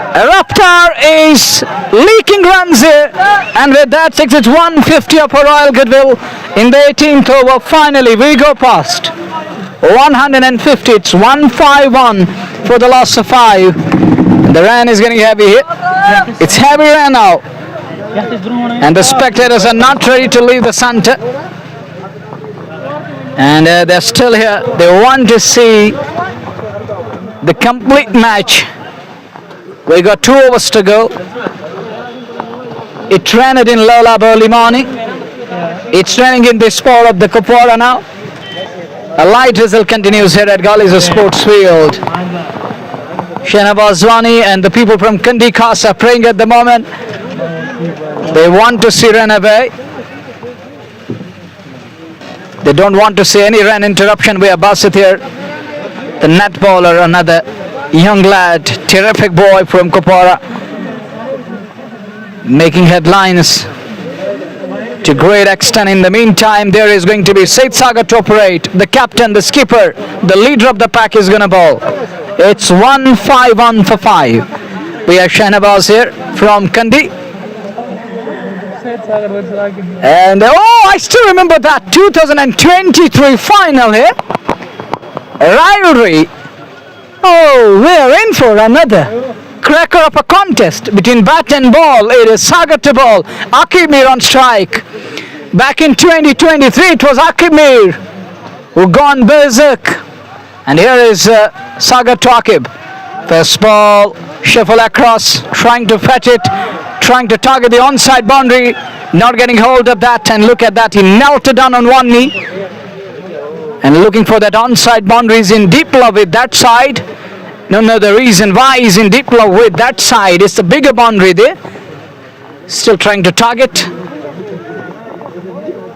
Raftar is leaking runs here, and with that 6, it's 150 up for Royal Goodwill in the 18th over. Finally, we go past 150. It's 151 for the loss of 5. The run is getting heavy here. It's heavy run now, and the spectators are not ready to leave the center. And they're still here. They want to see the complete match. We got 2 overs to go. It rained in Lola early morning. It's raining in this part of the Kupwara now. A light drizzle continues here at Gullies Sports Field. Shahnawaz Wani and the people from Kandi Khas are praying at the moment. They want to see run away. They don't want to see any run interruption. We are Basit here. The net bowler, another young lad, terrific boy from Kupwara, making headlines to great extent. In the meantime, there is going to be Said Sagar to operate. The captain, the skipper, the leader of the pack is going to bowl. It's 1-5-1 for 5. We have Shahnawaz here from Kandi. And I still remember that 2023 final here. Rivalry. Oh, we're in for another cracker of a contest between bat and ball. It is Sagar to ball, Aqib Mir on strike. Back in 2023 it was Aqib Mir who gone berserk, and here is Sagar to Aqib. First ball, shuffle across, trying to fetch it, trying to target the onside boundary, not getting hold of that, and look at that, he knelt down on one knee and looking for that onside boundary. Is in deep love with that side. No, the reason why he's in deep love with that side is the bigger boundary there. Still trying to target.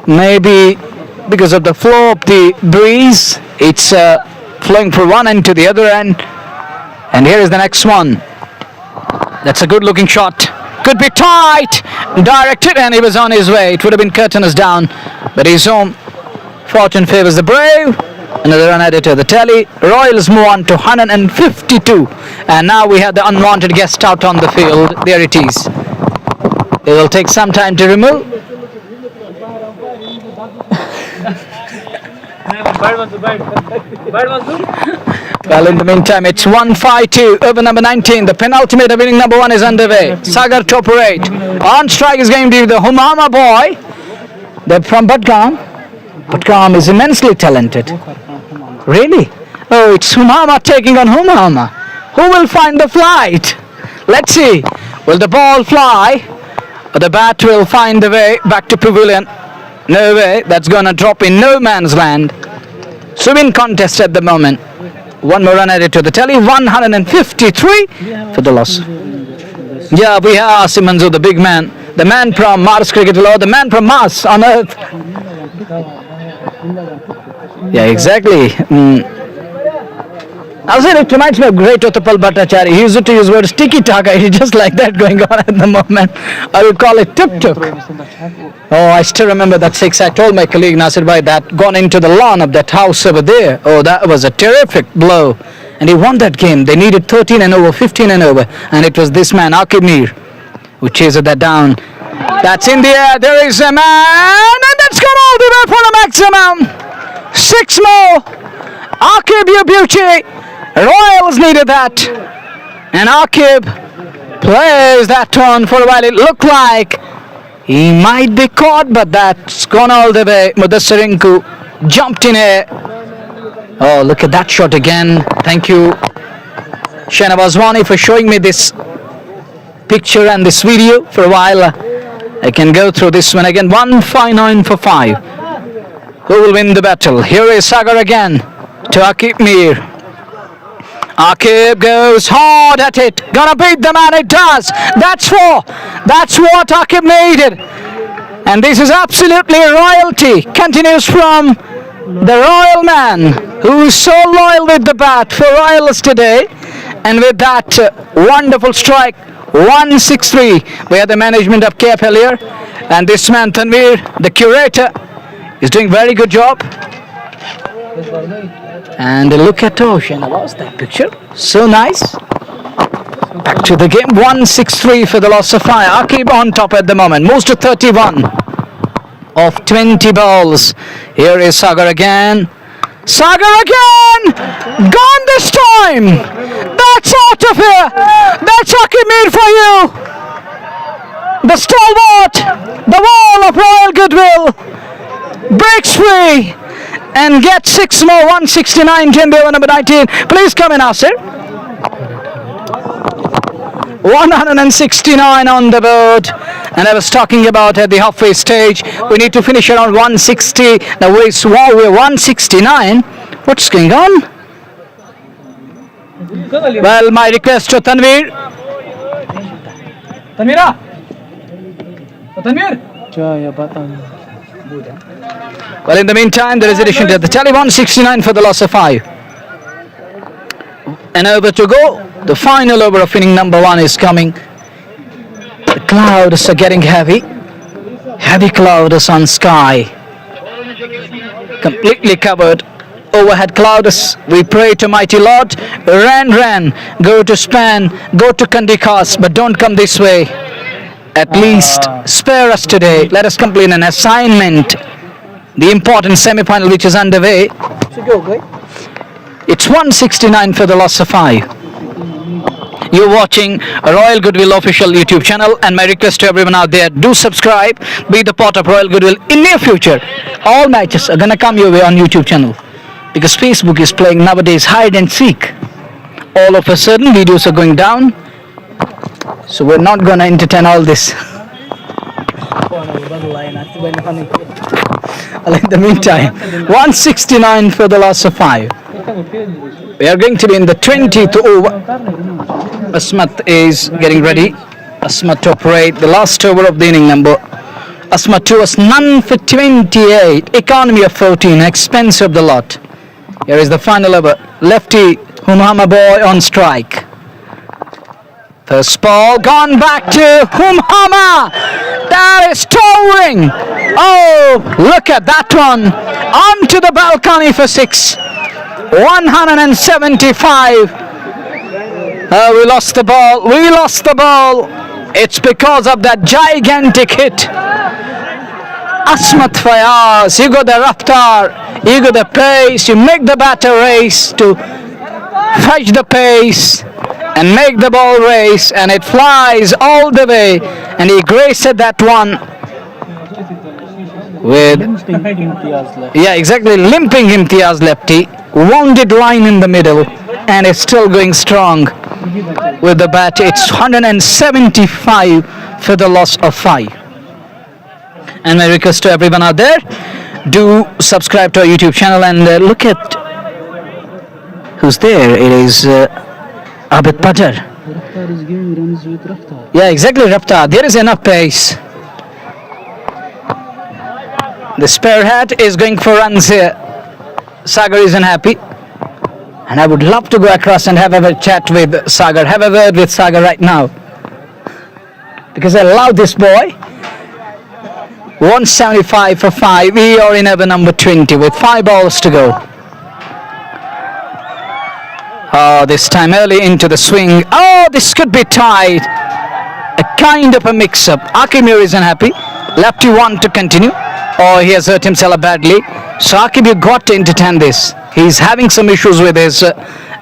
Maybe because of the flow of the breeze, it's flowing from one end to the other end. And here is the next one. That's a good looking shot. Could be tight, directed, and he was on his way. It would have been curtains down, but he's home. Fortune favors the brave. Another run added to the tally. Royals move on to 152. And now we have the unwanted guest out on the field. There it is. It will take some time to remove. Well, in the meantime, it's 1-5-2 over number 19. The penultimate of inning number 1 is underway. Sagar to operate. On strike is going to be the Humama boy. They're from Budgam. Budgam is immensely talented. Really? Oh, it's Humama taking on Humama. Who will find the flight? Let's see. Will the ball fly? Or the bat will find the way back to pavilion? No way. That's going to drop in no man's land. Swimming contest at the moment. One more run added to the tally. 153 for the loss. Yeah, we have Asim Manzoor, the big man. The man from Mars Cricket Law. The man from Mars on Earth. Yeah, exactly. I said it reminds me of great Utpal Bhattacharya. He used to use words tiki-taka. It's just like that going on at the moment. I would call it tuk-tuk. Oh, I still remember that 6. I told my colleague Nasir Bhai that gone into the lawn of that house over there. Oh, that was a terrific blow. And he won that game. They needed 13 and over, 15 and over. And it was this man, Aqib Mir, who chased that down. That's in the air. There is a man. And that's gone all the way for the maximum. 6 more. Aqib, your beauty. Royals needed that. And Aqib plays that one for a while. It looked like he might be caught, but that's gone all the way. Mudassir Rinku jumped in air. Oh, look at that shot again. Thank you, Shahnawaz Wani, for showing me this picture and this video for a while. I can go through this one again. 1-5-9 for 5. Who will win the battle? Here is Sagar again to Aqib Mir. Aqib goes hard at it. Gonna beat the man. It does. That's what Aqib needed. And this is absolutely royalty. Continues from the royal man who is so loyal with the bat for Royals today. And with that wonderful strike, 163. We have the management of KFL here. And this man, Tanveer, the curator, is doing very good job. And look at Ocean. I lost that picture. So nice. Back to the game. 163 for the loss of 5. Aqib on top at the moment. Moves to 31 of 20 balls. Here is Sagar again. Sagar again! Gone this time! That's out of here! That's Aqib Mir for you! The stalwart, the wall of Royal Goodwill, breaks free and gets 6 more. 169 10 over number 19. Please come in, Asir. 169 on the board. And I was talking about at the halfway stage, we need to finish around 160. Now we're 169. What's going on? Well, my request to Tanvir. Tanvira? Tanvir? Well, in the meantime, there is addition to the tally 169 for the loss of 5. An over to go. The final over of inning number 1 is coming. The clouds are getting heavy. Heavy clouds on sky. Completely covered. Overhead clouds. We pray to mighty Lord. Ran. Go to Spain. Go to Kandikas. But don't come this way. At least spare us today. Let us complete an assignment. The important semi-final which is underway. It's 169 for the loss of 5. You're watching Royal Goodwill official YouTube channel, and my request to everyone out there, do subscribe, be the part of Royal Goodwill. In near future, all matches are gonna come your way on YouTube channel, because Facebook is playing nowadays hide and seek. All of a sudden videos are going down, so we're not gonna entertain all this. In the meantime, 169 for the loss of 5. We are going to be in the 20th over. Asmat is getting ready. Asmat to operate the last over of the inning number. Asmat 2 was none for 28. Economy of 14. Expense of the lot. Here is the final over. Lefty Humhama boy on strike. First ball gone back to Humhama. That is towering. Oh, look at that one. Onto the balcony for 6. 175. We lost the ball. It's because of that gigantic hit. Asmat Fayaz, you got the raftar, you got the pace, you make the batter race to fetch the pace and make the ball race, and it flies all the way, and he graced that one with limping Imtiaz lefty, wounded line in the middle, and it's still going strong with the bat. It's 175 for the loss of 5. And my request to everyone out there, do subscribe to our YouTube channel, and look at who's there. It is Abid Pajar. Yeah, exactly, Raftar. There is enough pace. The spearhead is going for runs here. Sagar is unhappy, and I would love to go across and have a chat with Sagar, have a word with Sagar right now, because I love this boy. 175 for 5. We are in over number 20 with 5 balls to go. Oh, this time early into the swing. Oh, this could be tied. A kind of a mix-up. Akimir is unhappy. Lefty want to continue. Oh, he has hurt himself badly. So Akib, you got to entertain this. He's having some issues with his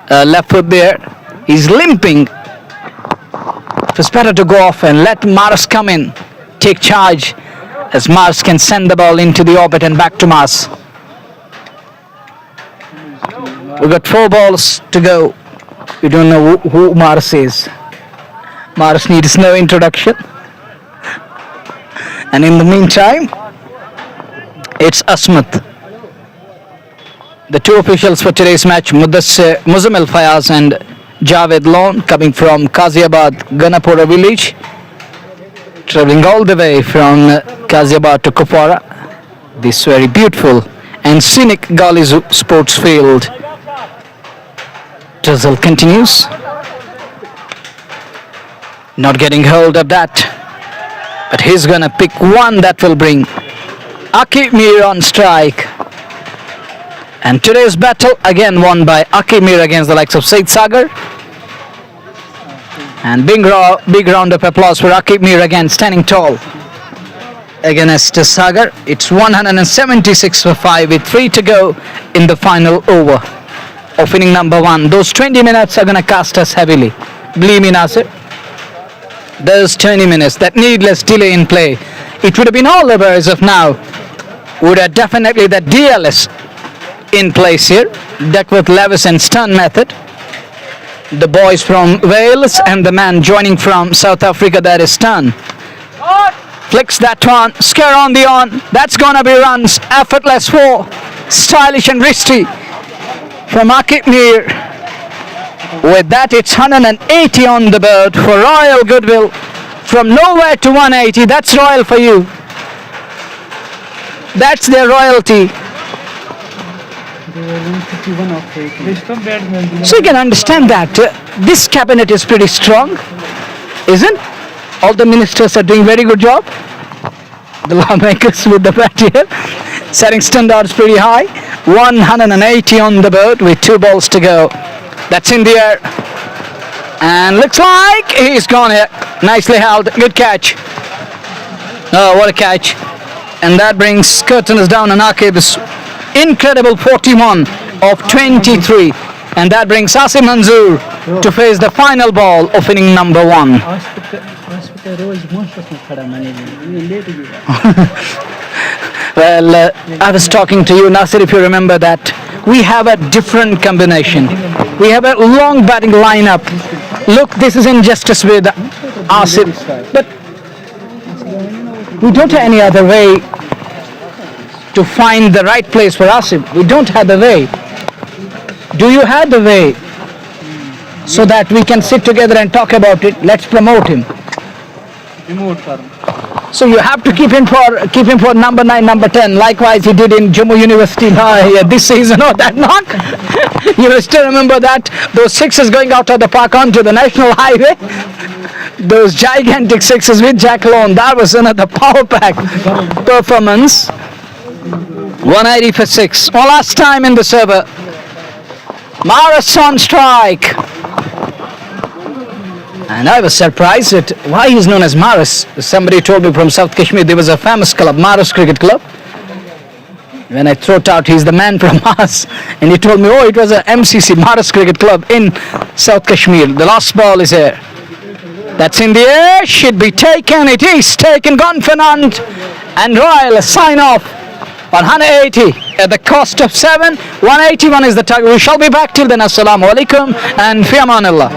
left foot there. He's limping. It's better to go off and let Mars come in, take charge, as Mars can send the ball into the orbit and back to Mars. We've got 4 balls to go. We don't know who Mars is. Mars needs no introduction. And in the meantime, it's Asmat. The 2 officials for today's match, Muzammil Fayaz and Javed Lone, coming from Qaziabad, Ganapura village, traveling all the way from Qaziabad to Kupwara, this very beautiful and scenic Gali sports field. Drizzle continues. Not getting hold of that, but he's gonna pick one that will bring Akib Mir on strike. And today's battle again won by Akib Mir against the likes of Said Sagar. And big round of applause for Akib Mir again, standing tall against Sagar. It's 176 for 5 with 3 to go in the final over of inning number 1. Those 20 minutes are gonna cast us heavily. Believe me, Nasir. Those 20 minutes, that needless delay in play, it would have been all over as of now. Would have definitely that DLS in place here. Duckworth, Levis and Stern method. The boys from Wales and the man joining from South Africa, that is Stern. Flicks that one, scare on the on. That's gonna be runs, effortless 4. Stylish and wristy from Akib Mir. With that, it's 180 on the board for Royal Goodwill. From nowhere to 180, that's royal for you. That's their royalty. So you can understand that this cabinet is pretty strong, isn't? All the ministers are doing very good job. The lawmakers with the bat here, setting standards pretty high. 180 on the board with 2 balls to go. That's in the air. And looks like he's gone here. Nicely held. Good catch. Oh, what a catch. And that brings curtains down on Aqib's incredible 41 of 23. And that brings Asim Manzoor to face the final ball of inning number 1. Well, I was talking to you, Nasir, if you remember that. We have a different combination. We have a long batting lineup. Look, this is injustice with Asif. But we don't have any other way to find the right place for Asif. We don't have the way. Do you have the way so that we can sit together and talk about it? Let's promote him. So you have to keep him for number 9, number 10. Likewise, he did in Jammu University this season. Oh, that knock! You will still remember that? Those sixes going out of the park onto the national highway. Those gigantic sixes with Jack Lone. That was another power pack performance. 180 for 6. One last time in the server. Maris on strike. And I was surprised at why he's known as Maris. Somebody told me from South Kashmir there was a famous club, Maris Cricket Club. When I thought out he's the man from Maris, and he told me, oh, it was a MCC, Maris Cricket Club in South Kashmir. The last ball is here. That's in the air, should be taken. It is taken, confident. And Royal sign off on 180 at the cost of 7. 181 is the target. We shall be back till then. Assalamu alaikum and fi amanillah.